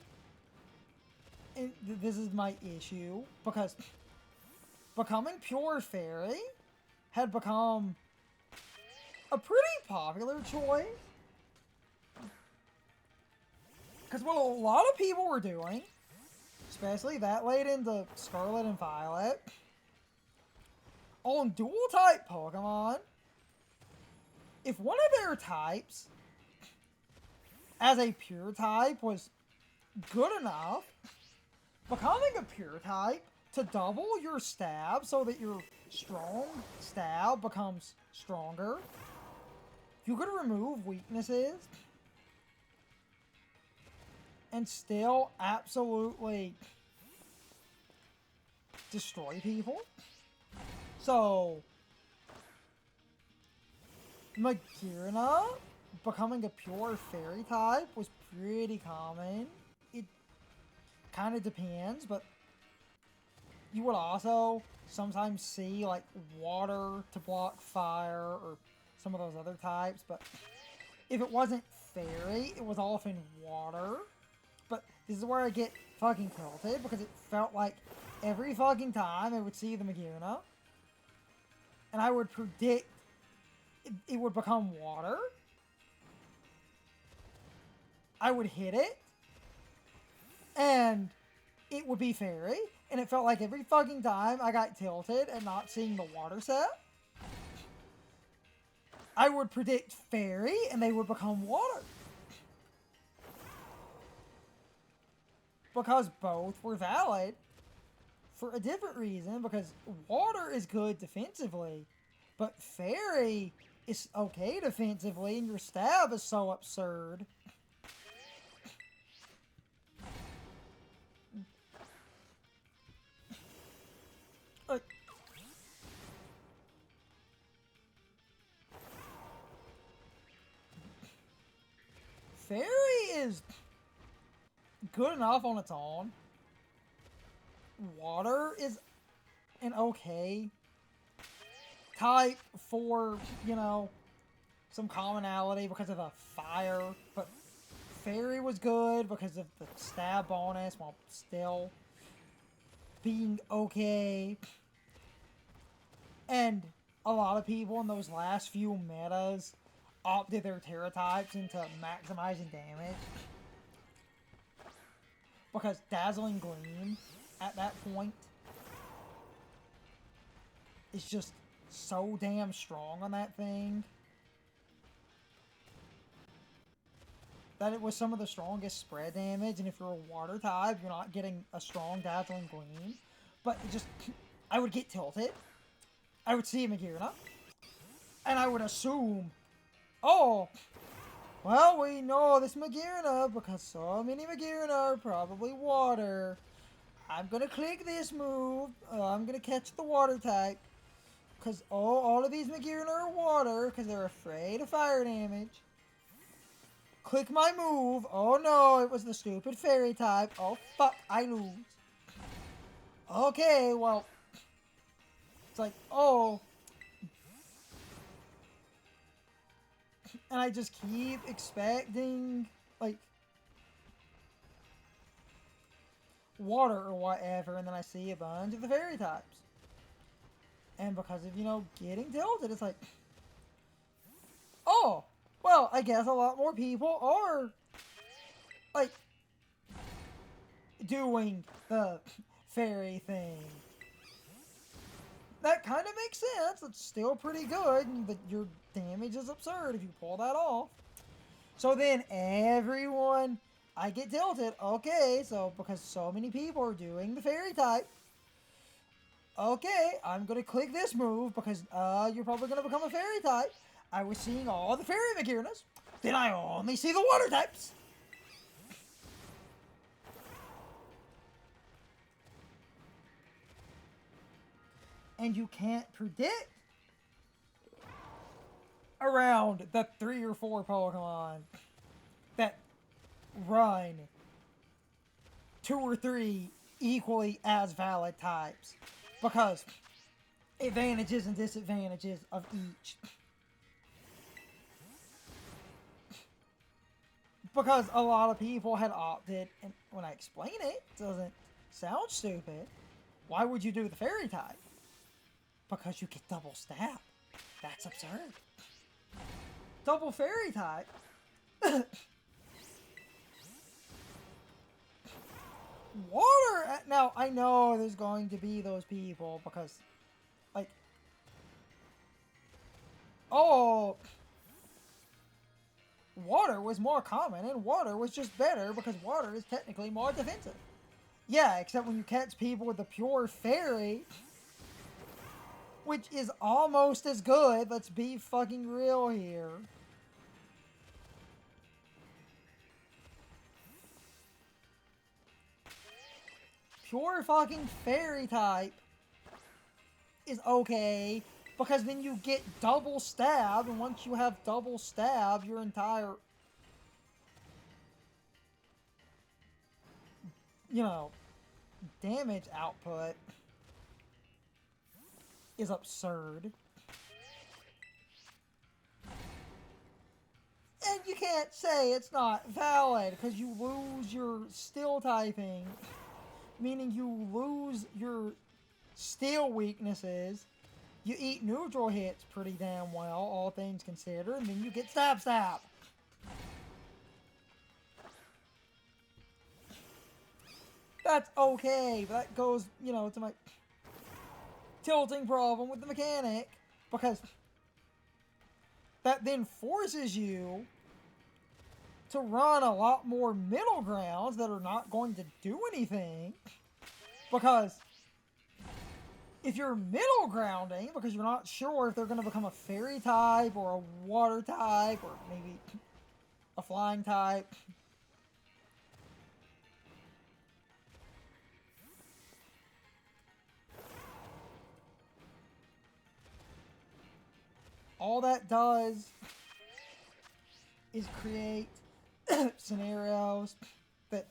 [SPEAKER 1] and this is my issue, because becoming Pure Fairy had become a pretty popular choice. Because what a lot of people were doing, especially that late into Scarlet and Violet, on dual-type Pokemon, if one of their types as a pure type was good enough, becoming a pure type to double your stab so that your strong stab becomes stronger you could remove weaknesses and still absolutely destroy people. So, Magearna becoming a pure fairy type was pretty common. It kind of depends, but you would also sometimes see like water to block fire or some of those other types, but if it wasn't fairy, it was often water. But this is where I get fucking tilted, because it felt like every fucking time I would see the Magearna, and I would predict it would become water. I would hit it, and it would be fairy, and it felt like every fucking time I got tilted and not seeing the water set, I would predict fairy, and they would become water. Because both were valid for a different reason, because water is good defensively, but fairy is okay defensively, and your stab is so absurd. Fairy is good enough on its own. Water is an okay type for, you know, some commonality because of the fire, but fairy was good because of the stab bonus while still being okay. And a lot of people in those last few metas opted their Terra types into maximizing damage, because Dazzling Gleam at that point is just so damn strong on that thing that it was some of the strongest spread damage, and if you're a water type, you're not getting a strong Dazzling Gleam. But it just, I would get tilted. I would see Magearna, and I would assume, oh, well, we know this Magearna because so many Magearna are probably water. I'm gonna click this move. I'm gonna catch the water type, because all of these Magearna are water because they're afraid of fire damage. Click my move. Oh no, it was the stupid fairy type. Oh fuck, I lose. Okay, well, it's like, oh. And I just keep expecting, like, water or whatever, and then I see a bunch of the fairy types. And because of, you know, getting tilted, it's like, oh, well, I guess a lot more people are, like, doing the fairy thing. That kind of makes sense. It's still pretty good, but your damage is absurd if you pull that off. So then everyone, I get tilted. Okay, so because so many people are doing the fairy type, okay, I'm going to click this move because you're probably going to become a fairy type. I was seeing all the fairy Magearnas. Then I only see the water types. And you can't predict around the 3 or 4 Pokemon that run 2 or 3 equally as valid types, because advantages and disadvantages of each. Because a lot of people had opted, and when I explain it, it doesn't sound stupid. Why would you do the fairy type? Because you get double stab. That's absurd. Double fairy type. Water. Now, I know there's going to be those people because, like, oh, water was more common and water was just better because water is technically more defensive. Yeah, except when you catch people with the pure fairy, which is almost as good, let's be fucking real here. pure fucking fairy type is okay, because then you get double stab, and once you have double stab, your entire, you know, damage output is absurd. And you can't say it's not valid, because you lose your steel typing, meaning you lose your steel weaknesses. You eat neutral hits pretty damn well, all things considered, and then you get stab stab. That's okay, but that goes, you know, to my tilting problem with the mechanic, because that then forces you to run a lot more middle grounds that are not going to do anything, because if you're middle grounding because you're not sure if they're going to become a fairy type or a water type or maybe a flying type, all that does is create scenarios that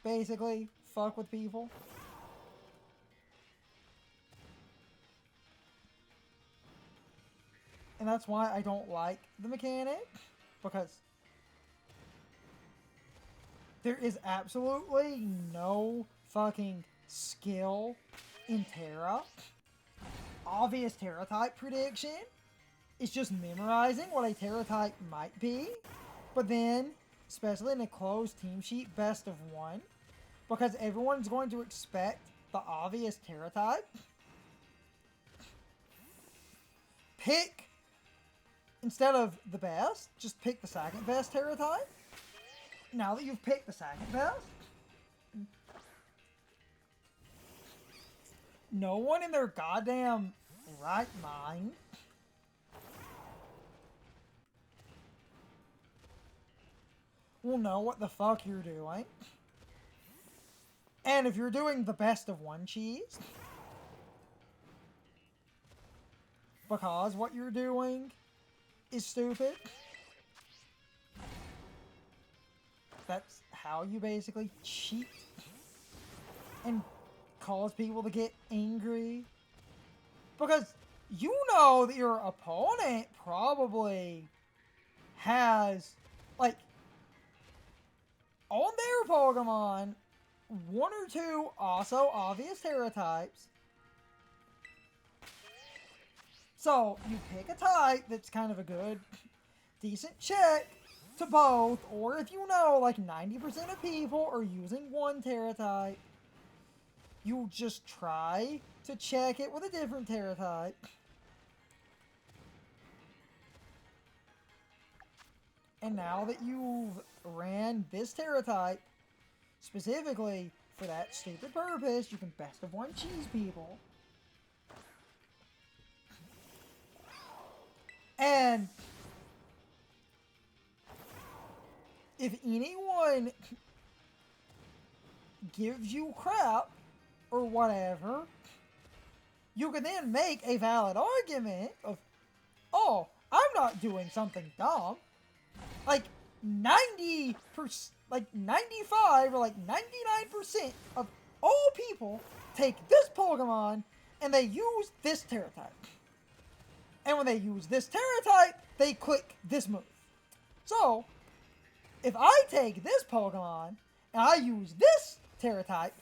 [SPEAKER 1] basically fuck with people. And that's why I don't like the mechanic, because there is absolutely no fucking skill in Terra. Obvious Terra type prediction is just memorizing what a Terra type might be, but then, especially in a closed team sheet best of one, because everyone's going to expect the obvious Terra type, pick, instead of the best, just pick the second best Terra type. Now that you've picked the second best, no one in their goddamn right mind will know what the fuck you're doing. And if you're doing the best of one cheese, because what you're doing is stupid, that's how you basically cheat and cause people to get angry. Because you know that your opponent probably has, like, on their Pokemon, one or two also obvious Terra types. So you pick a type that's kind of a good, decent check to both, or if you know like 90% of people are using one Terra type, you just try to check it with a different Terra type. And now that you've ran this Terra type specifically for that stupid purpose, you can best of one cheese people. And if anyone gives you crap or whatever, you can then make a valid argument of, oh, I'm not doing something dumb. Like 90%, like 95 or like 99% of all people take this Pokemon and they use this Terra type. And when they use this Terra type, they click this move. So, if I take this Pokemon and I use this Terra type,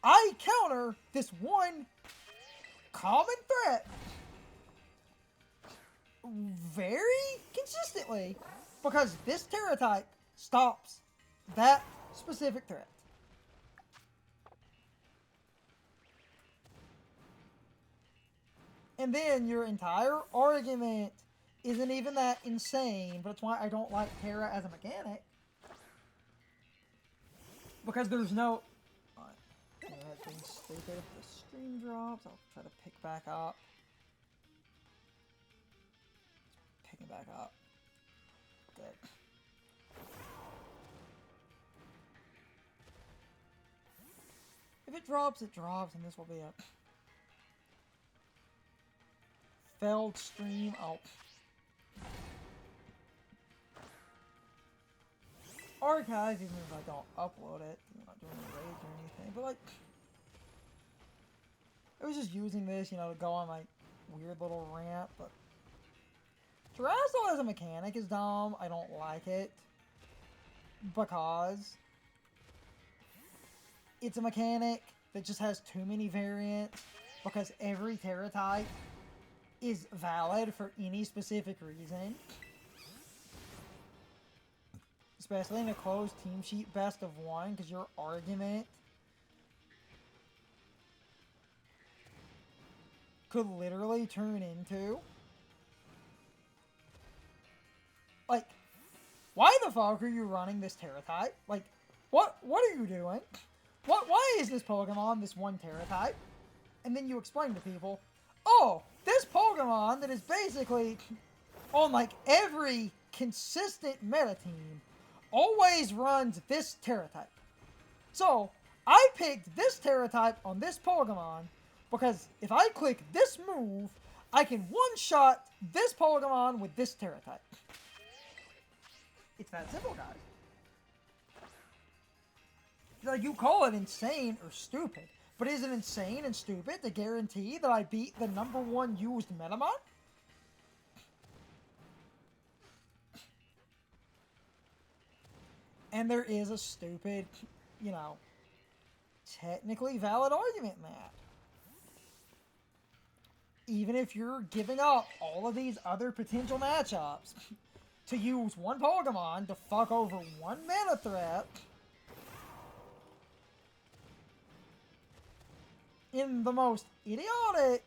[SPEAKER 1] I counter this one common threat very consistently, because this Terra type stops that specific threat. And then your entire argument isn't even that insane, but that's why I don't like Terra as a mechanic. Because there's no... Yeah, that thing's stupid. If the stream drops, I'll try to pick back up. Picking back up. Good. If it drops, it drops, and this will be a failed stream. Oh. Archive, even if I don't upload it. I'm not doing a raid or anything, but like, I was just using this, you know, to go on my weird little rant, but Terrestrial as a mechanic is dumb. I don't like it because it's a mechanic that just has too many variants, because every Terra type is valid for any specific reason. Especially in a closed team sheet best of one, because your argument could literally turn into, like, why the fuck are you running this Terra type? Like, what are you doing? Why is this Pokemon this one Terra type? And then you explain to people, oh, this Pokemon that is basically on like every consistent meta team always runs this Terra type. So I picked this Terra type on this Pokemon because if I click this move, I can one-shot this Pokemon with this Terra type. It's that simple, guys. Like, you call it insane or stupid, but is it insane and stupid to guarantee that I beat the #1 used Metamon? And there is a stupid, you know, technically valid argument in that. Even if you're giving up all of these other potential matchups to use one Pokemon to fuck over one mana threat in the most idiotic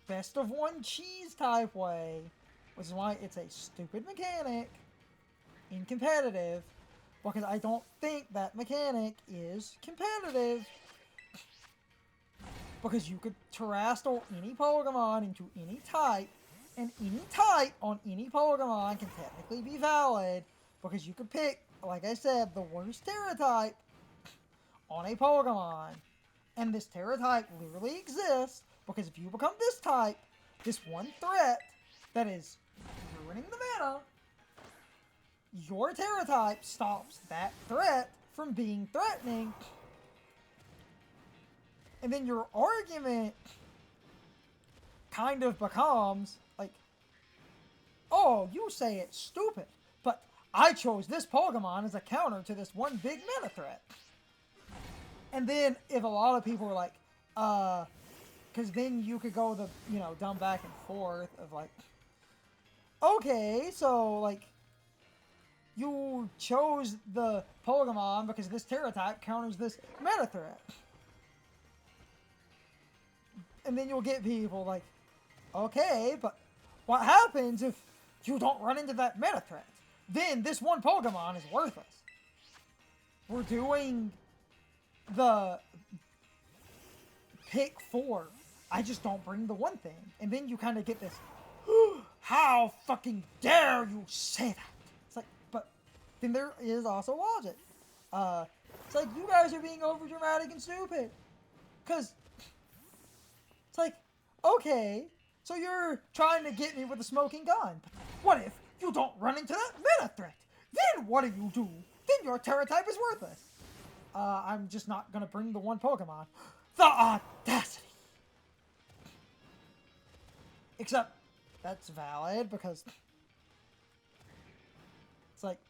[SPEAKER 1] best of one cheese type way, which is why it's a stupid mechanic in competitive, because I don't think that mechanic is competitive. Because you could terrestrial any Pokemon into any type, and any type on any Pokemon can technically be valid, because you could pick, like I said, the worst Terra type on a Pokemon. And this Terra type literally exists because if you become this type, this one threat that is ruining the meta, your Terra type stops that threat from being threatening. And then your argument kind of becomes like, oh, you say it's stupid, but I chose this Pokemon as a counter to this one big meta threat. And then if a lot of people are like, because then you could go the, you know, dumb back and forth of like, okay, so like, you chose the Pokemon because this Terra type counters this meta threat. And then you'll get people like, okay, but what happens if you don't run into that meta threat? Then this one Pokemon is worthless. We're doing the pick 4. I just don't bring the one thing. And then you kind of get this, how fucking dare you say that? It's like, but then there is also logic. It's like, you guys are being over dramatic and stupid. Because it's like, okay, so you're trying to get me with a smoking gun. But what if you don't run into that meta threat? Then what do you do? Then your Terra type is worthless. I'm just not going to bring the one Pokemon. The audacity! Except, that's valid because it's like,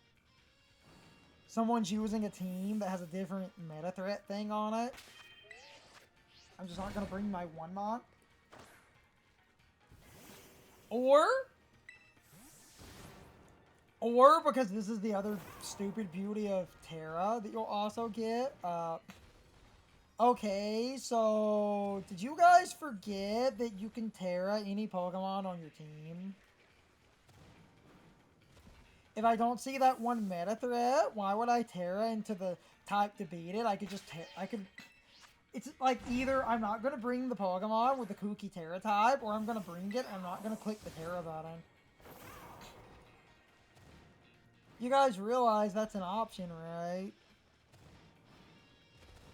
[SPEAKER 1] someone's using a team that has a different meta threat thing on it. I'm just not going to bring my one Mon. Or because this is the other stupid beauty of Terra that you'll also get. Okay, so did you guys forget that you can Terra any Pokemon on your team? If I don't see that one meta threat, why would I Terra into the type to beat it? I could just it's like either I'm not going to bring the Pokemon with the kooky Terra type, or I'm going to bring it and I'm not going to click the Terra button. You guys realize that's an option, right?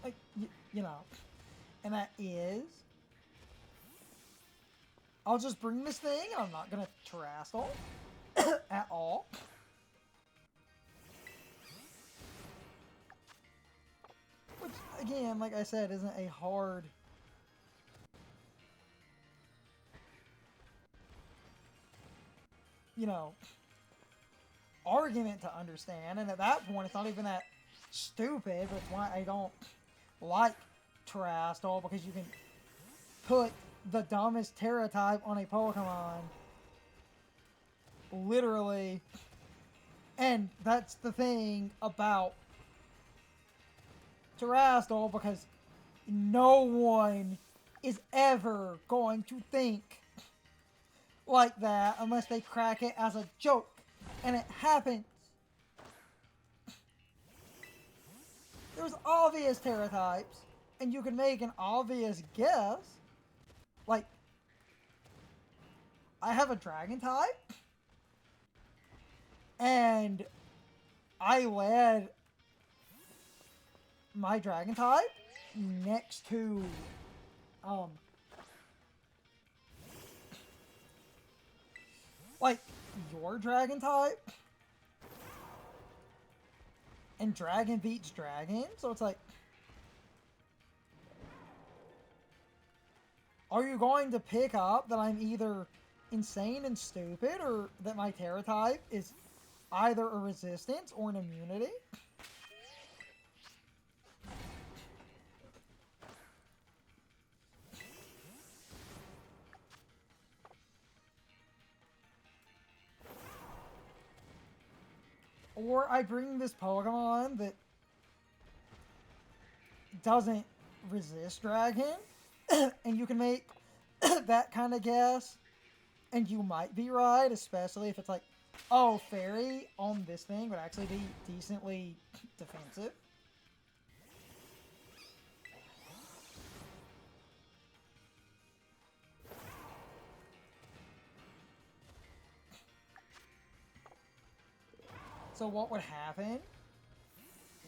[SPEAKER 1] Like, you know. And that is... I'll just bring this thing, and I'm not gonna Terrastal at all. Which, again, like I said, isn't a hard... you know, argument to understand. And at that point, it's not even that stupid, but it's why I don't like Terrastal, because you can put the dumbest Terra type on a Pokemon. Literally. And that's the thing about Terrastal, because no one is ever going to think like that unless they crack it as a joke. And it happens. There's obvious Terra types, and you can make an obvious guess. Like, I have a Dragon type, and I led my Dragon type next to, like, your Dragon type, and Dragon beats Dragon, so it's like, are you going to pick up that I'm either insane and stupid, or that my Terra type is either a resistance or an immunity? Or I bring this Pokemon that doesn't resist Dragon, and you can make that kind of guess, and you might be right, especially if it's like, oh, Fairy on this thing would actually be decently defensive. So what would happen,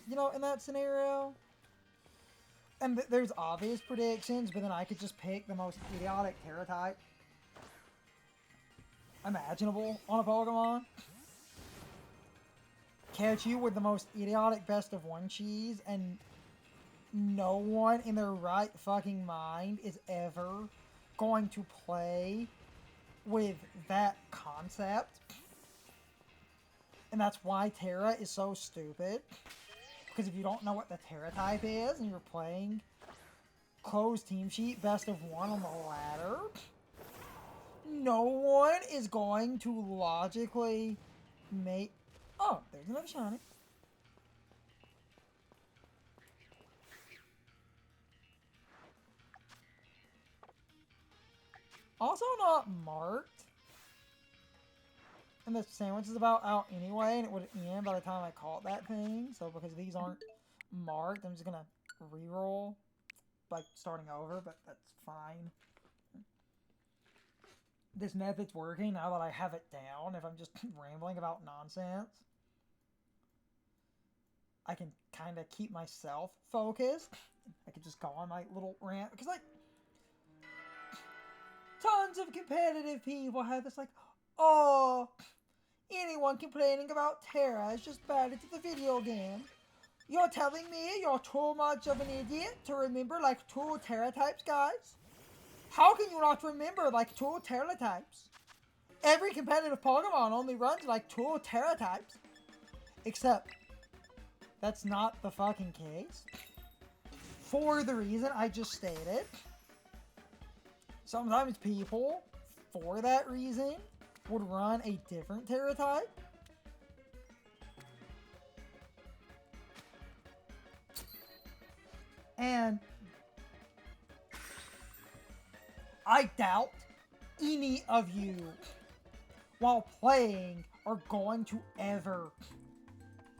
[SPEAKER 1] you know, in that scenario? And there's obvious predictions, but then I could just pick the most idiotic Terra type imaginable on a Pokemon. Catch you with the most idiotic best of one cheese, and no one in their right fucking mind is ever going to play with that concept. And that's why Terra is so stupid. Because if you don't know what the Terra type is, and you're playing closed team sheet best of one on the ladder, no one is going to logically make... Oh, there's another shiny. Also not marked. And the sandwich is about out anyway, and it would end by the time I caught that thing. So because these aren't marked, I'm just gonna re-roll by starting over, but that's fine. This method's working now that I have it down. If I'm just rambling about nonsense, I can kind of keep myself focused. I could just go on my little rant, because like tons of competitive people have this like, oh, anyone complaining about Terra is just bad into the video game. You're telling me you're too much of an idiot to remember like 2 Terra types, guys? How can you not remember like 2 Terra types? Every competitive Pokemon only runs like 2 Terra types. Except, that's not the fucking case. For the reason I just stated. Sometimes people, for that reason, would run a different Terra type. And I doubt any of you, while playing, are going to ever,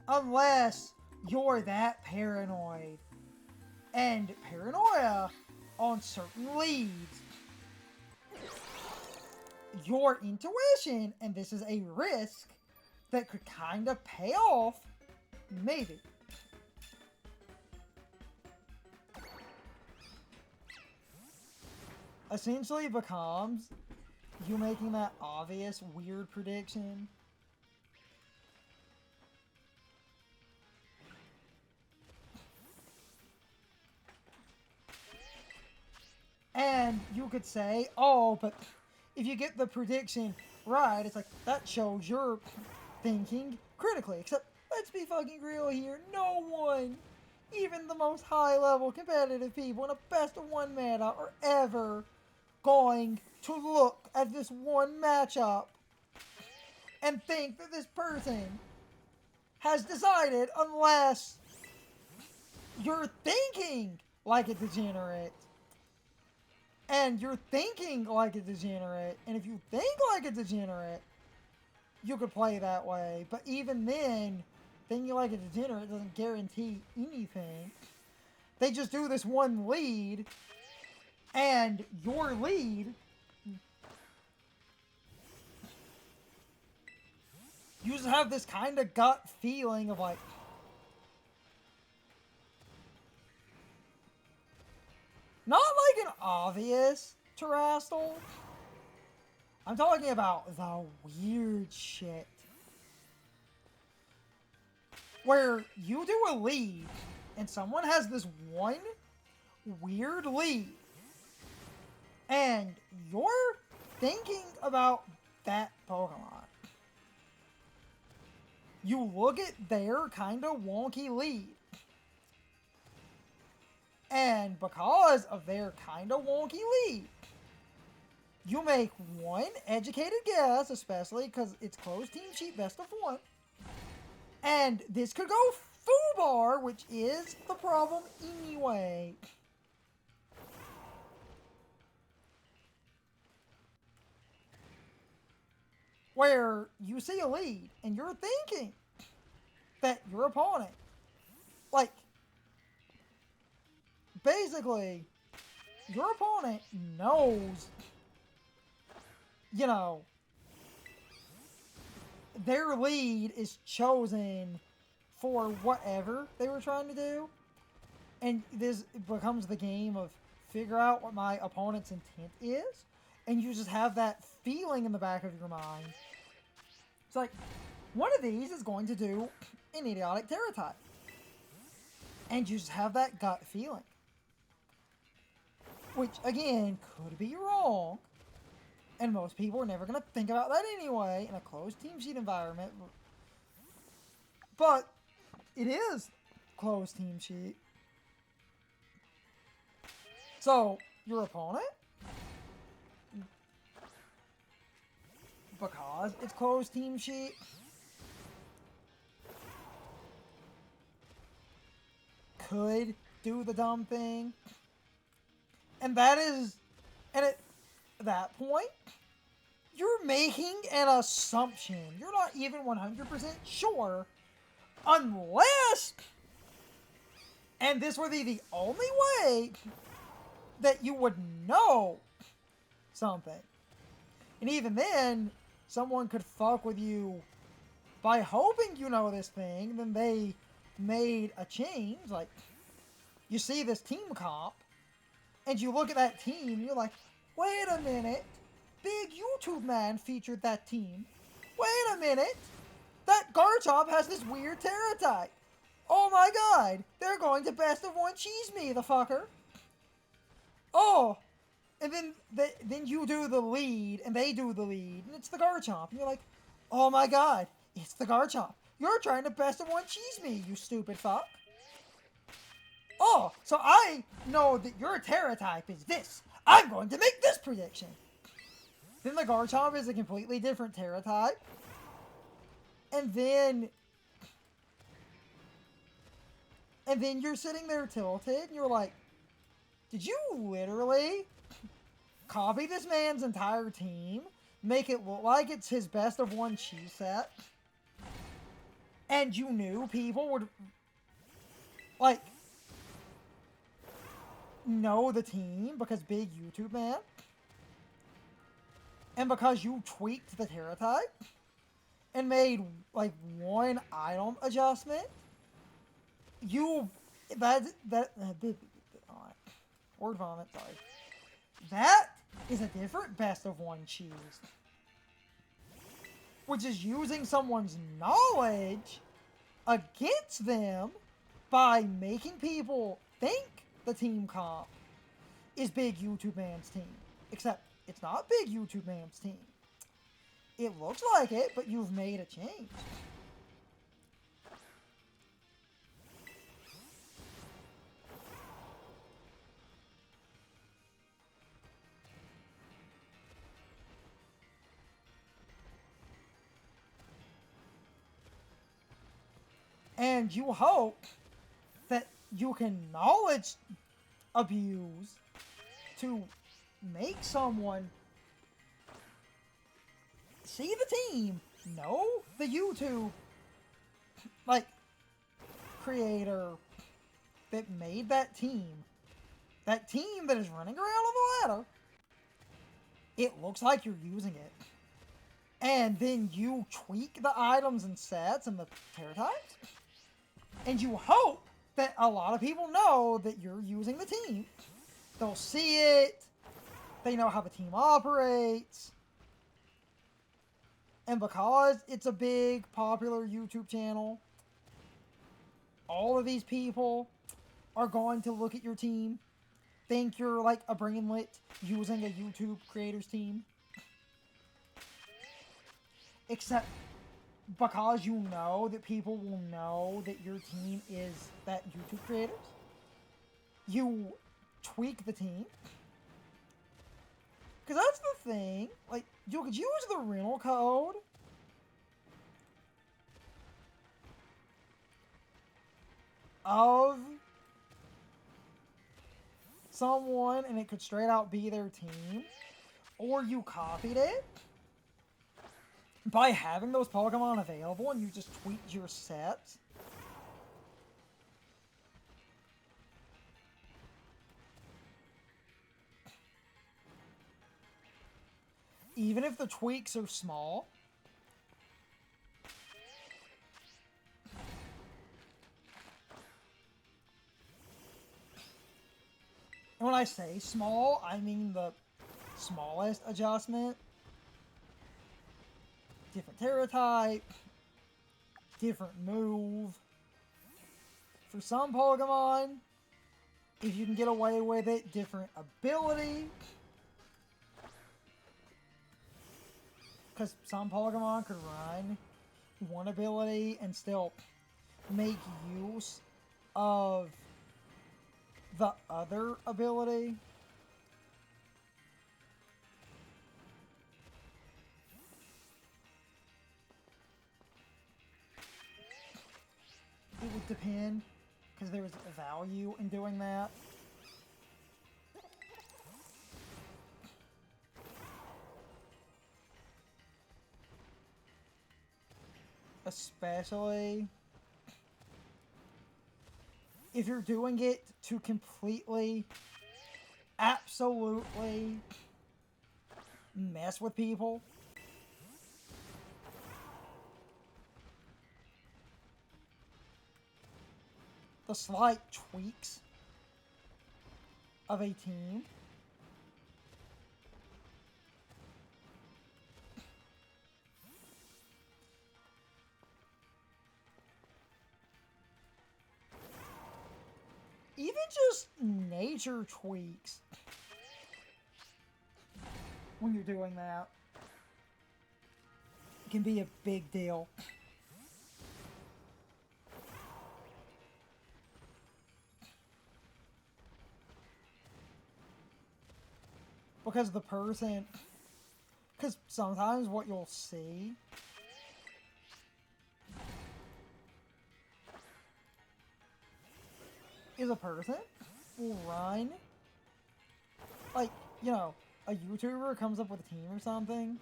[SPEAKER 1] unless you're that paranoid. And paranoia on certain leads, your intuition, and this is a risk that could kind of pay off, maybe. essentially becomes you making that obvious weird prediction. And you could say, oh, but if you get the prediction right, it's like, that shows you're thinking critically. Except, let's be fucking real here, no one, even the most high-level competitive people in a best-of-1 meta, are ever going to look at this one matchup and think that this person has decided, unless you're thinking like a degenerate. And you're thinking like a degenerate. And if you think like a degenerate, you could play that way. But even then, thinking like a degenerate doesn't guarantee anything. They just do this one lead, and your lead, you just have this kind of gut feeling of like, not like an obvious terrestrial. I'm talking about the weird shit. Where you do a lead, and someone has this one weird lead, and you're thinking about that Pokemon. You look at their kind of wonky lead, and because of their kind of wonky lead, you make one educated guess, especially because it's closed team sheet best of 1. And this could go foobar, which is the problem anyway. Where you see a lead, and you're thinking that your opponent, like, basically, your opponent knows, you know, their lead is chosen for whatever they were trying to do. And this becomes the game of figure out what my opponent's intent is. And you just have that feeling in the back of your mind. It's like, one of these is going to do an idiotic Terra type. And you just have that gut feeling. Which, again, could be wrong. And most people are never going to think about that anyway in a closed team sheet environment. But it is closed team sheet. So, your opponent, because it's closed team sheet, could do the dumb thing. And that is, and at that point, you're making an assumption. You're not even 100% sure, unless, and this would be the only way that you would know something. And even then, someone could fuck with you by hoping you know this thing, then they made a change. Like, you see this team comp, and you look at that team, and you're like, wait a minute, big YouTube man featured that team. Wait a minute, that Garchomp has this weird Terra type. Oh my god, they're going to best of 1 cheese me, the fucker. Oh, and then you do the lead, and they do the lead, and it's the Garchomp. And you're like, oh my god, it's the Garchomp. You're trying to best of 1 cheese me, you stupid fuck. Oh, so I know that your Terra type is this. I'm going to make this prediction. Then the Garchomp is a completely different Terra type. And then you're sitting there tilted, and you're like, did you literally copy this man's entire team, make it look like it's his best of 1 cheese set, and you knew people would, like, know the team because big YouTube man, and because you tweaked the Terra type and made like 1 item adjustment, word vomit, sorry. That is a different best of one choose, which is using someone's knowledge against them by making people think the team comp is Big YouTube Man's team. Except it's not Big YouTube Man's team. It looks like it, but you've made a change. And you hope that you can knowledge abuse to make someone see the team, know the YouTube, like, creator that made that team that is running around on the ladder. It looks like you're using it. And then you tweak the items and sets and the terror types. And you hope that a lot of people know that you're using the team. They'll see it. They know how the team operates. And because it's a big, popular YouTube channel, all of these people are going to look at your team, think you're like a brainlet using a YouTube creator's team. Except because you know that people will know that your team is that YouTube creators, you tweak the team. Because that's the thing, like, you could use the rental code of someone and it could straight out be their team, or you copied it by having those Pokemon available and you just tweaked your sets. Even if the tweaks are small. And when I say small, I mean the smallest adjustment. Different Terra type. Different move. For some Pokemon, if you can get away with it, different ability. Because some Pokemon could run one ability and still make use of the other ability. It would depend, because there was a value in doing that. Especially if you're doing it to completely, absolutely mess with people. The slight tweaks of a team. Even just nature tweaks when you're doing that can be a big deal. Because the person... Because sometimes what you'll see is a person will run, like, you know, a YouTuber comes up with a team or something,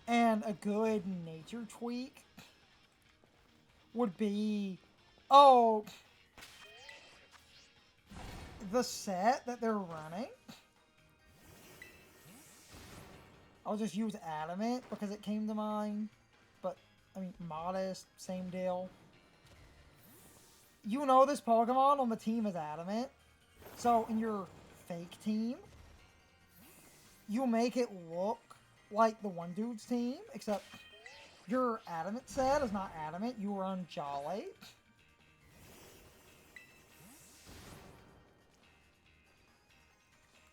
[SPEAKER 1] and a good nature tweak would be, oh, the set that they're running, I'll just use Adamant because it came to mind, but, I mean, Modest, same deal. You know this Pokemon on the team is Adamant, so in your fake team. You make it look like the one dude's team, except your adamant set is not adamant. You run Jolly.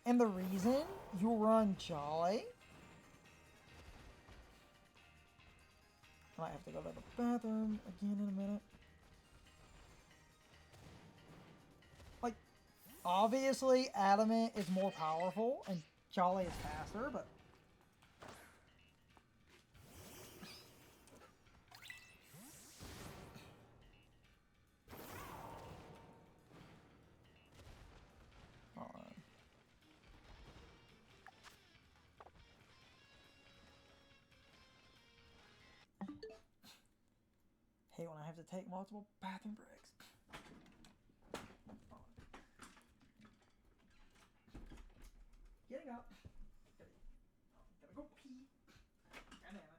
[SPEAKER 1] And the reason you run Jolly... I might have to go to the bathroom again in a minute. Like, obviously, adamant is more powerful and Jolly is faster, but... Hate when I have to take multiple bathroom breaks. Getting up. Gotta go pee. God damn it.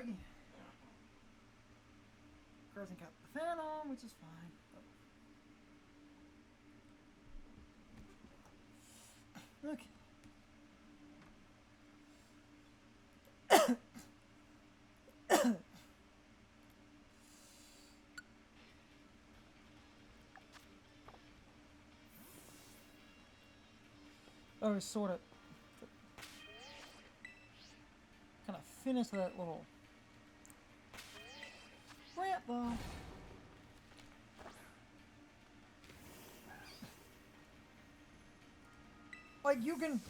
[SPEAKER 1] again. Doesn't got the fan on, which is fine. Okay. I was sort of kind of finish that little rant though. Like you can,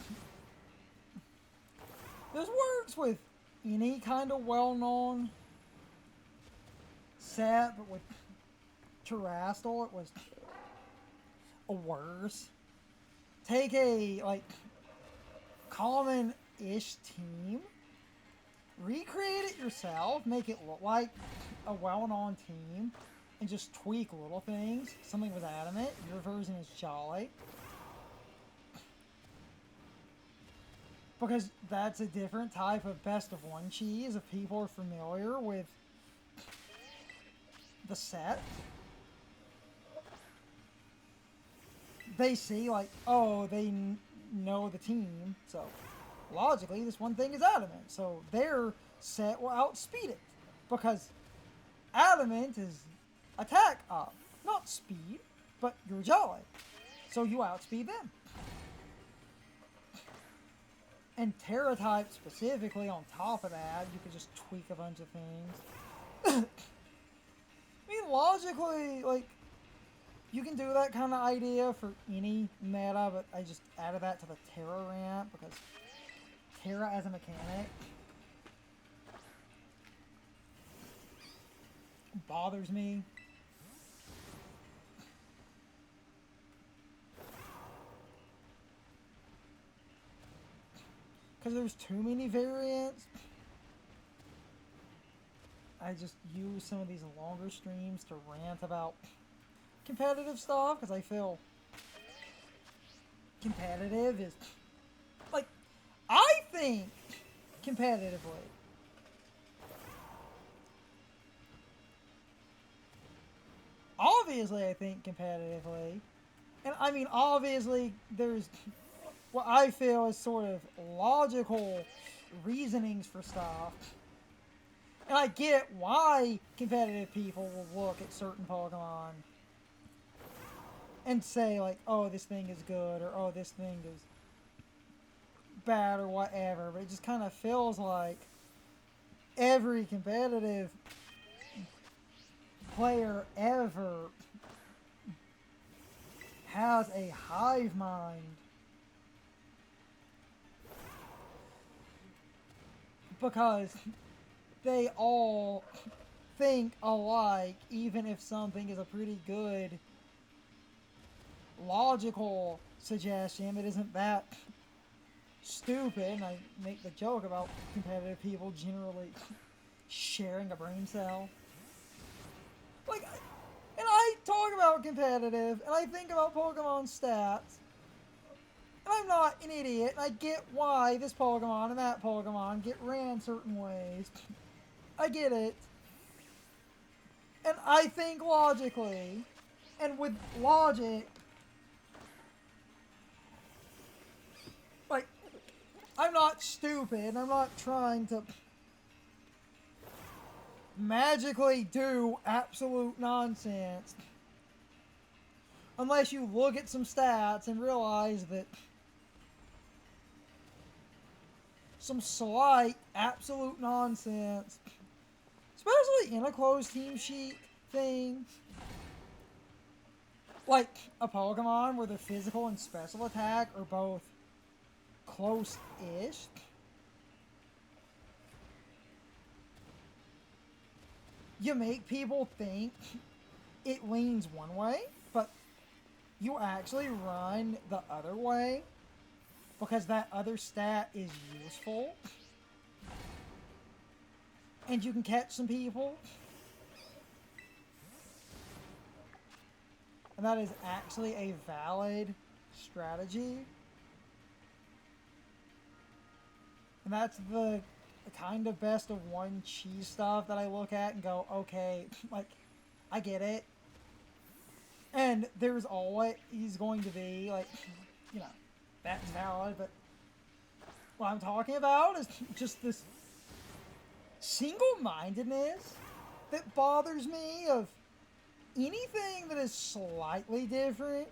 [SPEAKER 1] this works with any kind of well-known set, but with Terrastal it was worse. Take a like common-ish team, recreate it yourself, make it look like a well-known team, and just tweak little things. Something was Adamant, your version is Jolly. Because that's a different type of best of one cheese if people are familiar with the set. They see like, oh, they know the team, so logically this one thing is Adamant, so their set will outspeed it. Because Adamant is attack up, not speed, but you're Jolly, so you outspeed them. And Terra type specifically, on top of that, you could just tweak a bunch of things. I mean, logically, like, you can do that kind of idea for any meta, but I just added that to the Terra rant because Terra as a mechanic bothers me. Because there's too many variants. I just use some of these longer streams to rant about competitive stuff because I feel competitive is like, I think competitively obviously I think competitively, and I mean obviously there's what I feel is sort of logical reasonings for stuff. And I get why competitive people will look at certain Pokemon and say like, oh, this thing is good, or oh, this thing is bad, or whatever. But it just kind of feels like every competitive player ever has a hive mind. Because they all think alike, even if something is a pretty good logical suggestion. It isn't that stupid. And I make the joke about competitive people generally sharing a brain cell. Like, and I talk about competitive, and I think about Pokemon stats. And I'm not an idiot, and I get why this Pokemon and that Pokemon get ran certain ways. I get it. And I think logically. And with logic, like, I'm not stupid. I'm not trying to magically do absolute nonsense. Unless you look at some stats and realize that some slight absolute nonsense, especially in a closed team sheet thing, like a Pokemon where the physical and special attack are both close-ish, you make people think it leans one way, but you actually run the other way because that other stat is useful. And you can catch some people. And that is actually a valid strategy. And that's the kind of best of one cheese stuff that I look at and go, okay, like, I get it. And there's always going to be, like, you know, that's valid, but what I'm talking about is just this single-mindedness that bothers me of anything that is slightly different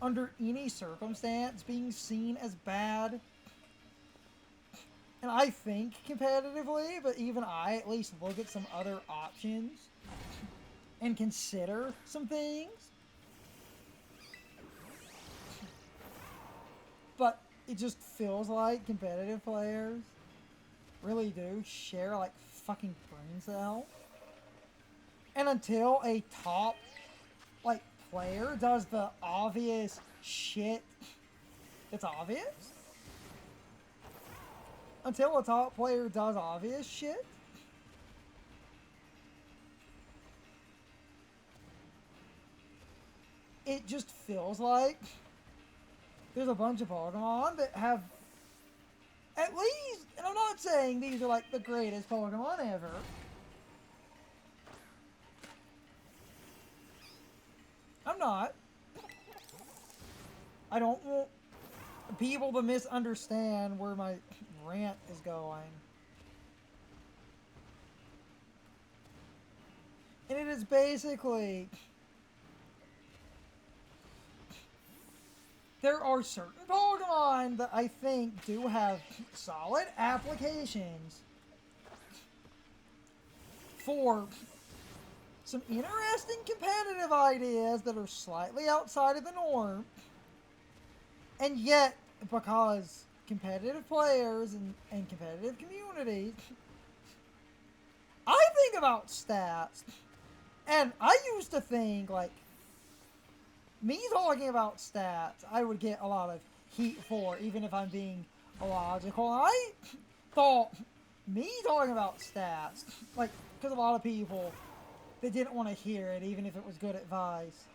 [SPEAKER 1] under any circumstance being seen as bad. And I think competitively, but even I at least look at some other options and consider some things. But it just feels like competitive players really do share like fucking brain cells. And until a top like player does the obvious shit that's obvious, until a top player does obvious shit, it just feels like there's a bunch of Pokemon that have at least, and I'm not saying these are like the greatest Pokemon ever, I'm not. I don't want people to misunderstand where my rant is going. And it is basically, there are certain Pokemon that I think do have solid applications for some interesting competitive ideas that are slightly outside of the norm. And yet, because competitive players and competitive communities, I think about stats. And I used to think, like, me talking about stats, I would get a lot of heat for, even if I'm being illogical. I thought me talking about stats, like, because a lot of people that didn't want to hear it, even if it was good advice,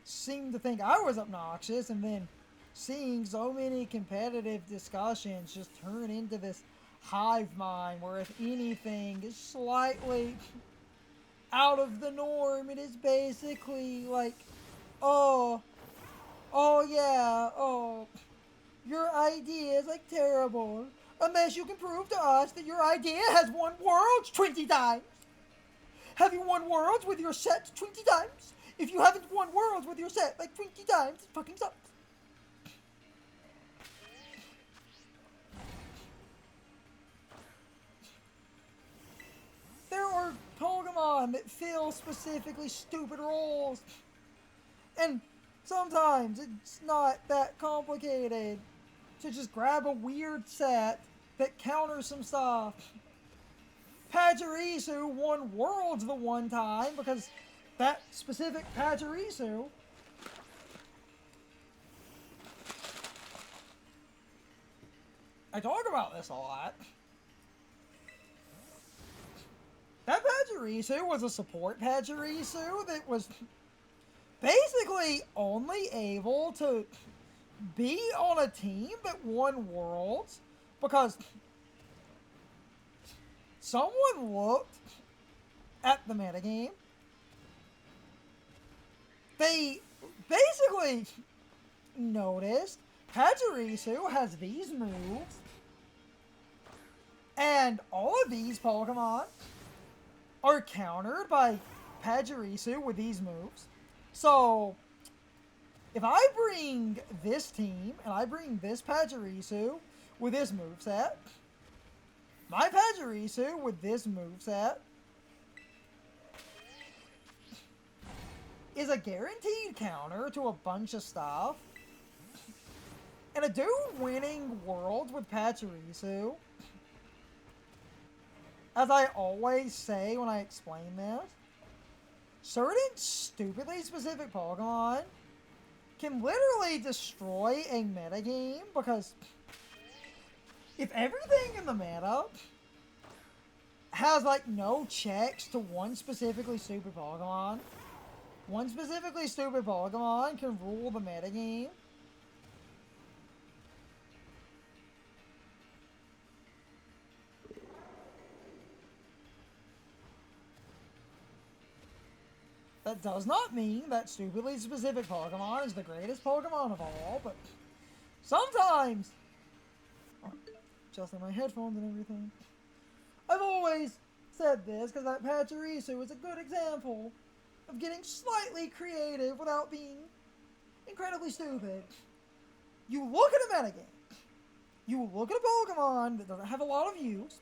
[SPEAKER 1] seemed to think I was obnoxious, and then seeing so many competitive discussions just turn into this hive mind where if anything is slightly out of the norm, it is basically like, oh yeah, your idea is like terrible, unless you can prove to us that your idea has won worlds 20 times. Have you won worlds with your set 20 times? If you haven't won worlds with your set like 20 times, it fucking sucks. There are Pokemon that fill specifically stupid roles. And sometimes it's not that complicated to just grab a weird set that counters some stuff. Pachirisu won Worlds the one time because that specific Pachirisu I talk about this a lot. That Pachirisu was a support Pachirisu that was basically only able to be on a team that won Worlds because someone looked at the metagame. They basically noticed Pachirisu has these moves, and all of these Pokemon are countered by Pachirisu with these moves. So, if I bring this team, and I bring this Pachirisu with this moveset, my Pachirisu with this moveset is a guaranteed counter to a bunch of stuff. And a dude winning Worlds with Pachirisu, as I always say when I explain this, certain stupidly specific Pokemon can literally destroy a metagame because if everything in the meta has like no checks to one specifically stupid Pokemon, one specifically stupid Pokemon can rule the metagame. That does not mean that stupidly specific Pokemon is the greatest Pokemon of all, but sometimes, adjusting my headphones and everything, I've always said this because that Pachirisu is a good example of getting slightly creative without being incredibly stupid. You look at a metagame, you look at a Pokemon that doesn't have a lot of use,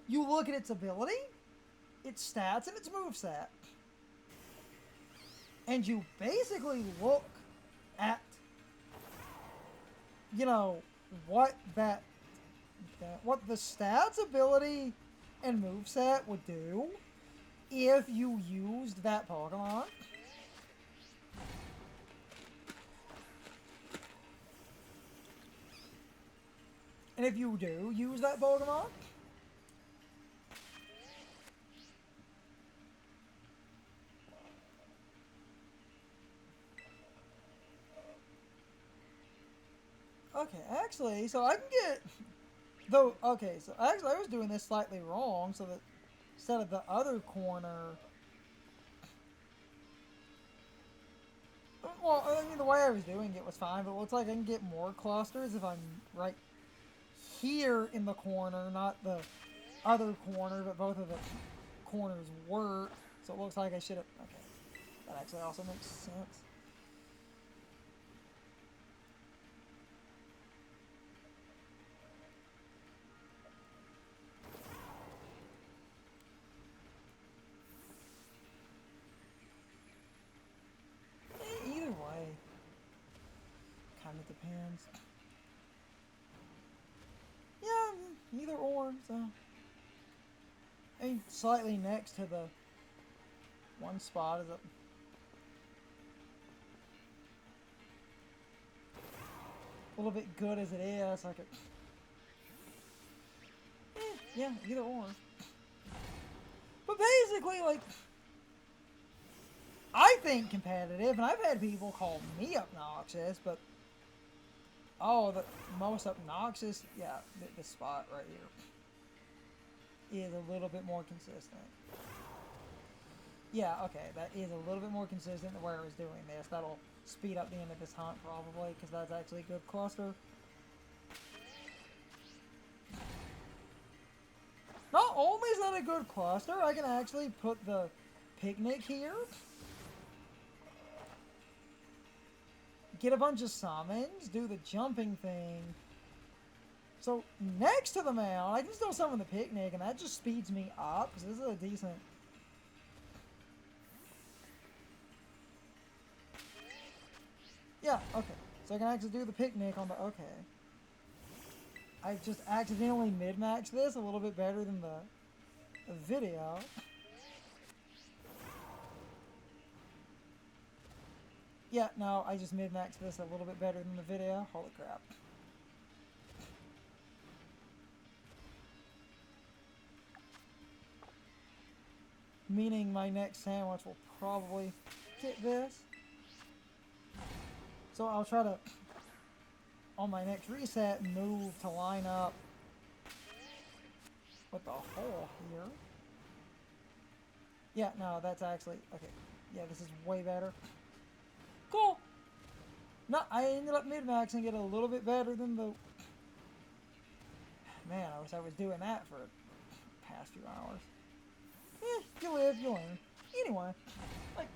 [SPEAKER 1] you look at its ability, its stats, and its moveset, and you basically look at, you know, what what the stats, ability, and moveset would do if you used that Pokemon. And if you do use that Pokemon, okay, actually, so I can get, though, okay, so actually I was doing this slightly wrong, so that instead of the other corner, well, I mean, the way I was doing it was fine, but it looks like I can get more clusters if I'm right here in the corner, not the other corner, but both of the corners work, so it looks like I should have, okay, that actually also makes sense. Either way, kind of depends. Yeah, either or, so. I mean, slightly next to the one spot is a little bit good as it is. I could, yeah, either or. But basically, like, I think competitive, and I've had people call me obnoxious, but oh, the most obnoxious, yeah, this spot right here is a little bit more consistent. Yeah, okay, that is a little bit more consistent than where I was doing this. That'll speed up the end of this hunt probably, because that's actually a good cluster. Not only is that a good cluster, I can actually put the picnic here. Get a bunch of summons, do the jumping thing. So next to the mound, I can still summon the picnic, and that just speeds me up, because this is a decent... Yeah, okay. So I can actually do the picnic on the... Okay. I just accidentally mid-maxed this a little bit better than the video. Yeah, no, I just mid-maxed this a little bit better than the video. Holy crap. Meaning my next sandwich will probably get this. So I'll try to, on my next reset, move to line up with the hole here. Yeah, no, that's actually, okay. Yeah, this is way better. Cool. No, I ended up mid-maxing it a little bit better than the... Man, I wish I was doing that for the past few hours. You live, you learn. Anyway, like...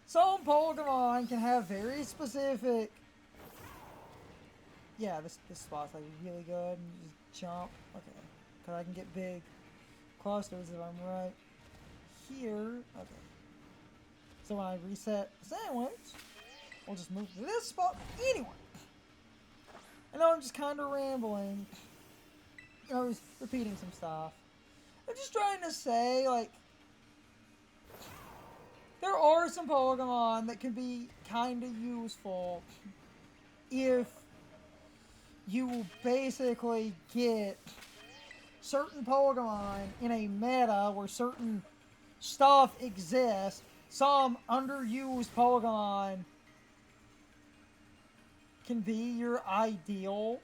[SPEAKER 1] Some Pokemon can have very specific... Yeah, this spot's like really good. And you just jump. Okay. Because I can get big clusters if I'm right here. Okay. So when I reset the sandwich, we'll just move to this spot anyway. I know I'm just kind of rambling. You know, just repeating some stuff. I'm just trying to say, like, there are some Pokemon that can be kind of useful if you basically get certain Pokemon in a meta where certain stuff exists. Some underused Pokemon can be your ideal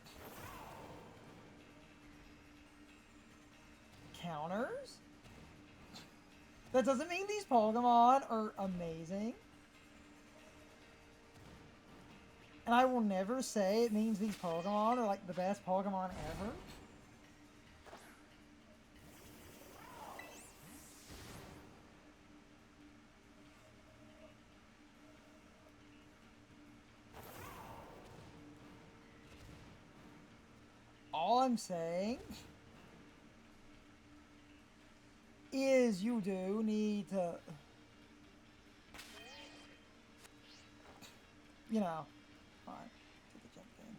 [SPEAKER 1] counters. That doesn't mean these Pokemon are amazing. And I will never say it means these Pokemon are like the best Pokemon ever. All I'm saying is you do need to, you know, alright, take a jump in.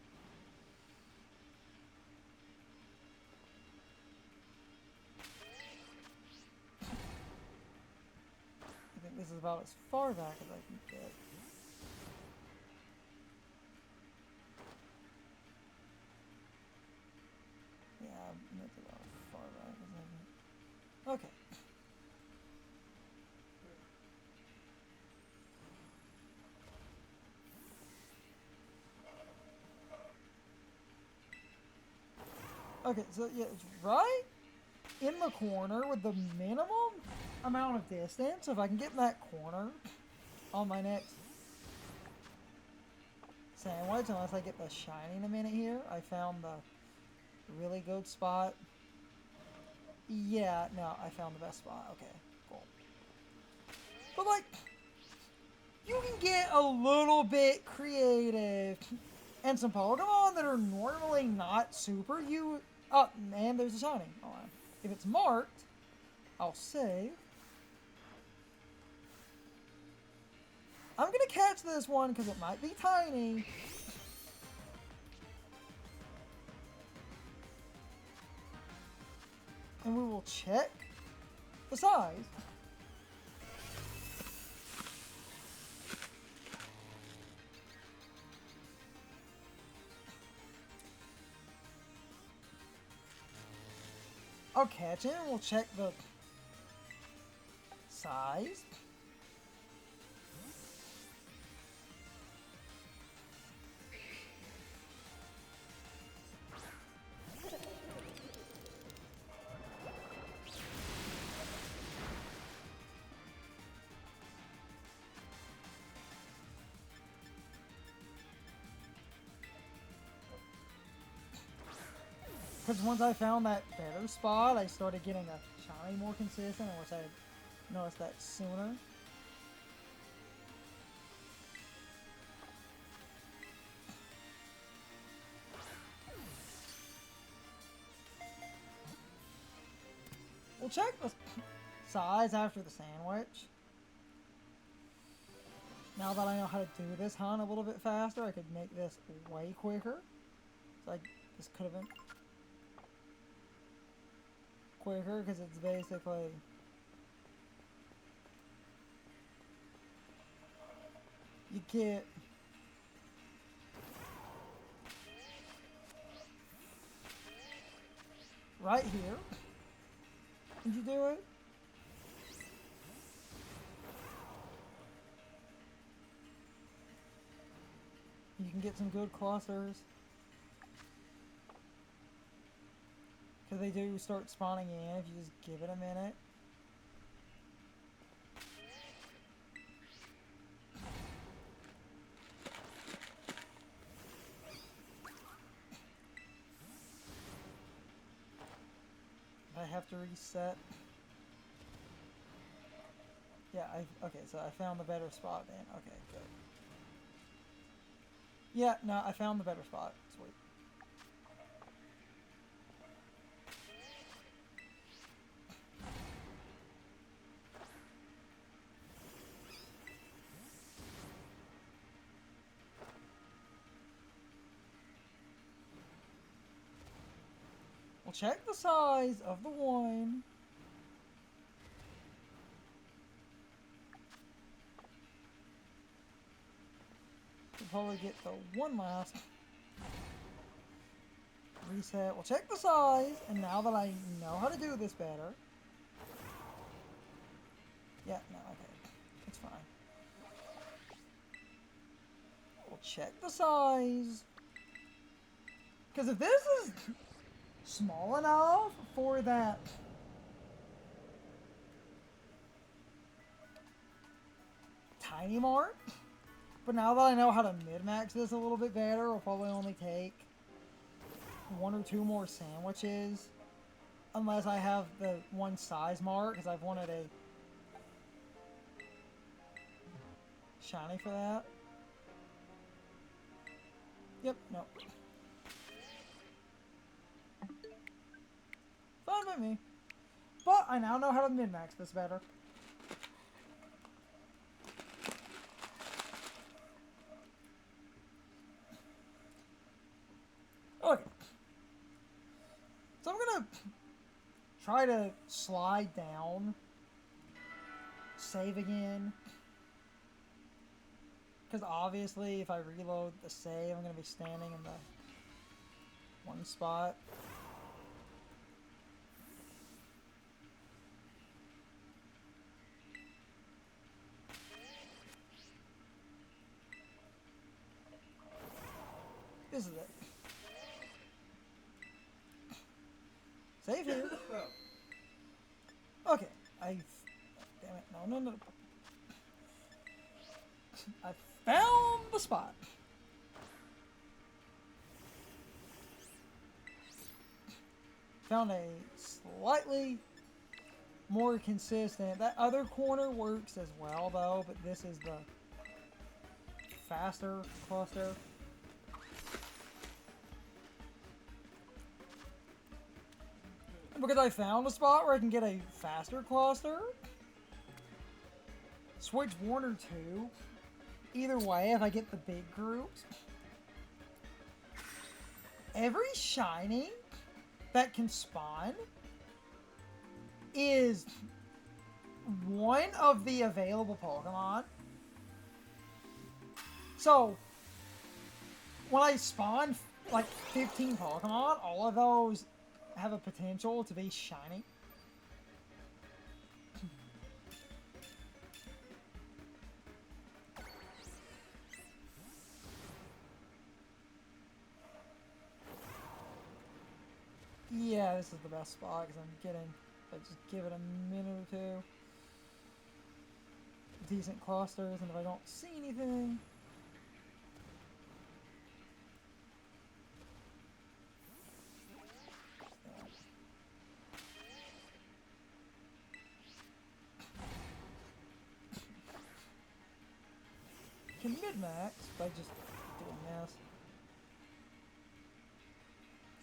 [SPEAKER 1] I think this is about as far back as I can get. Yeah, that's about as far back as I can. Okay. Okay, so yeah, it's right in the corner with the minimum amount of distance. So if I can get in that corner on my next sandwich, unless I get the shiny in a minute here, I found the really good spot. Yeah, no, I found the best spot. Okay, cool. But like, you can get a little bit creative. And some Pokemon that are normally not super oh, man, there's a shiny. Hold on. If it's marked, I'll save. I'm gonna catch this one because it might be tiny. And we will check the size. I'll catch it and we'll check the size. Because once I found that better spot, I started getting a shiny more consistent, and once I noticed that sooner. We'll check the size after the sandwich. Now that I know how to do this hunt a little bit faster, I could make this way quicker. So this could have been quicker because it's basically you get right here. Did you do it? You can get some good clusters. Because they do start spawning in if you just give it a minute. I have to reset. Yeah, okay, so I found the better spot then. Okay, good. Yeah, no, I found the better spot. Sweet. We'll check the size of the one. We'll probably get the one last reset. We'll check the size, and now that I know how to do this better. Yeah, no, okay. It's fine. We'll check the size. Because if this is small enough for that shiny mark. But now that I know how to min-max this a little bit better, I'll probably only take 1 or 2 more sandwiches. Unless I have the one size mark, because I've wanted a shiny for that. Yep, no. Fine by me. But I now know how to min-max this better. Okay. So I'm gonna try to slide down. Save again. Because obviously if I reload the save, I'm gonna be standing in the one spot. This is it. Save here. Okay. Damn it. No. I found the spot. Found a slightly more consistent. That other corner works as well, though, but this is the faster cluster. Because I found a spot where I can get a faster cluster. Switch 1 or 2. Either way, if I get the big groups. Every shiny that can spawn is one of the available Pokemon. So, when I spawn like 15 Pokemon, all of those have a potential to be shiny. Yeah, this is the best spot because I'm getting, if I just give it a minute or 2, decent clusters, and if I don't see anything, can mid-max by just doing this.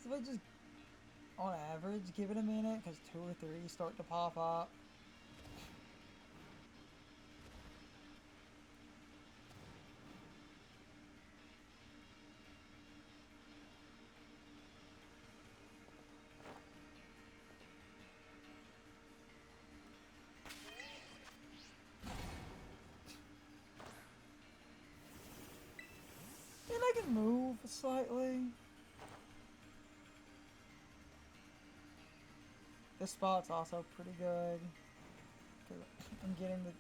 [SPEAKER 1] So if I just, on average, give it a minute, because 2 or 3 start to pop up. And I can move slightly. This spot's also pretty good. I'm getting the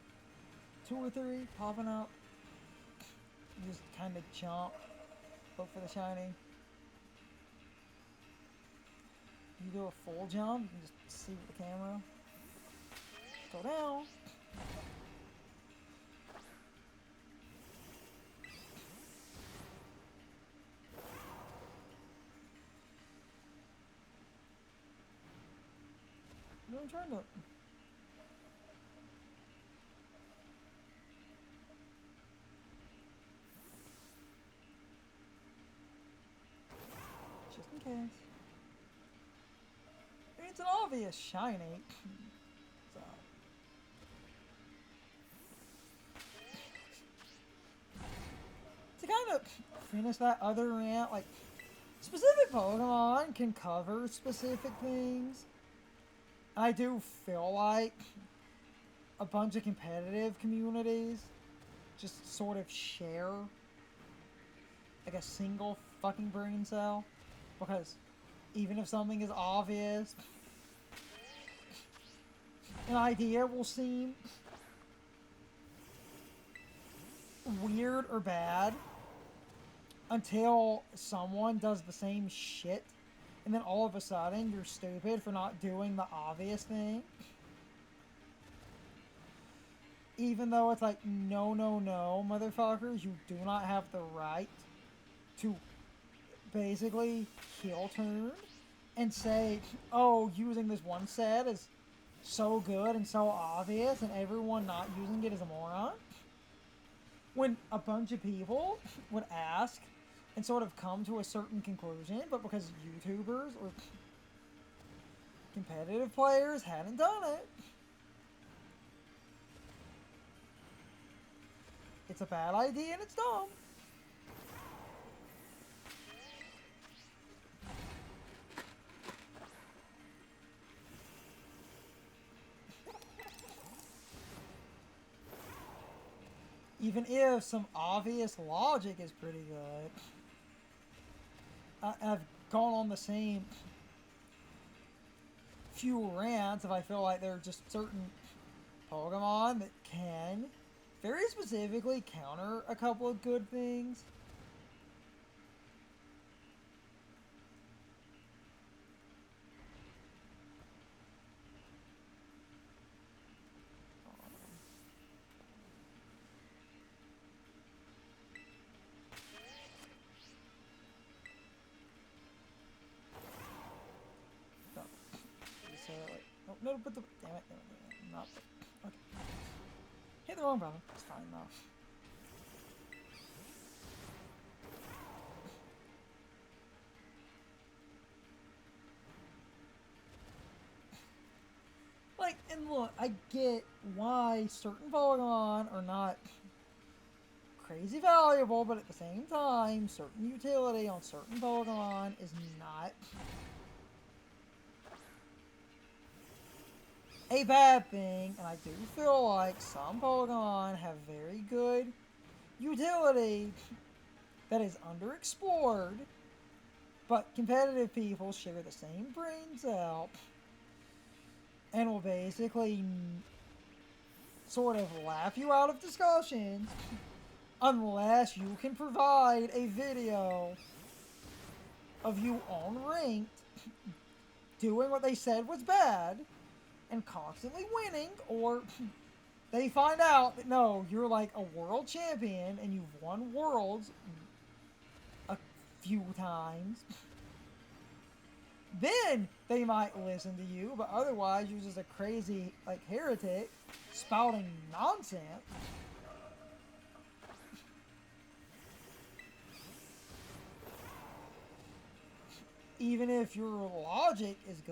[SPEAKER 1] 2 or 3 popping up. You just kind of jump, look for the shiny. You do a full jump, you can just see with the camera. Go down. No, I'm trying to. Just in case. I mean, it's an obvious shiny. So. To kind of finish that other rant, like, specific Pokemon can cover specific things. I do feel like a bunch of competitive communities just sort of share like a single fucking brain cell, because even if something is obvious, an idea will seem weird or bad until someone does the same shit, and then all of a sudden you're stupid for not doing the obvious thing. even though it's like, no, no, no, motherfuckers, you do not have the right to basically heel turn and say, oh, using this one set is so good and so obvious and everyone not using it is a moron. When a bunch of people would ask and sort of come to a certain conclusion, but because YouTubers or competitive players hadn't done it, it's a bad idea and it's dumb. Even if some obvious logic is pretty good. I've gone on the same few rants if I feel like there are just certain Pokemon that can very specifically counter a couple of good things. No, but the damn it, not okay. Hit the wrong button. It's fine though. Like, and look, I get why certain Pokemon are not crazy valuable, but at the same time, certain utility on certain Pokemon is not a bad thing, and I do feel like some Pokemon have very good utility that is underexplored, but competitive people share the same brain cell and will basically sort of laugh you out of discussions unless you can provide a video of you on ranked doing what they said was bad and constantly winning, or they find out that no, you're like a world champion and you've won worlds a few times. Then they might listen to you, but otherwise you're just a crazy, like, heretic spouting nonsense. Even if your logic is good.